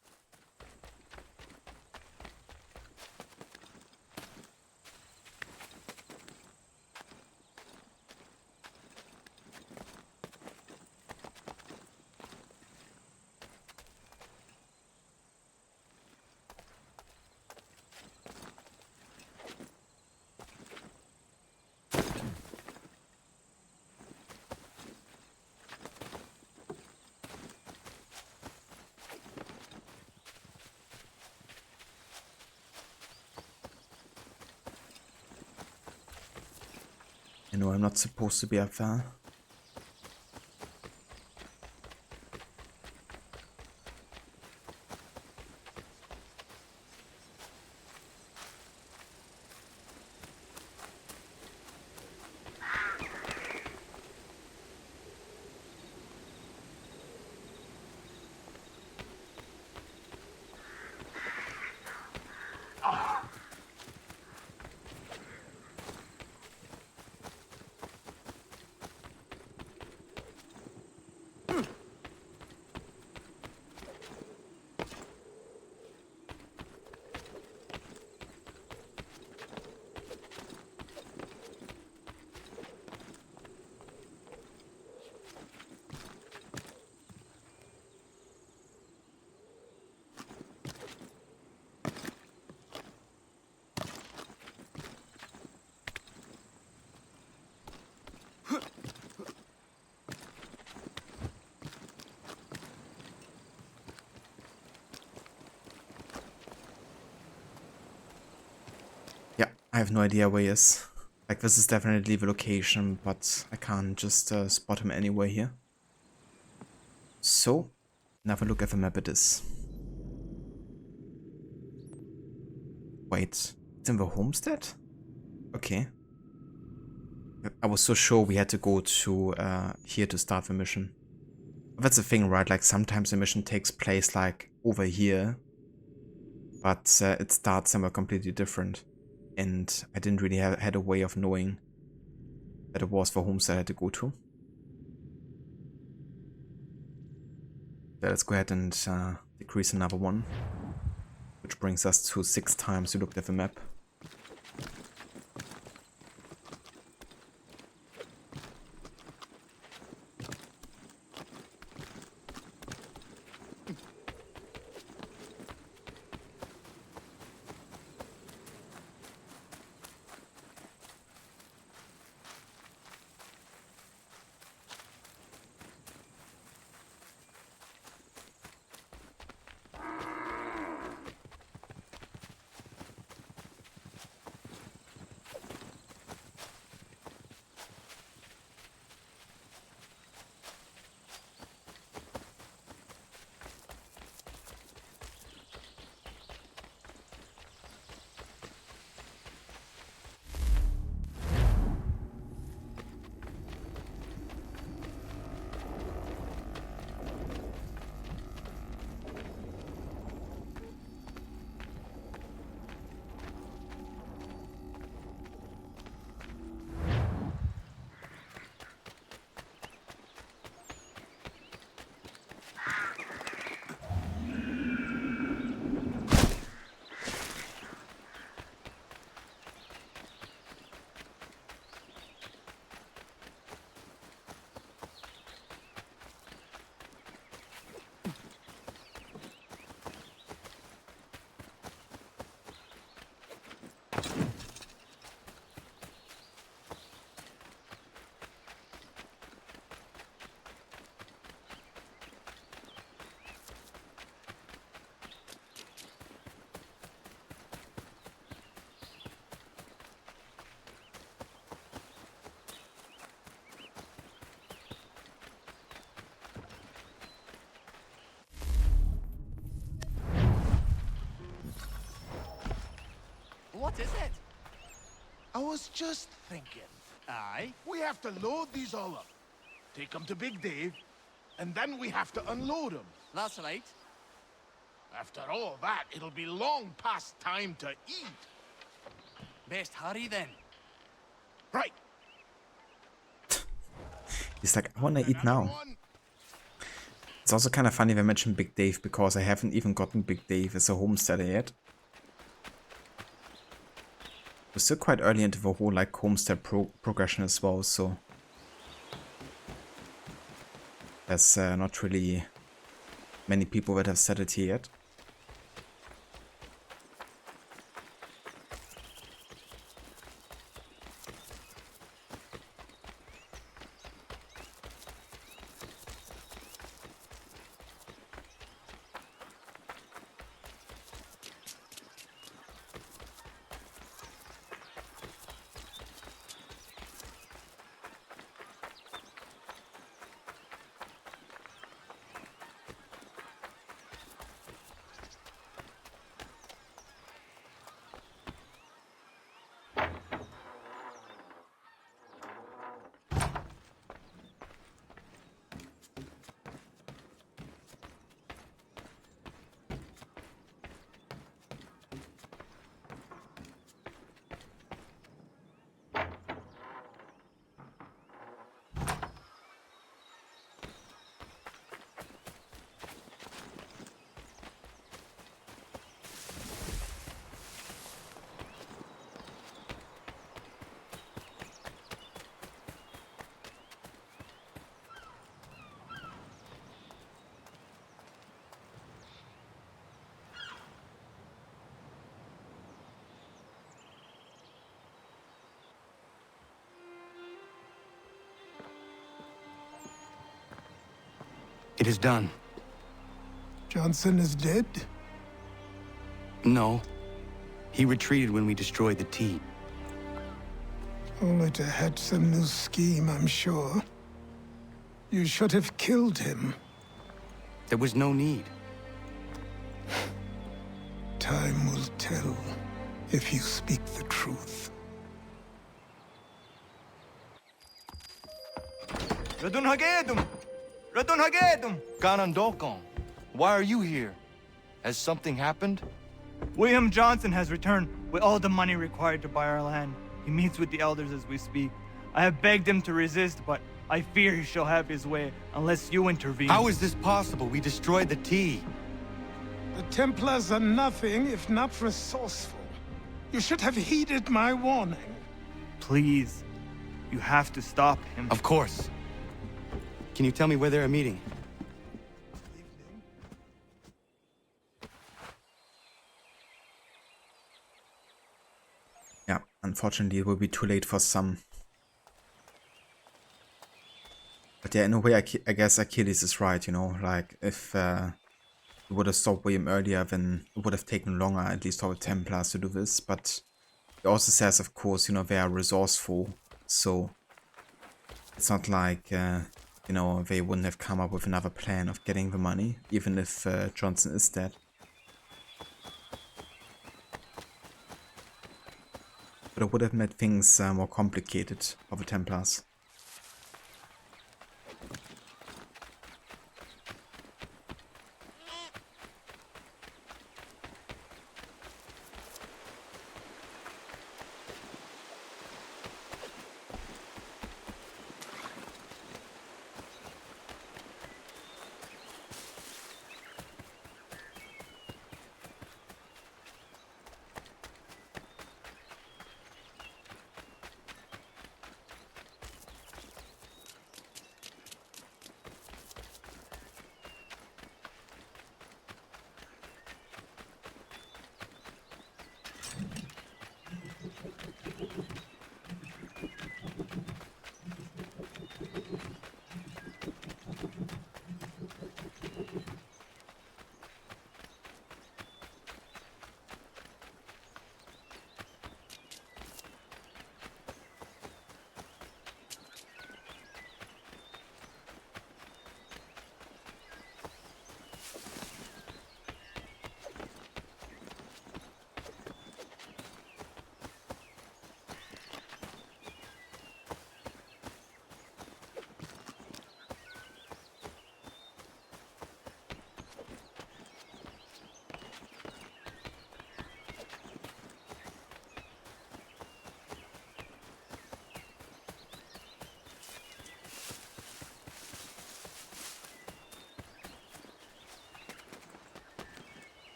I know I'm not supposed to be up there. I have no idea where he is. Like, this is definitely the location, but I can't just spot him anywhere here. So, now have a look at the map it is. Wait, it's in the Homestead? Okay. I was so sure we had to go to here to start the mission. That's the thing, right? Like, sometimes the mission takes place like over here, but it starts somewhere completely different. And I didn't really had a way of knowing that it was the Homestead I had to go to. So let's go ahead and decrease another one, which brings us to 6 times we looked at the map. What is it? I was just thinking. Aye? We have to load these all up, take them to Big Dave, and then we have to unload them. That's right. After all that, it'll be long past time to eat. Best hurry then. Right. He's like, I wanna eat now. It's also kind of funny they mentioned Big Dave, because I haven't even gotten Big Dave as a homesteader yet. We're still quite early into the whole like homestead progression as well, so there's not really many people that have said it here yet. It is done. Johnson is dead? No. He retreated when we destroyed the T. Only to hatch some new scheme, I'm sure. You should have killed him. There was no need. Time will tell if you speak the truth. Radun Hagedum! Radun Hagedum! Ganandokon, why are you here? Has something happened? William Johnson has returned with all the money required to buy our land. He meets with the elders as we speak. I have begged him to resist, but I fear he shall have his way unless you intervene. How is this possible? We destroyed the tea. The Templars are nothing if not resourceful. You should have heeded my warning. Please, you have to stop him. Of course. Can you tell me where they're meeting? Yeah, unfortunately it will be too late for some. But yeah, in a way I guess Achilles is right, you know, like if we would have stopped William earlier, then it would have taken longer at least for the Templars to do this, but it also says, of course, you know, they are resourceful, so it's not like, you know, they wouldn't have come up with another plan of getting the money, even if Johnson is dead. But it would have made things more complicated for the Templars.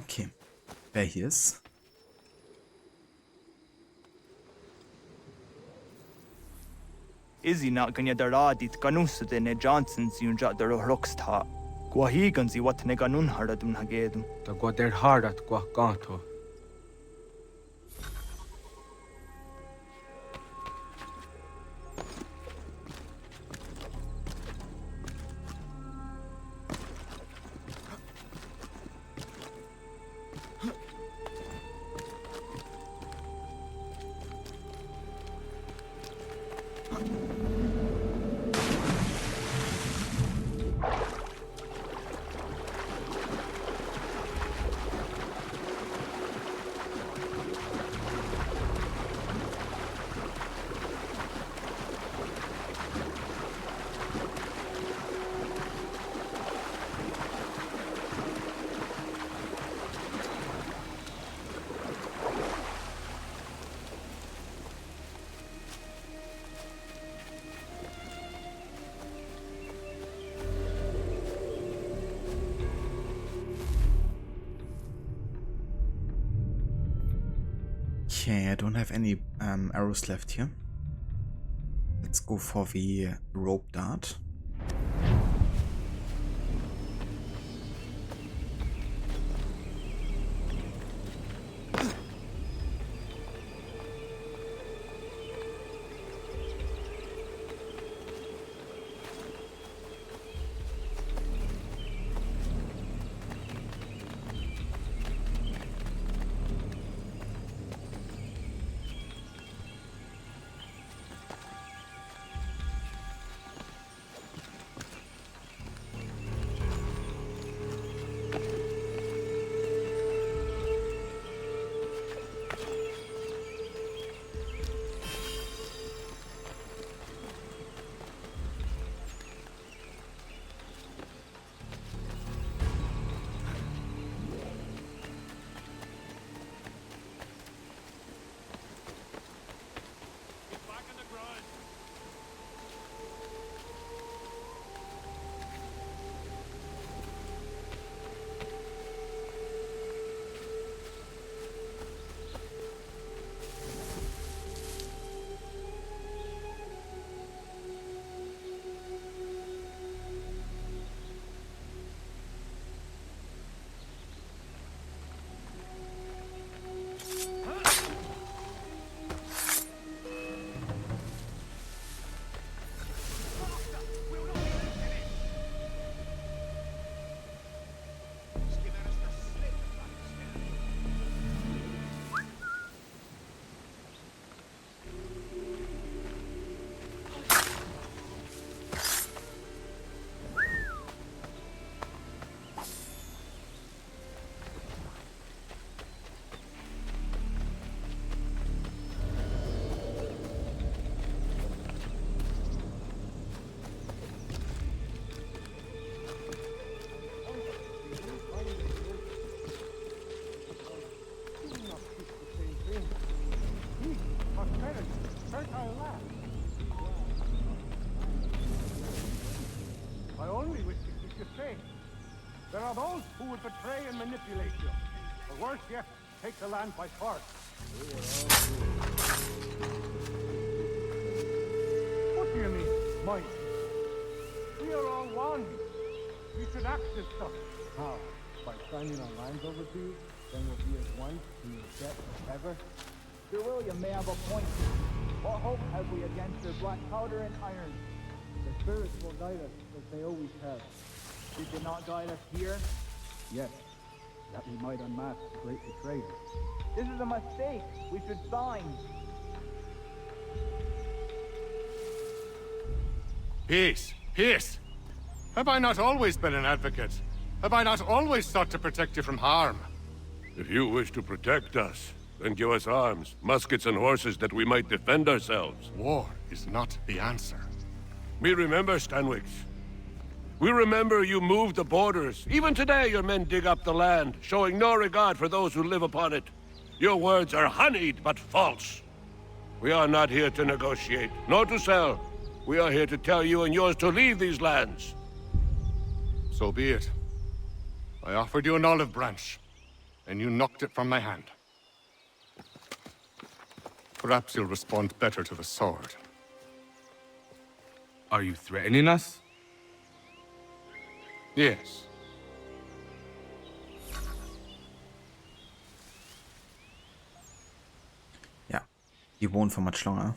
Okay, wer hier ist? Izzy not gonna daradit ganusade ne Johnson's yun jat der rocksta. Gwahigan zi wat ne ganun haradun hagedum. Da gwa der hardat gwa gato. Okay, I don't have any arrows left here. Let's go for the rope dart. I only wish to keep you safe. There are those who would betray and manipulate you. Or worse yet, take the land by force. What do you mean, mine? We are all one. We should act as such. How? By signing our lands over to you? Then we'll be as one to your debt forever? Sir William may have a point. What hope have we against their black powder and iron? The spirits will guide us, as they always have. Did they not guide us here? Yes, that we might unmask the great betrayer. This is a mistake. We should sign. Peace! Peace! Have I not always been an advocate? Have I not always sought to protect you from harm? If you wish to protect us, then give us arms, muskets and horses that we might defend ourselves. War is not the answer. We remember, Stanwix. We remember you moved the borders. Even today your men dig up the land, showing no regard for those who live upon it. Your words are honeyed, but false. We are not here to negotiate, nor to sell. We are here to tell you and yours to leave these lands. So be it. I offered you an olive branch, and you knocked it from my hand. Perhaps you'll respond better to the sword. Are you threatening us? Yes. Yeah, you won't for much longer.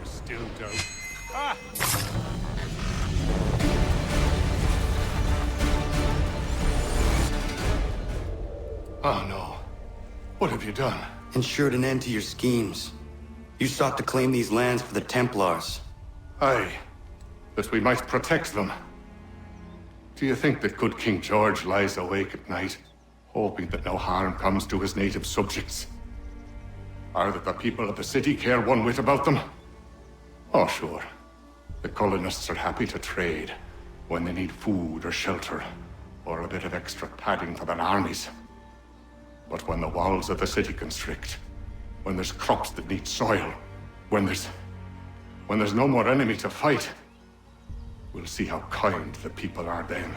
Still don't. Ah! Oh no. What have you done? Ensured an end to your schemes. You sought to claim these lands for the Templars. Aye, that we might protect them. Do you think that good King George lies awake at night, hoping that no harm comes to his native subjects? Or that the people of the city care one whit about them? Oh, sure. The colonists are happy to trade when they need food or shelter, or a bit of extra padding for their armies. But when the walls of the city constrict, when there's crops that need soil, when there's no more enemy to fight, we'll see how kind the people are then.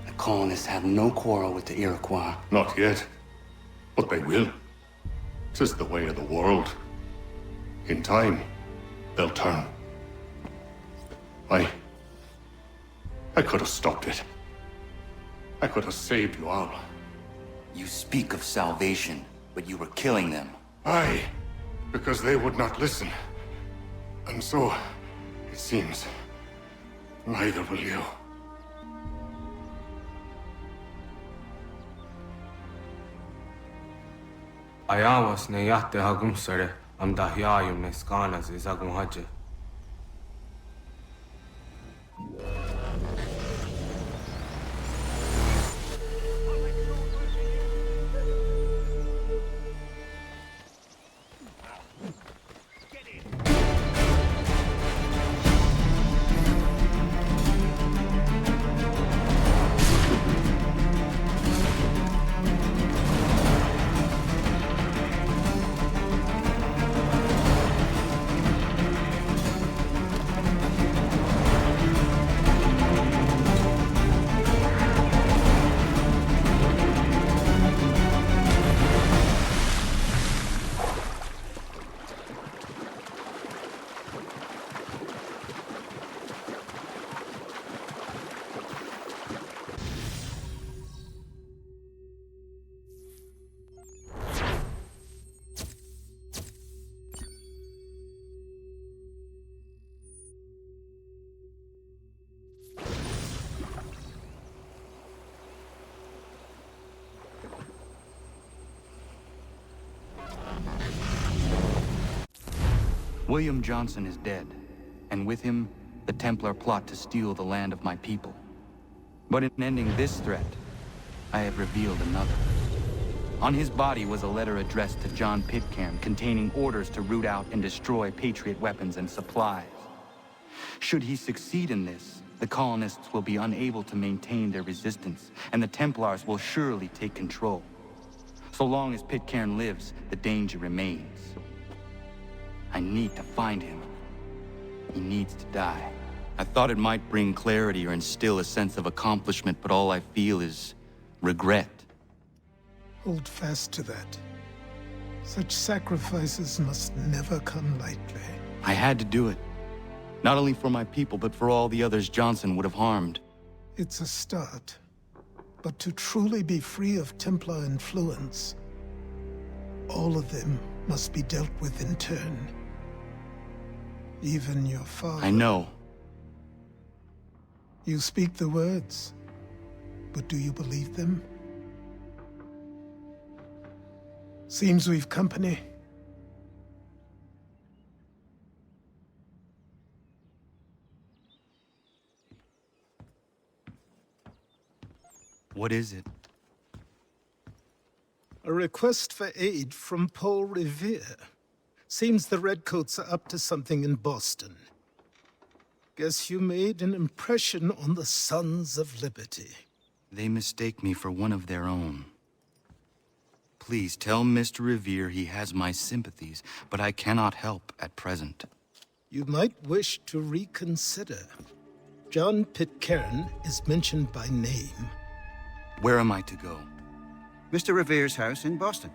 The colonists have no quarrel with the Iroquois. Not yet, but they will. 'Tis the way of the world. In time, they'll turn. I could have stopped it. I could have saved you all. You speak of salvation, but you were killing them. Aye, because they would not listen. And so, it seems, neither will you. Ayawas ne yahte hagum sare am dahyayum ne skanas izagum haje. William Johnson is dead, and with him, the Templar plot to steal the land of my people. But in ending this threat, I have revealed another. On his body was a letter addressed to John Pitcairn containing orders to root out and destroy Patriot weapons and supplies. Should he succeed in this, the colonists will be unable to maintain their resistance, and the Templars will surely take control. So long as Pitcairn lives, the danger remains. I need to find him. He needs to die. I thought it might bring clarity or instill a sense of accomplishment, but all I feel is regret. Hold fast to that. Such sacrifices must never come lightly. I had to do it. Not only for my people, but for all the others Johnson would have harmed. It's a start. But to truly be free of Templar influence, all of them must be dealt with in turn. Even your father. I know. You speak the words, but do you believe them? Seems we've company. What is it? A request for aid from Paul Revere. Seems the Redcoats are up to something in Boston. Guess you made an impression on the Sons of Liberty. They mistake me for one of their own. Please tell Mr. Revere he has my sympathies, but I cannot help at present. You might wish to reconsider. John Pitcairn is mentioned by name. Where am I to go? Mr. Revere's house in Boston.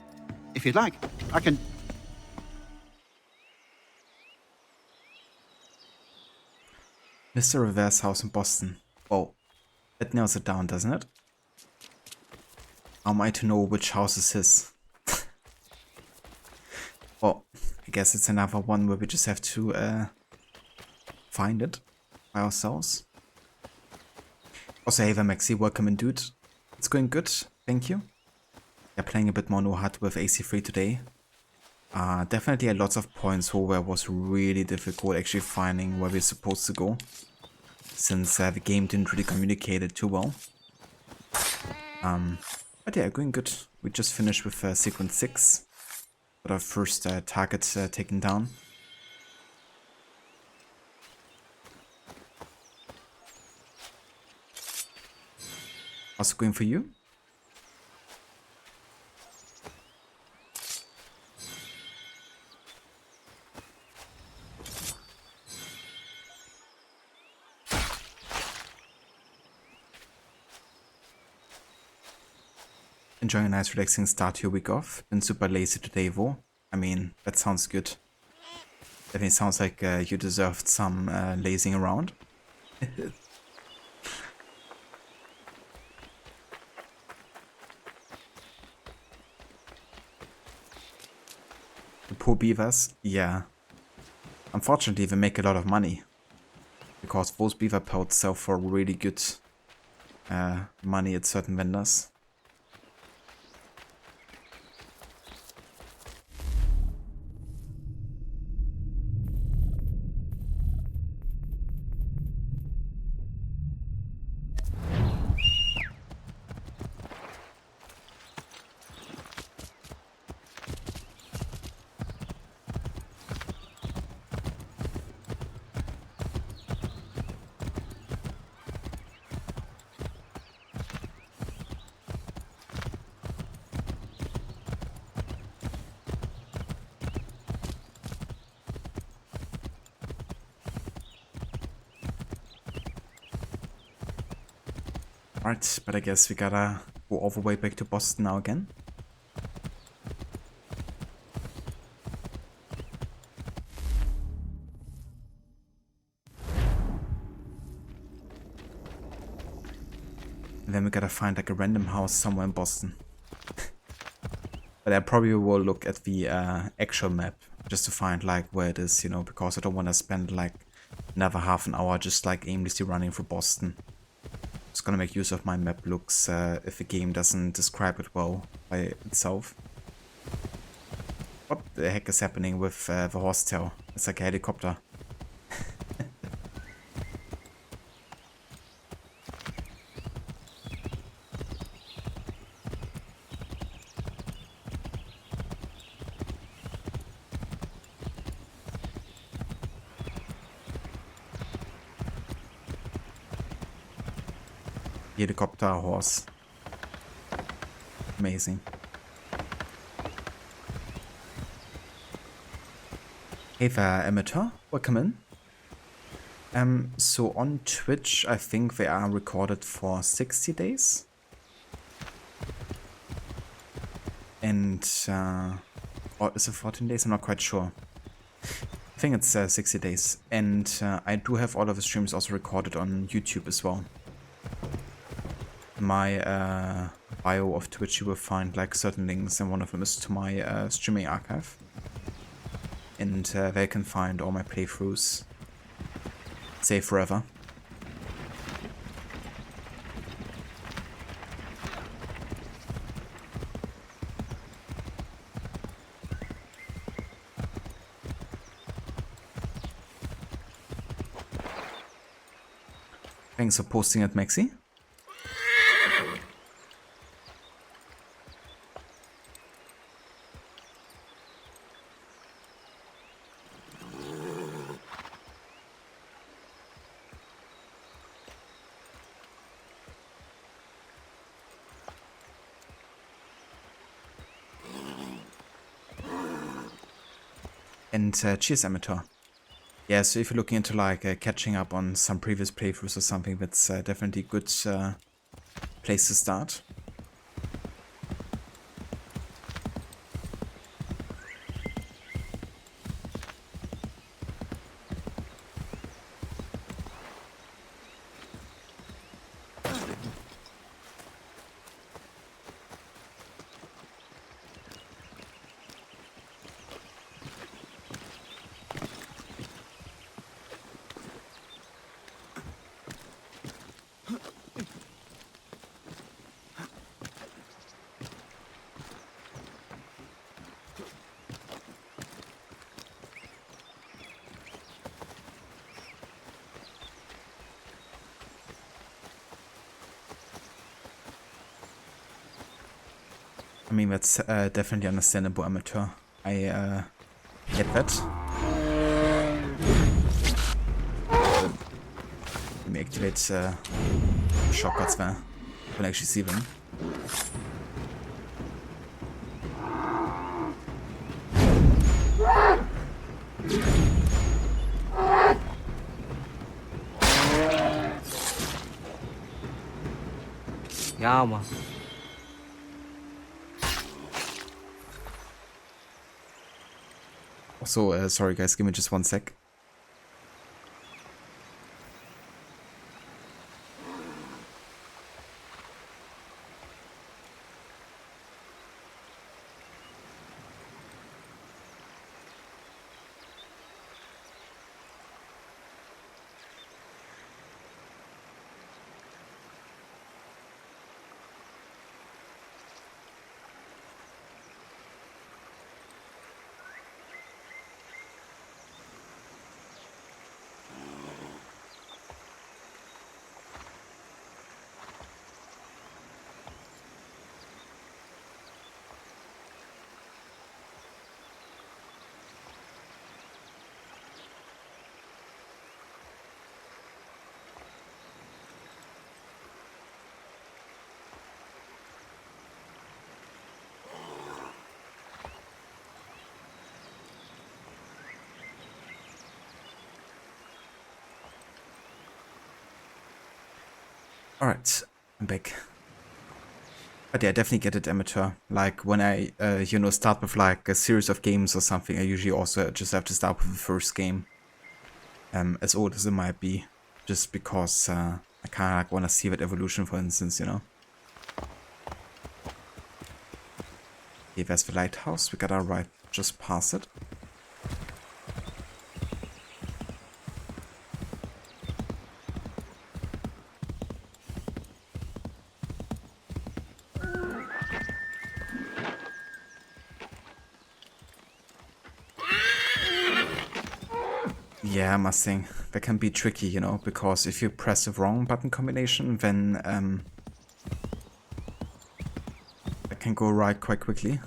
If you'd like, I can... Mr. Revere's house in Boston. Well, that narrows it down, doesn't it? How am I to know which house is his? Well, I guess it's another one where we just have to find it by ourselves. Also, hey there, Maxi, welcome in, dude. It's going good, thank you. Yeah, playing a bit more no HUD with AC3 today. Definitely had lots of points where it was really difficult actually finding where we're supposed to go, since the game didn't really communicate it too well. But yeah, going good. We just finished with sequence 6. Got our first target taken down. How's it going for you? enjoying a nice relaxing start to your week off. Been super lazy today, Vo. I mean, that sounds good. Definitely sounds like you deserved some lazing around. The poor beavers, yeah. Unfortunately, they make a lot of money. Because those beaver pelts sell for really good money at certain vendors. Alright, but I guess we gotta go all the way back to Boston now again. And then we gotta find like a random house somewhere in Boston. But I probably will look at the actual map just to find like where it is, you know, because I don't want to spend like another half an hour just like aimlessly running through Boston. Just gonna make use of my map looks if the game doesn't describe it well by itself. What the heck is happening with the horsetail? It's like a helicopter. Helicopter horse. Amazing. Hey there, amateur. Welcome in. So on Twitch, I think they are recorded for 60 days. And, or is it 14 days? I'm not quite sure. I think it's 60 days. And I do have all of the streams also recorded on YouTube as well. My bio of Twitch, you will find like certain links, and one of them is to my streaming archive. And there you can find all my playthroughs. Save forever. Thanks for posting it, Maxi. And cheers, amateur. Yeah, so if you're looking into like catching up on some previous playthroughs or something, that's definitely a good place to start. I mean, that's definitely understandable, amateur. I get that. Let me activate shortcuts there. I can actually see them. Yeah, man. So, sorry guys, give me just 1 sec. Alright, I'm back. But yeah, definitely get it, amateur. Like when I, you know, start with like a series of games or something, I usually also just have to start with the first game. As old as it might be. Just because I kind of like want to see that evolution, for instance, you know. Okay, there's the lighthouse. We gotta ride just past it. Yeah, Mustang. That can be tricky, you know, because if you press the wrong button combination, then that can go right quite quickly.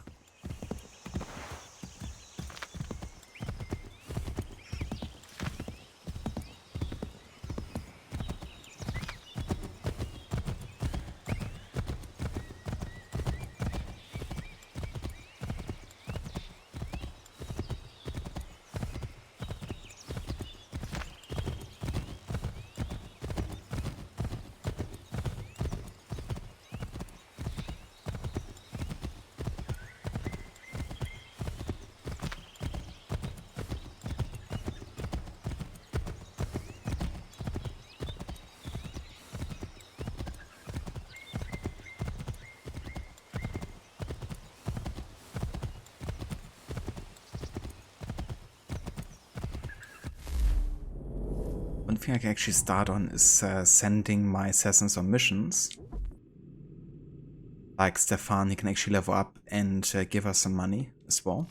One thing I can actually start on is sending my assassins on missions. Like Stefan, he can actually level up and give us some money as well.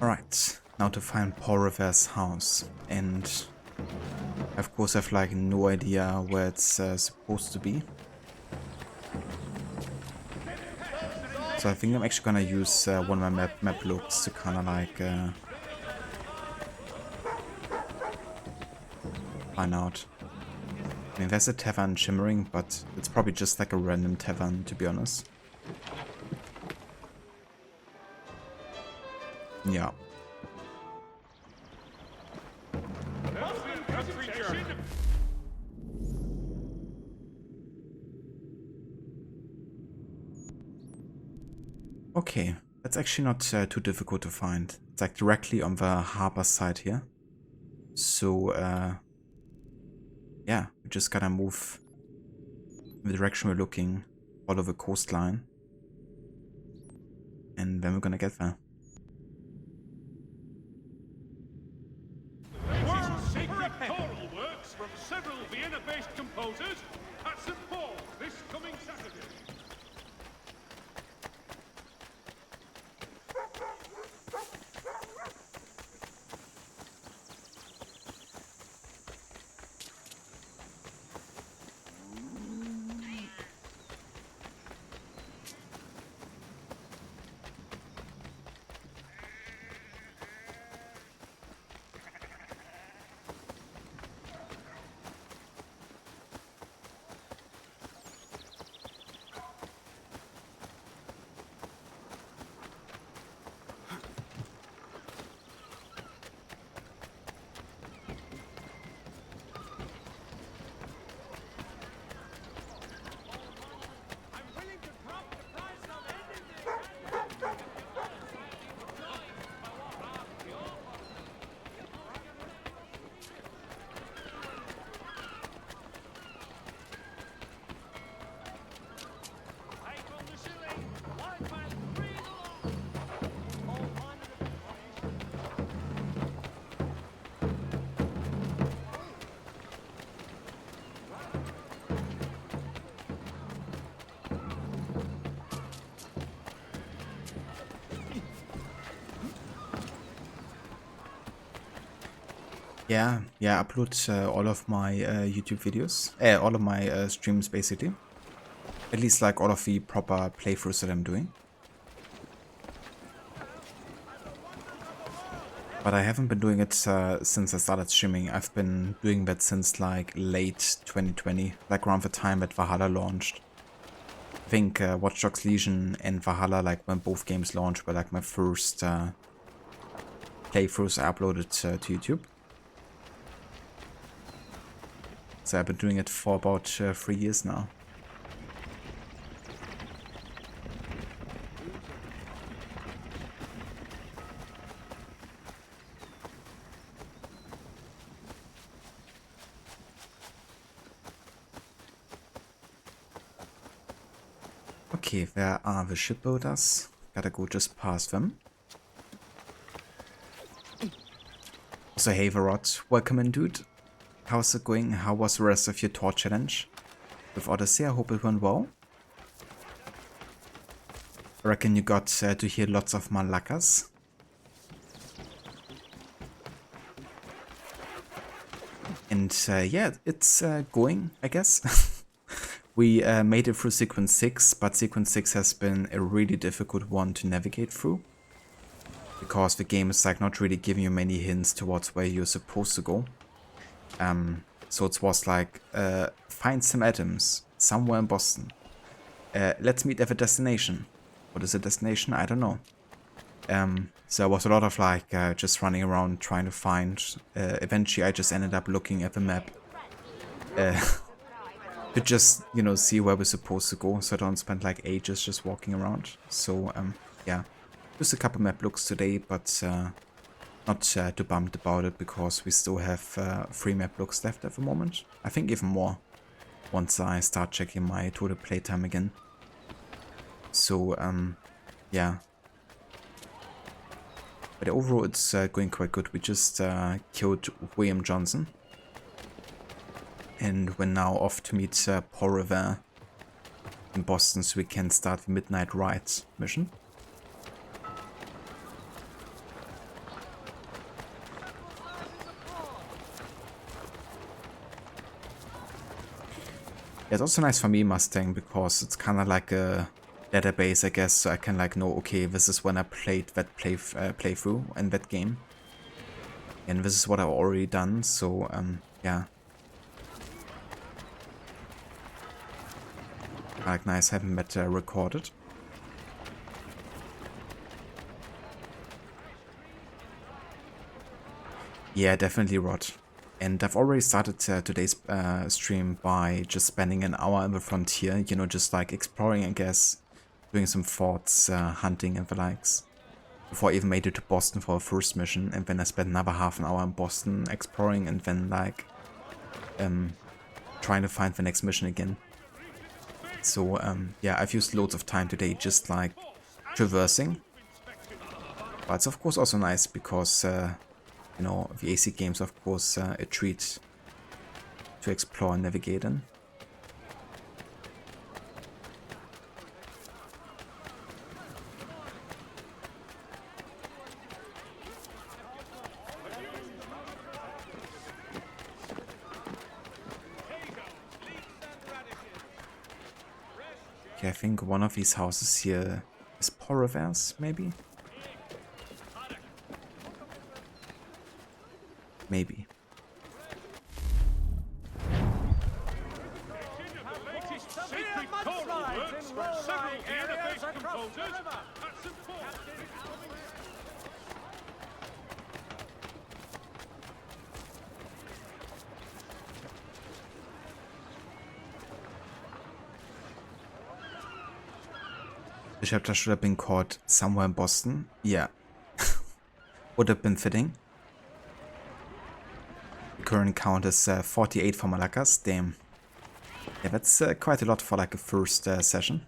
Alright, now to find Paul Revere's house, and I of course have like no idea where it's supposed to be. So I think I'm actually gonna use one of my map looks to kinda like find out. I mean, there's a tavern shimmering, but it's probably just like a random tavern, to be honest. Yeah. Okay, that's actually not too difficult to find. It's like directly on the harbor side here. So, yeah, we just gotta move in the direction we're looking, follow the coastline. and when we're gonna get there. Sacred choral works from several Vienna-based composers at St. Paul's this coming Saturday. Yeah, I upload all of my YouTube videos, all of my streams basically. At least like all of the proper playthroughs that I'm doing. But I haven't been doing it since I started streaming. I've been doing that since like late 2020, like around the time that Valhalla launched. I think Watch Dogs Legion and Valhalla, like when both games launched, were like my first playthroughs I uploaded to YouTube. So I've been doing it for about 3 years now. Okay, where are the shipbuilders? Gotta go just past them. So hey Varot, welcome in dude. How's it going? How was the rest of your tour challenge with Odyssey? I hope it went well. I reckon you got to hear lots of malakas. And yeah, it's going, I guess. We made it through sequence 6, but sequence 6 has been a really difficult one to navigate through. Because the game is like not really giving you many hints towards where you're supposed to go. So it was like, find some items somewhere in Boston. Let's meet at a destination. What is a destination? I don't know. So there was a lot of like just running around trying to find. Eventually I just ended up looking at the map. To just, you know, see where we're supposed to go, so I don't spend like ages just walking around. So yeah, just a couple map looks today, but not too bummed about it because we still have 3 map looks left at the moment. I think even more once I start checking my total playtime again. So yeah, but overall it's going quite good. We just killed William Johnson. And we're now off to meet Paul Revere in Boston so we can start the Midnight Ride mission. Yeah, it's also nice for me, Mustang, because it's kind of like a database, I guess, so I can like know, okay, this is when I played that playthrough in that game. And this is what I've already done, so yeah. Like nice having that recorded. Yeah, definitely Rod. And I've already started today's stream by just spending an hour in the frontier, you know, just like exploring, I guess, doing some forts, hunting and the likes. Before I even made it to Boston for a first mission, and then I spent another half an hour in Boston exploring and then like trying to find the next mission again. So yeah, I've used loads of time today just like traversing But it's of course also nice because, you know, the AC games, of course, a treat to explore and navigate in. Okay, I think one of these houses here is Porover's, maybe? Maybe. The chapter should have been called Somewhere in Boston. Yeah. Would have been fitting. The current count is 48 for Malakas. Damn. Yeah, that's quite a lot for like a first session.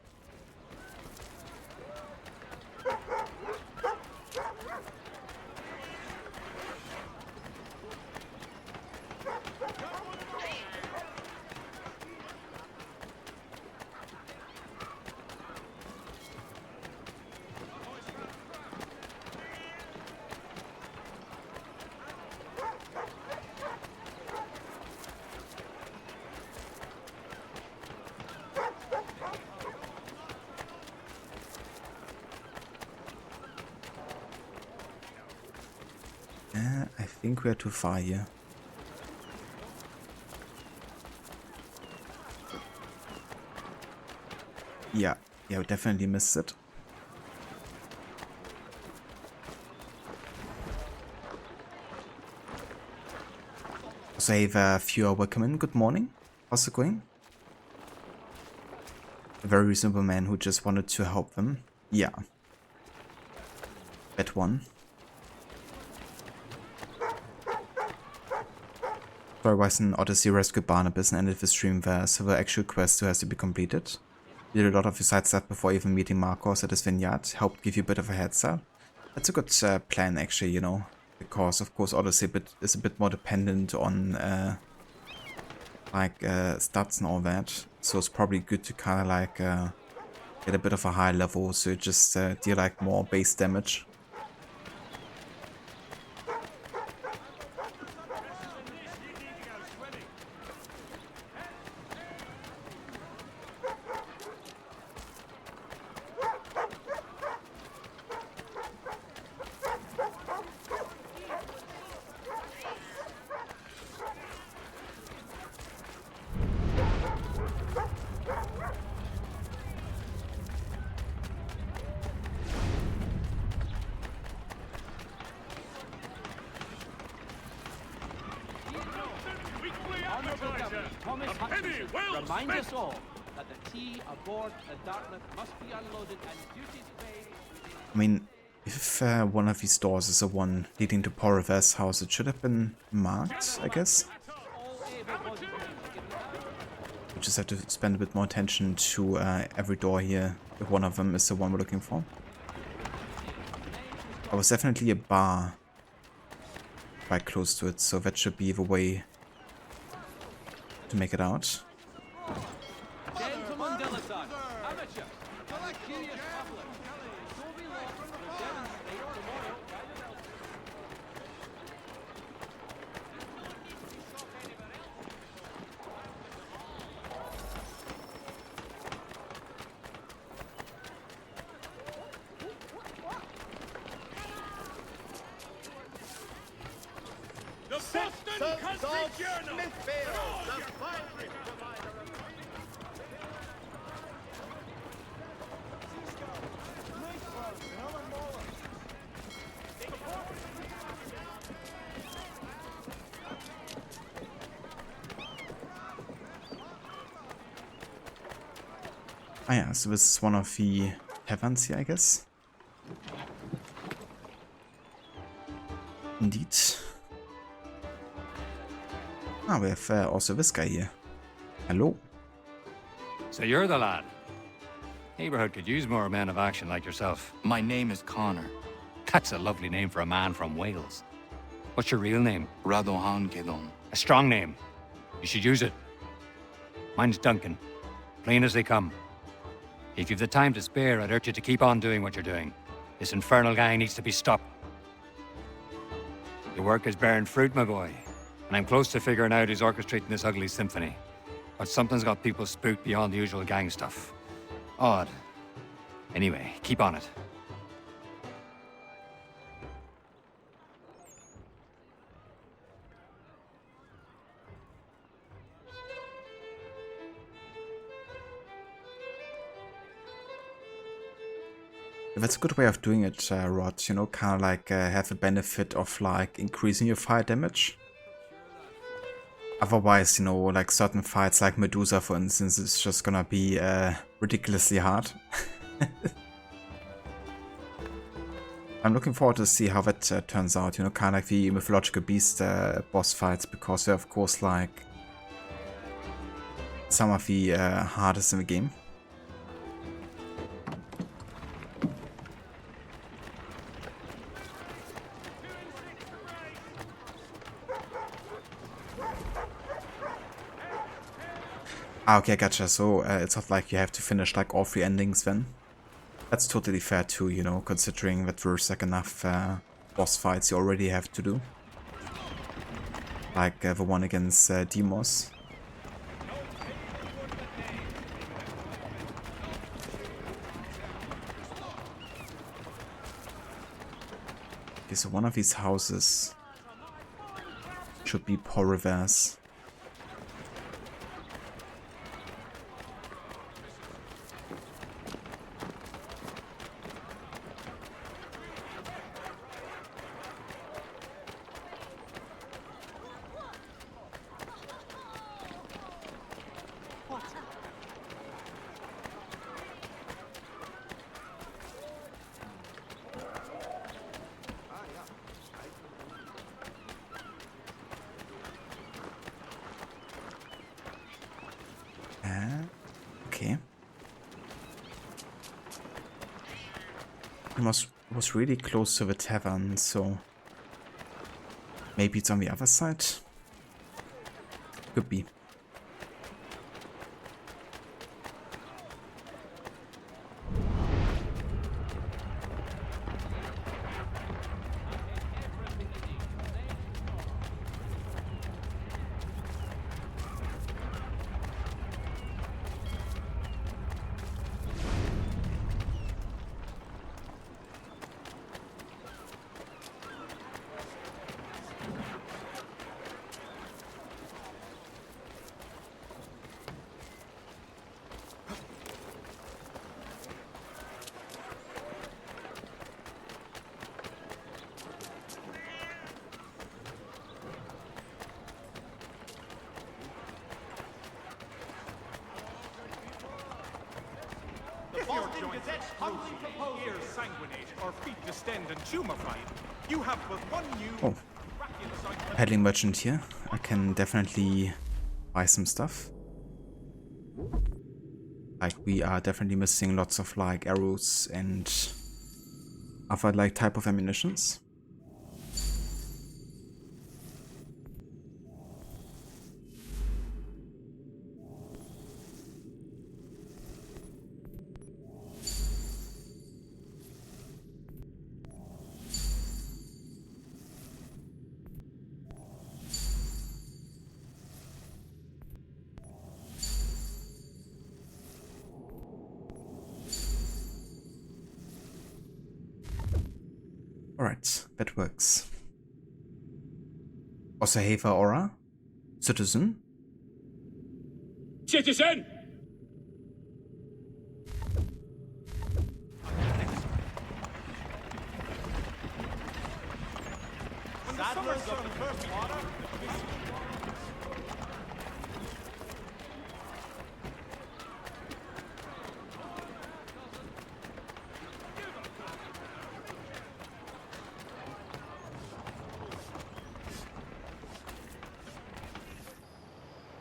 I think we are too far here. Yeah, we definitely missed it. So I have a few welcome in. Good morning. How's it going? A very reasonable man who just wanted to help them. Yeah. That one. Story-wise in Odyssey, rescue Barnabas and ended the stream where several actual quests still has to be completed. You did a lot of your side stuff before even meeting Marcos at his vineyard. Helped give you a bit of a head start. That's a good plan actually, you know. Because of course Odyssey is a bit more dependent on stats and all that. So it's probably good to kind of like get a bit of a high level so you just deal like more base damage. Remind us all that the tea aboard the Dartmouth must be unloaded and duties paid. I mean, if one of these doors is the one leading to Porover's house, it should have been marked, I guess. We just have to spend a bit more attention to every door here, if one of them is the one we're looking for. There was definitely a bar quite close to it, so that should be the way to make it out. Gentlemen Delisard, amateur, curious public, so be lost to demonstrate tomorrow. The Boston Country Journal! Ah yeah, so this is one of the taverns here, I guess. Indeed. Ah, we have also this guy here. Hello. So you're the lad. Neighborhood could use more men of action like yourself. My name is Connor. That's a lovely name for a man from Wales. What's your real name? Radohan Kedon. A strong name. You should use it. Mine's Duncan. Plain as they come. If you've the time to spare, I'd urge you to keep on doing what you're doing. This infernal gang needs to be stopped. Your work is bearing fruit, my boy. And I'm close to figuring out who's orchestrating this ugly symphony. But something's got people spooked beyond the usual gang stuff. Odd. Anyway, keep on it. That's a good way of doing it, Rod, you know, kind of like have the benefit of like increasing your fire damage. Otherwise, you know, like certain fights like Medusa, for instance, is just gonna be ridiculously hard. I'm looking forward to see how that turns out, you know, kind of like the mythological beast boss fights, because they're of course like some of the hardest in the game. Ah, okay, gotcha. So it's not like you have to finish like all 3 endings then. That's totally fair too, you know, considering that there's like enough boss fights you already have to do. Like the one against Demos. Okay, so one of these houses should be Paul Revere's. Okay. It was really close to the tavern, so maybe it's on the other side? Could be. Oh, peddling merchant here. I can definitely buy some stuff. Like, we are definitely missing lots of like arrows and other like type of ammunitions. Alright, that works. Osaheva Aura? Citizen? Citizen!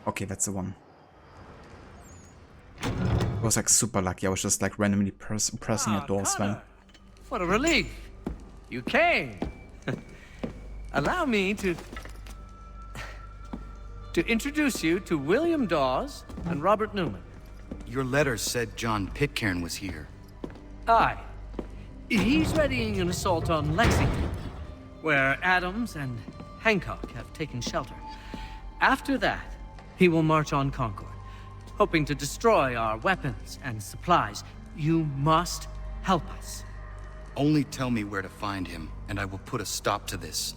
Okay, that's the one. I was like super lucky. I was just like randomly pressing at doors then. What a relief! You came. Allow me to introduce you to William Dawes and Robert Newman. Your letter said John Pitcairn was here. Aye. He's readying an assault on Lexington, where Adams and Hancock have taken shelter. After that, he will march on Concord, hoping to destroy our weapons and supplies. You must help us. Only tell me where to find him, and I will put a stop to this.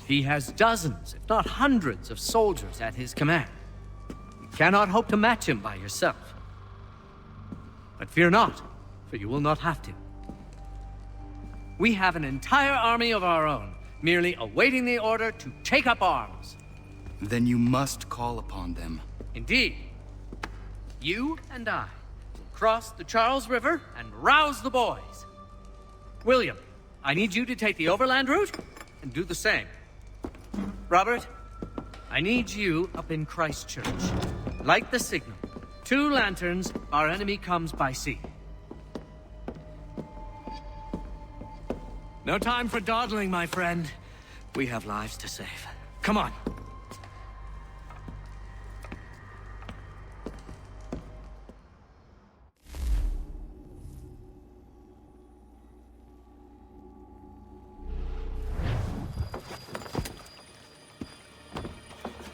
He has dozens, if not hundreds, of soldiers at his command. You cannot hope to match him by yourself. But fear not, for you will not have to. We have an entire army of our own, merely awaiting the order to take up arms. Then you must call upon them. Indeed. You and I will cross the Charles River and rouse the boys. William, I need you to take the overland route and do the same. Robert, I need you up in Christchurch. Light the signal. 2 lanterns, our enemy comes by sea. No time for dawdling, my friend. We have lives to save. Come on.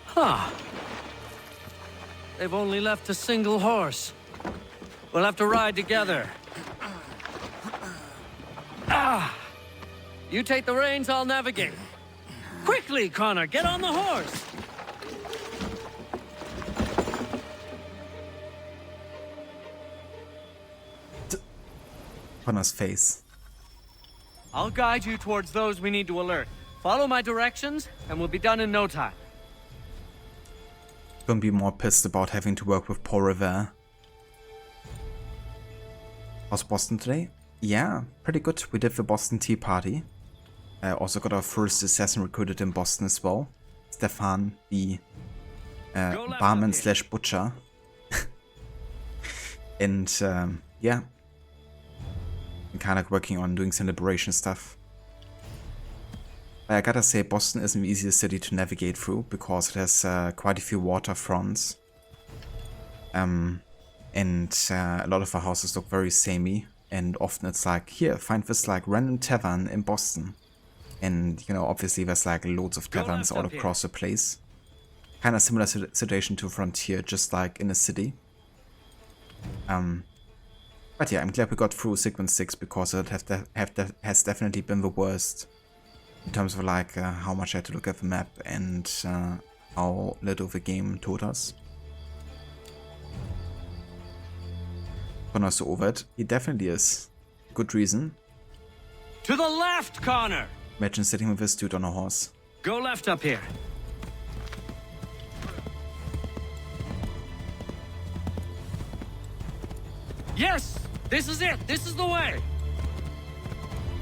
Huh. They've only left a single horse. We'll have to ride together. Ah! You take the reins, I'll navigate. Quickly, Connor, get on the horse! Connor's face. I'll guide you towards those we need to alert. Follow my directions, and we'll be done in no time. Gonna be more pissed about having to work with Paul Revere. How's Boston today? Yeah, pretty good. We did the Boston Tea Party. Also got our first assassin recruited in Boston as well. Stefan, the barman slash butcher. And yeah, I'm kind of working on doing some liberation stuff. I gotta say, Boston isn't the easiest city to navigate through because it has quite a few waterfronts. And a lot of the houses look very samey. And often it's like, here, find this like random tavern in Boston. And, you know, obviously there's like loads of taverns all across the place. Kind of similar situation to Frontier, just like in a city. But yeah, I'm glad we got through Sequence 6 because it has definitely been the worst. In terms of like how much I had to look at the map and how little the game taught us. Connor's so over it. He definitely is. Good reason. To the left, Connor! Imagine sitting with this dude on a horse. Go left up here. Yes! This is it! This is the way!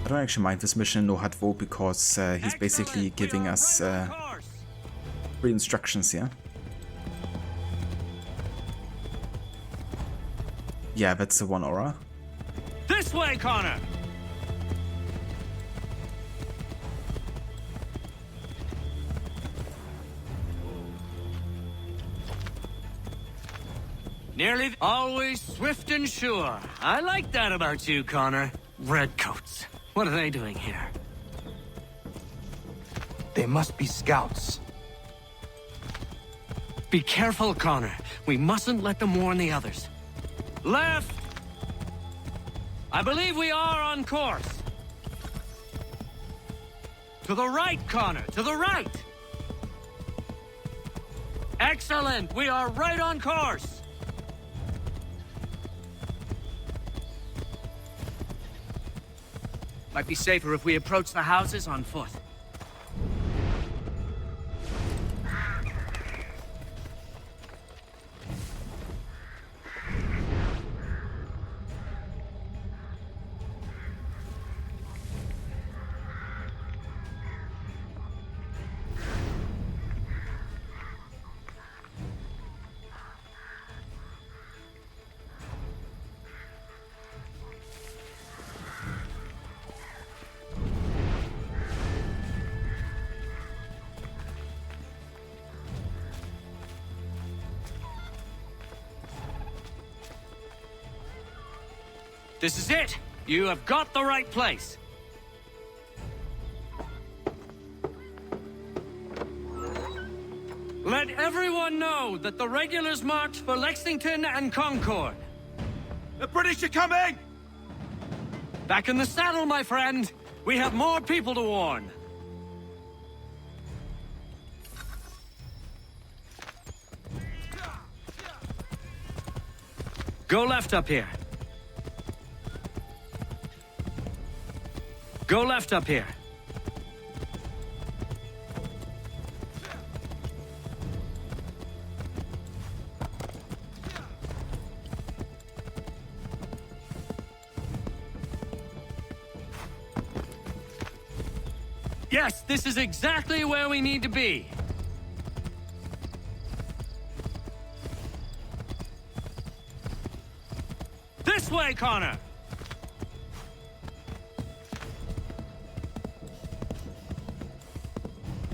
I don't actually mind this mission in no HUD though, because he's basically giving us free instructions here. Yeah, that's the one aura. This way, Connor! Nearly always swift and sure. I like that about you, Connor. Redcoats. What are they doing here? They must be scouts. Be careful, Connor. We mustn't let them warn the others. Left! I believe we are on course. To the right, Connor. To the right! Excellent! We are right on course! Might be safer if we approach the houses on foot. This is it! You have got the right place! Let everyone know that the regulars marched for Lexington and Concord. The British are coming! Back in the saddle, my friend! We have more people to warn. Go left up here. Go left up here. Yes, this is exactly where we need to be. This way, Connor!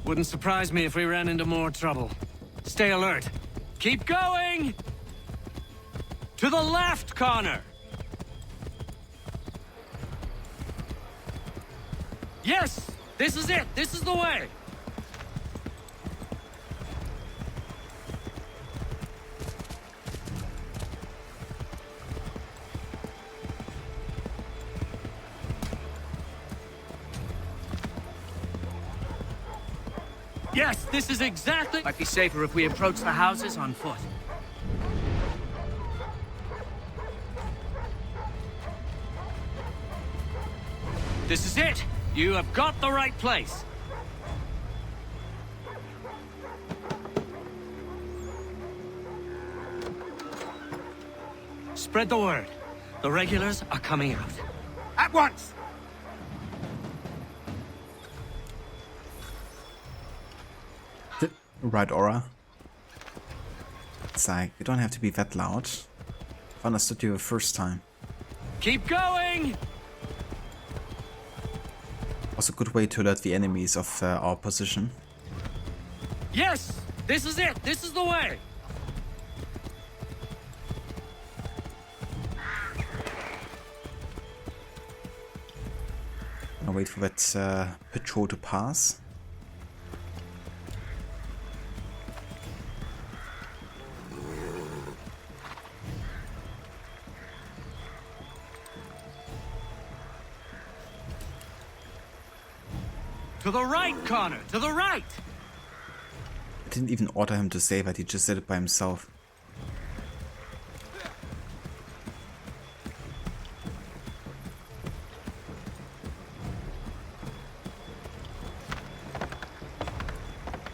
Wouldn't surprise me if we ran into more trouble. Stay alert. Keep going! To the left, Connor! Yes! This is it! This is the way! Yes, this is exactly... Might be safer if we approach the houses on foot. This is it! You have got the right place. Spread the word. The regulars are coming out. At once! Right, Aura. It's like, you don't have to be that loud. I've understood you the first time. Keep going! Was a good way to alert the enemies of our position. Yes! This is it! This is the way! Gonna wait for that patrol to pass. To the right, Connor! To the right! I didn't even order him to say that, he just did it by himself.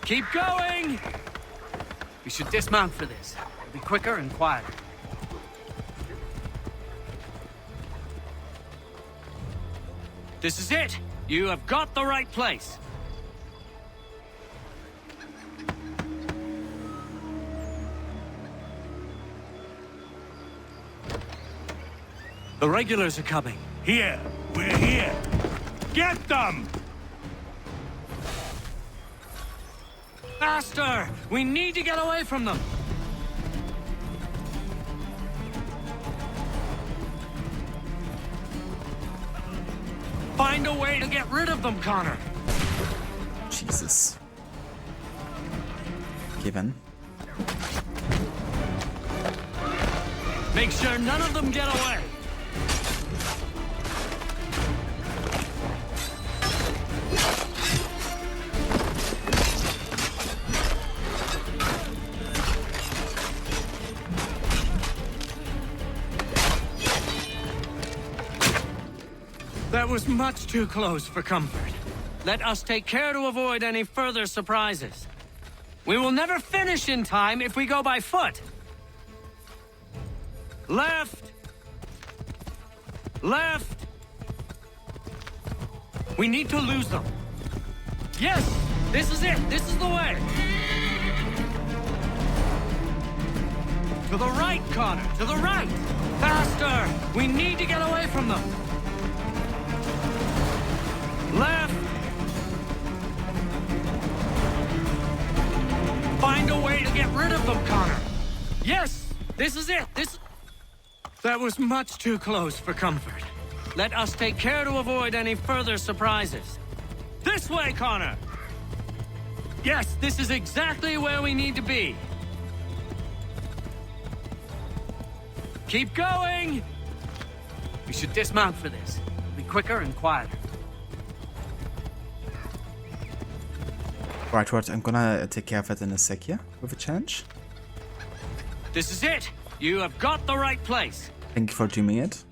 Keep going! We should dismount for this. It'll be quicker and quieter. This is it! You have got the right place. The regulars are coming. Here! We're here! Get them! Faster! We need to get away from them! Find a way to get rid of them, Connor! Jesus. Given. Make sure none of them get away! That was much too close for comfort. Let us take care to avoid any further surprises. We will never finish in time if we go by foot. Left! Left! We need to lose them. Yes! This is it! This is the way! To the right, Connor! To the right! Faster! We need to get away from them! Left! Find a way to get rid of them, Connor! Yes! This is it! This... That was much too close for comfort. Let us take care to avoid any further surprises. This way, Connor! Yes, this is exactly where we need to be. Keep going! We should dismount for this. It'll be quicker and quieter. Right, I'm gonna take care of it in a sec here with a challenge. This is it! You have got the right place! Thank you for doing it.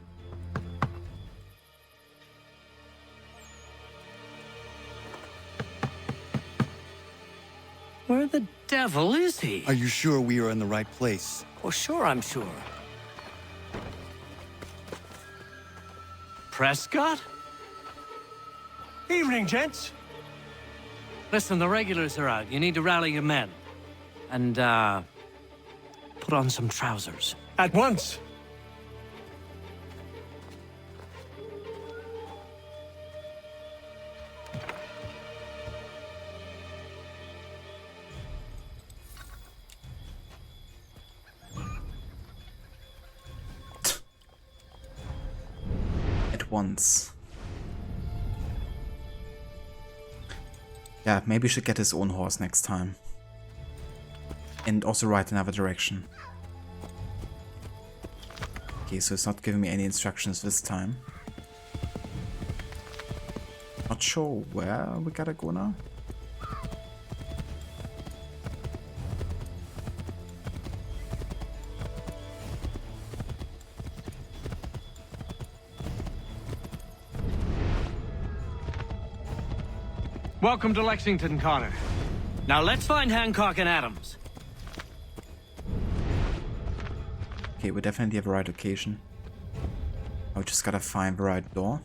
Where the devil is he? Are you sure we are in the right place? Oh, sure, I'm sure. Prescott? Evening, gents. Listen, the regulars are out. You need to rally your men. And, put on some trousers. At once. Once. Yeah, maybe he should get his own horse next time. And also ride in another direction. Okay, so it's not giving me any instructions this time. Not sure where we gotta go now. Welcome to Lexington, Connor. Now let's find Hancock and Adams. Okay, we definitely have the right location. I just gotta find the right door.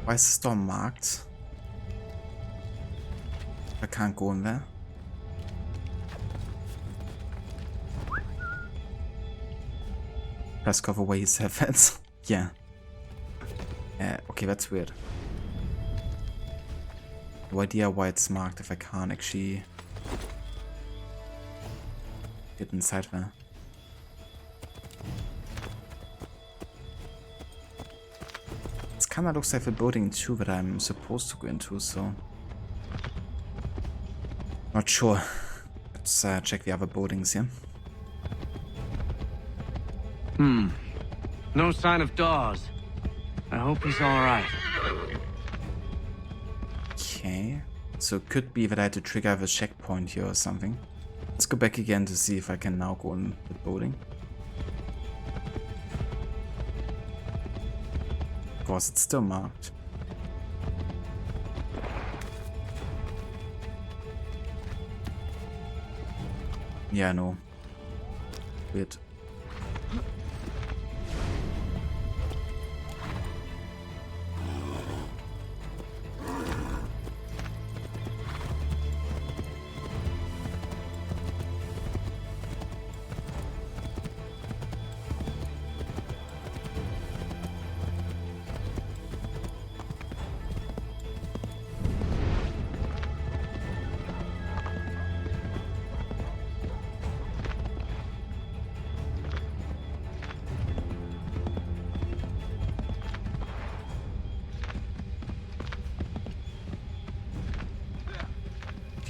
Why is the store marked? I can't go in there. Press cover where his headphones. Yeah. Okay, that's weird. No idea why it's marked if I can't actually get inside there. It kinda looks like the building too that I'm supposed to go into, so not sure. Let's check the other buildings here. No sign of Dawes. I hope he's alright. Okay, so it could be that I had to trigger the checkpoint here or something. Let's go back again to see if I can now go in the building. Of course, it's still marked. Yeah, no. Weird.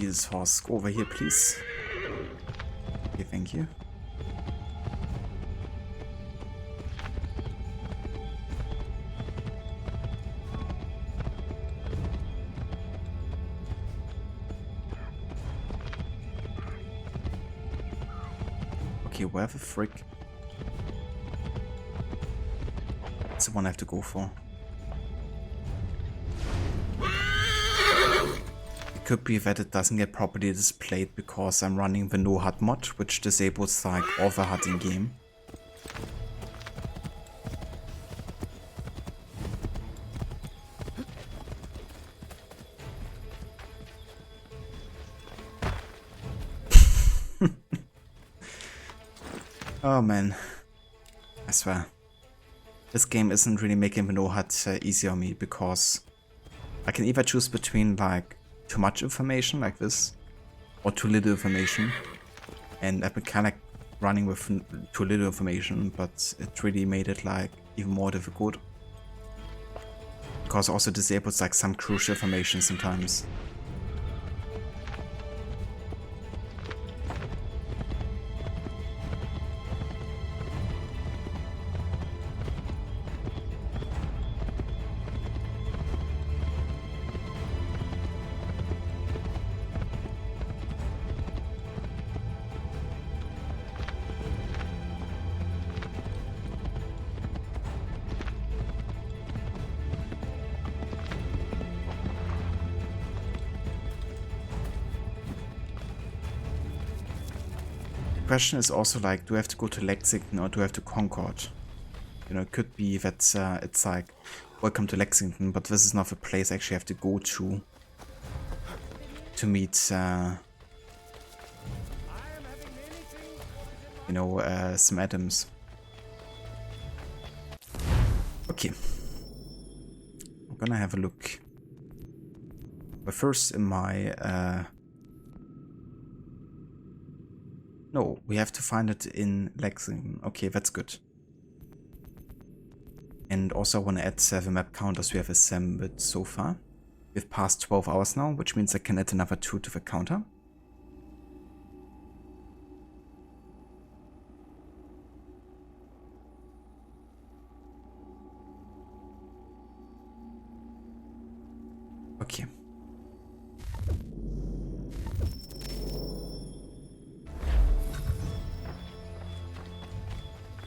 this horse. Go over here, please. Okay, thank you. Okay, where the frick? That's the one I have to go for. It could be that it doesn't get properly displayed because I'm running the no HUD mod, which disables like all the HUD in game. Oh man, I swear. This game isn't really making the no HUD easy on me because I can either choose between like too much information like this or too little information, and I've been kind of like running with too little information, but it really made it like even more difficult because it also disables like some crucial information sometimes. The question is also like, do I have to go to Lexington or do I have to Concord? You know, it could be that it's like, welcome to Lexington, but this is not the place I actually have to go to meet, you know, some Adams. Okay. I'm gonna have a look. But first in my, no, we have to find it in Lexington. Okay, that's good. And also I want to add 7 map counters we have assembled so far. We've passed 12 hours now, which means I can add another 2 to the counter. Okay.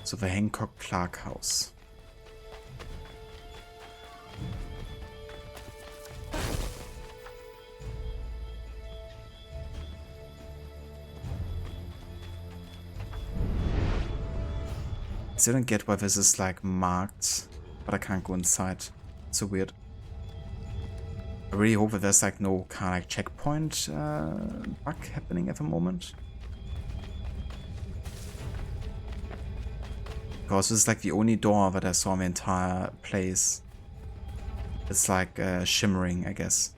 So the Hancock Clark House. I still don't get why this is like marked, but I can't go inside. It's so weird. I really hope that there's like no kind of like checkpoint bug happening at the moment. Because this is like the only door that I saw in the entire place. It's like shimmering, I guess.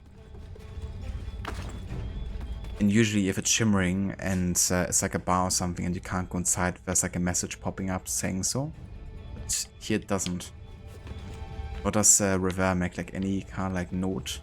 And usually if it's shimmering and it's like a bar or something and you can't go inside, there's like a message popping up saying so. But here it doesn't. Or does Revere make like any kind of like note?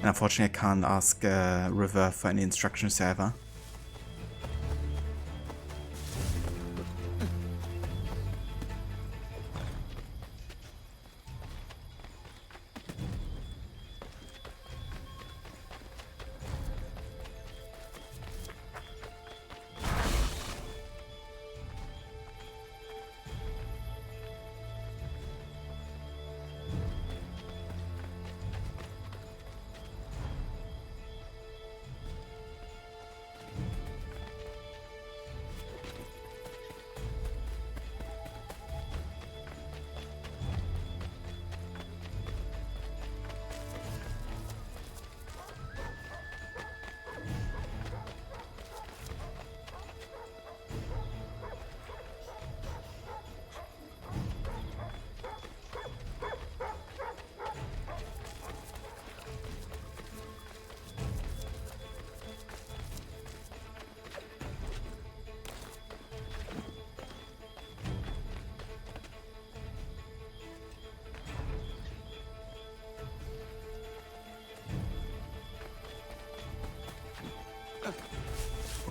And unfortunately I can't ask River for any instructions ever.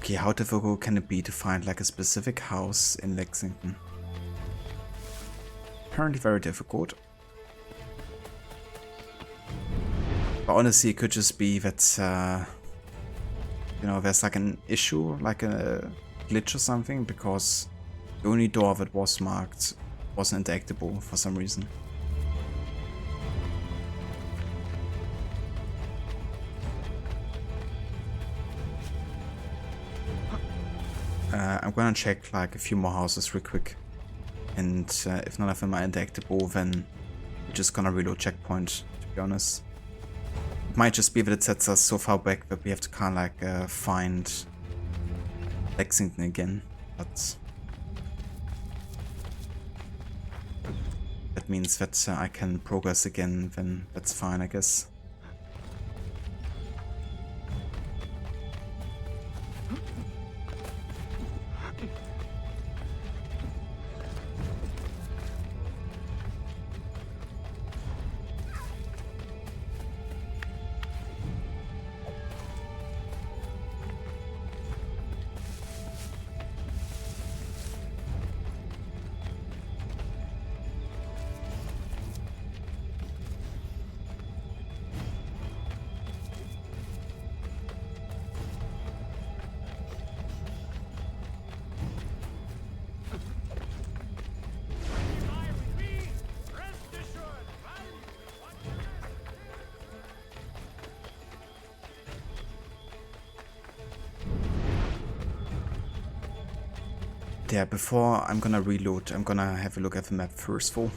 Okay, how difficult can it be to find like a specific house in Lexington? Apparently very difficult. But honestly, it could just be that, you know, there's like an issue, like a glitch or something, because the only door that was marked wasn't interactable for some reason. I'm gonna check like a few more houses real quick, and if none of them are interactable, then we're just gonna reload checkpoint, to be honest. It might just be that it sets us so far back that we have to kind of like find Lexington again, but that means that I can progress again, then that's fine, I guess. Yeah, before I'm gonna reload, I'm gonna have a look at the map first though.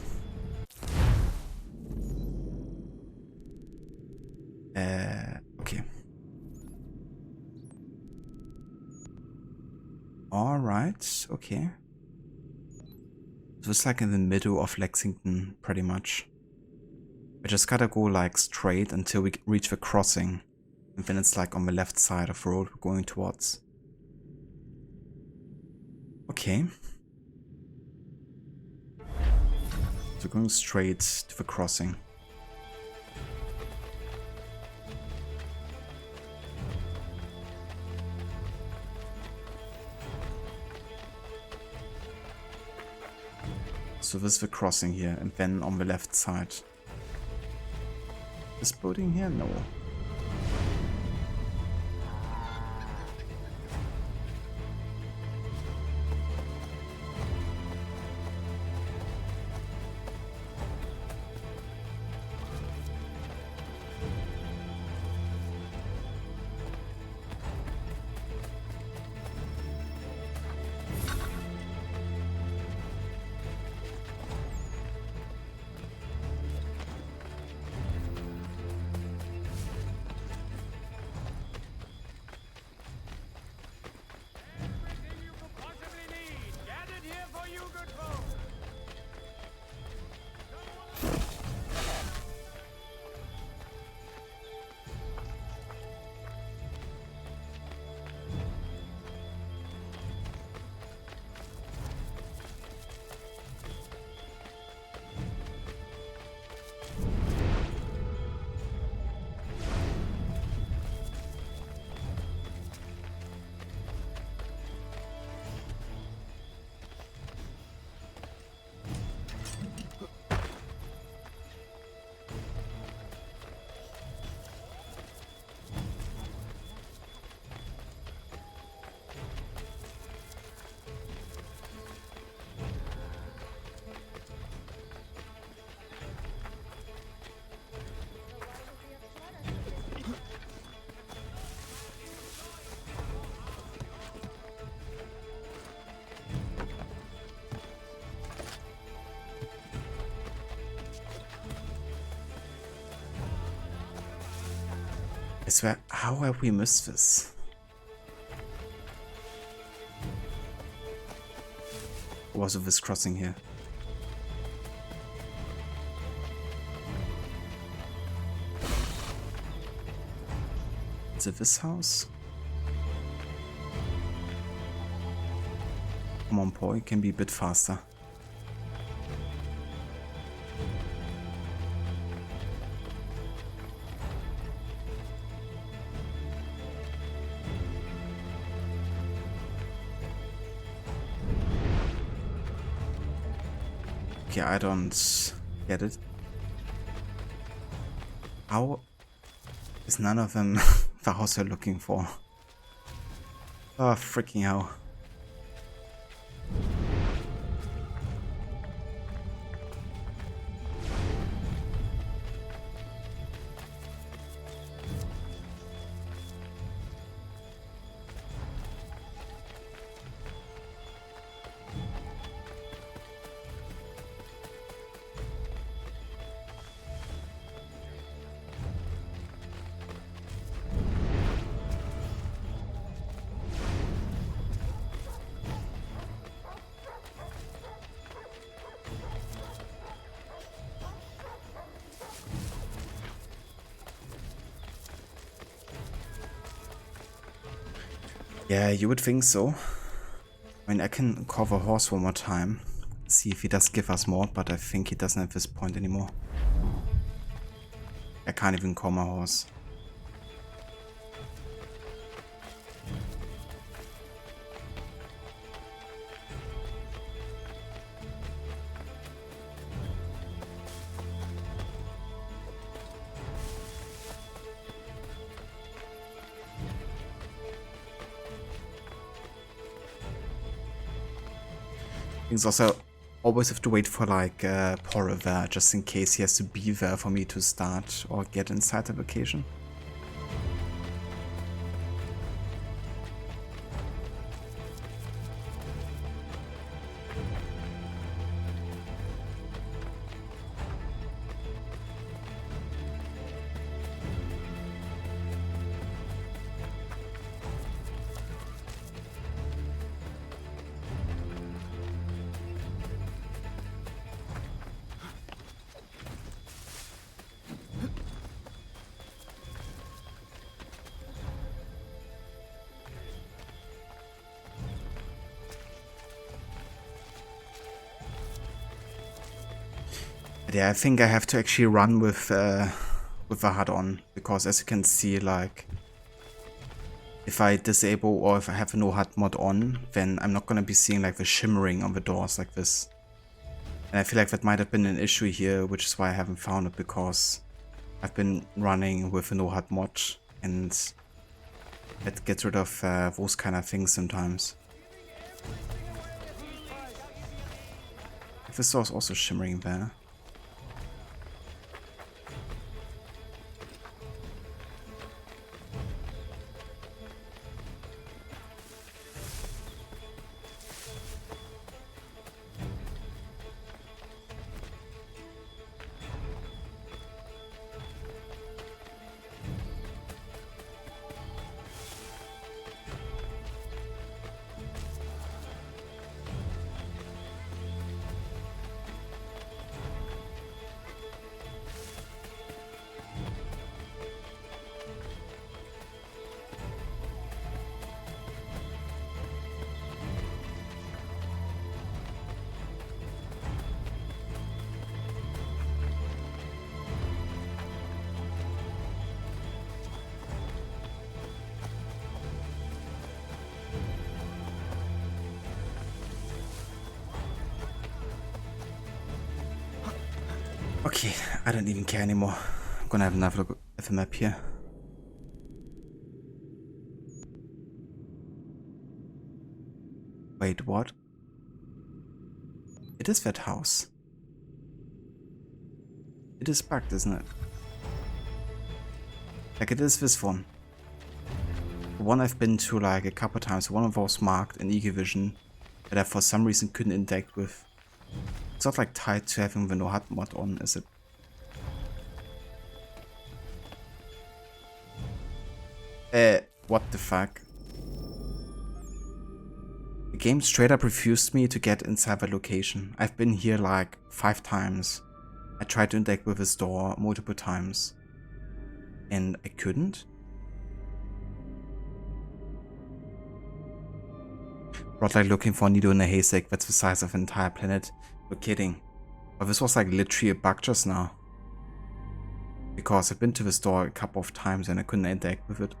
Okay. Alright, okay. So it's like in the middle of Lexington, pretty much. We just gotta go like straight until we reach the crossing. And then it's like on the left side of the road we're going towards. Okay. So going straight to the crossing. So this is the crossing here, and then on the left side. This building here? No. I swear, how have we missed this? What was this crossing here? Is it this house? Come on, boy, can be a bit faster. Okay, I don't get it. How is none of them the house you're looking for? Oh, freaking hell. Yeah, you would think so. I mean, I can cover horse one more time, see if he does give us more, but I think he doesn't have this point anymore. I can't even call my horse. Things also always have to wait for like Paul Revere just in case he has to be there for me to start or get inside the location. Yeah, I think I have to actually run with the HUD on, because as you can see, like, if I disable or if I have a no HUD mod on, then I'm not gonna be seeing like the shimmering on the doors like this. And I feel like that might have been an issue here, which is why I haven't found it, because I've been running with a no HUD mod, and it gets rid of those kind of things sometimes. This door's also shimmering there. Okay, I don't even care anymore. I'm gonna have another look at the map here. Wait, what? It is that house. It is bugged, isn't it? Like, it is this one. The one I've been to like a couple times, one of those marked in Eagle Vision that I for some reason couldn't interact with. It's not like tied to having the no HUD mod on, is it? What the fuck? The game straight up refused me to get inside the location. I've been here like 5 times. I tried to interact with this door multiple times. And I couldn't? Not like looking for a needle in a haystack that's the size of an entire planet. You're kidding. But this was like literally a bug just now. Because I've been to this door a couple of times and I couldn't interact with it.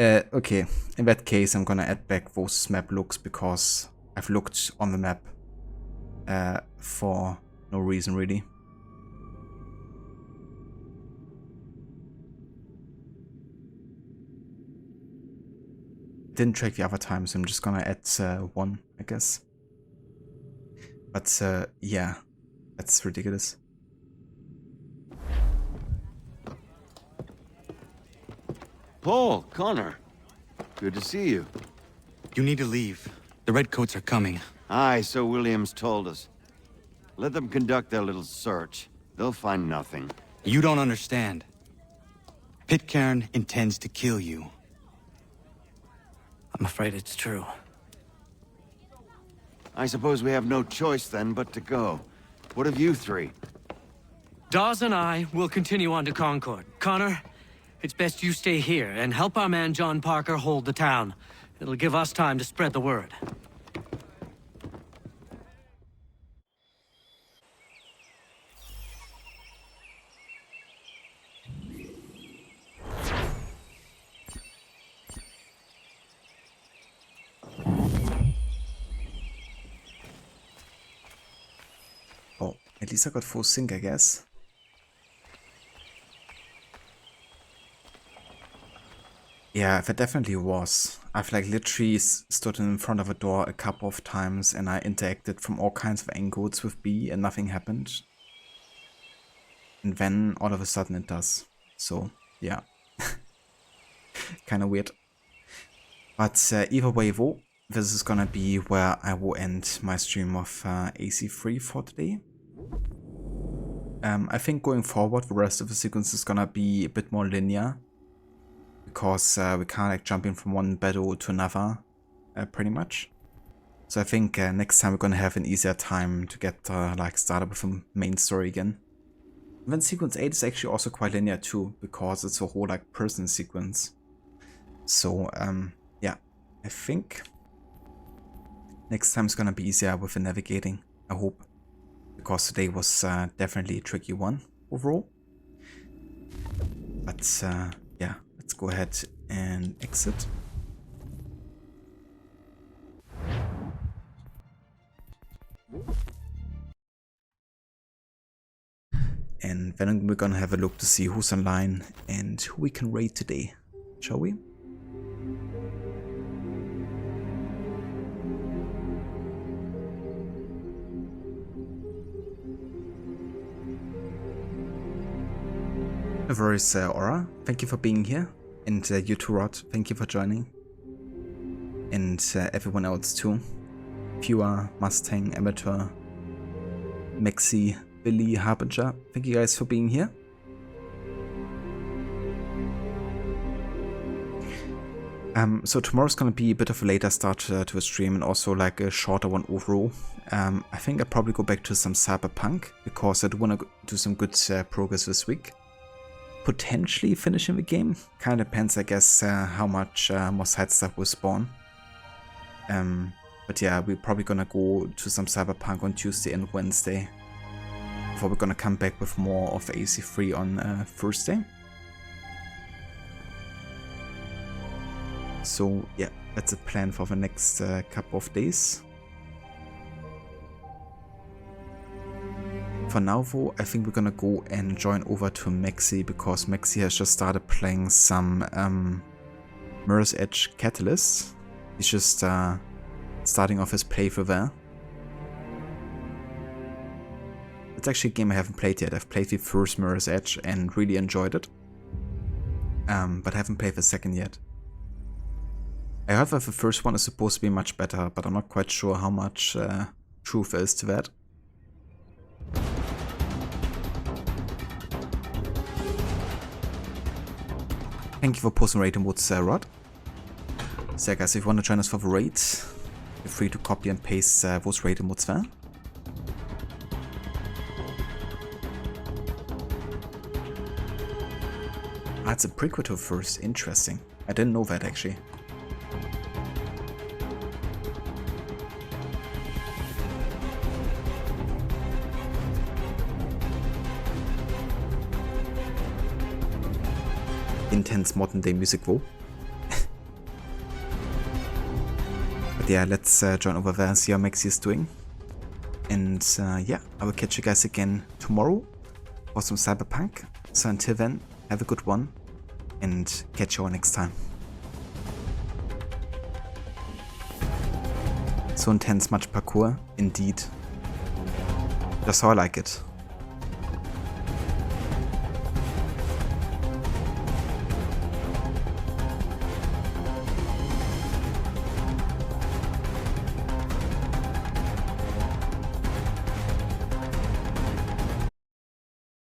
Okay, in that case I'm gonna add back those map looks, because I've looked on the map for No reason really. Didn't check the other time, so I'm just gonna add 1, I guess. But yeah, that's ridiculous. Paul, Connor, good to see you. You need to leave. The Redcoats are coming. Aye, so Williams told us. Let them conduct their little search. They'll find nothing. You don't understand. Pitcairn intends to kill you. I'm afraid it's true. I suppose we have no choice then but to go. What of you three? Dawes and I will continue on to Concord. Connor, it's best you stay here and help our man John Parker hold the town. It'll give us time to spread the word. Oh, at least I got full sync, I guess. Yeah, that definitely was. I've like literally stood in front of a door a couple of times and I interacted from all kinds of angles with B and nothing happened. And then all of a sudden it does. So, yeah. Kinda weird. But either way though, this is gonna be where I will end my stream of AC3 for today. I think going forward the rest of the sequence is gonna be a bit more linear. Because we can't like jump in from one battle to another, pretty much. So I think next time we're gonna have an easier time to get like started with the main story again. And then sequence 8 is actually also quite linear too, because it's a whole like person sequence. So yeah, I think next time is gonna be easier with the navigating, I hope. Because today was definitely a tricky one overall. But yeah. Let's go ahead and exit. And then we're gonna have a look to see who's online and who we can raid today, shall we? No worries, Aura, thank you for being here. And you too, Rod, thank you for joining. And everyone else too. Viewer, Mustang, Amateur, Maxi, Billy, Harbinger, thank you guys for being here. So tomorrow's gonna be a bit of a later start to a stream and also like a shorter one overall. I think I'll probably go back to some Cyberpunk because I do want to do some good progress this week. Potentially finishing the game. Kind of depends, I guess, how much more side stuff will spawn. But yeah, we're probably gonna go to some Cyberpunk on Tuesday and Wednesday. Before we're gonna come back with more of AC3 on Thursday. So yeah, that's a plan for the next couple of days. For now though, I think we're gonna go and join over to Maxi because Maxi has just started playing some Mirror's Edge Catalyst. He's just starting off his playthrough there. It's actually a game I haven't played yet. I've played the first Mirror's Edge and really enjoyed it. But I haven't played the second yet. I heard that the first one is supposed to be much better, but I'm not quite sure how much truth there is to that. Thank you for posting raid emotes, Rod. So yeah, guys, if you want to join us for the raid, feel free to copy and paste those raid emotes there. Ah, it's a prequel to first. Interesting. I didn't know that actually. Intense modern day music though. But yeah, let's join over there and see how Maxi is doing. And yeah, I will catch you guys again tomorrow for some Cyberpunk. So until then, have a good one and catch you all next time. So intense, much parkour, indeed. Just how I like it.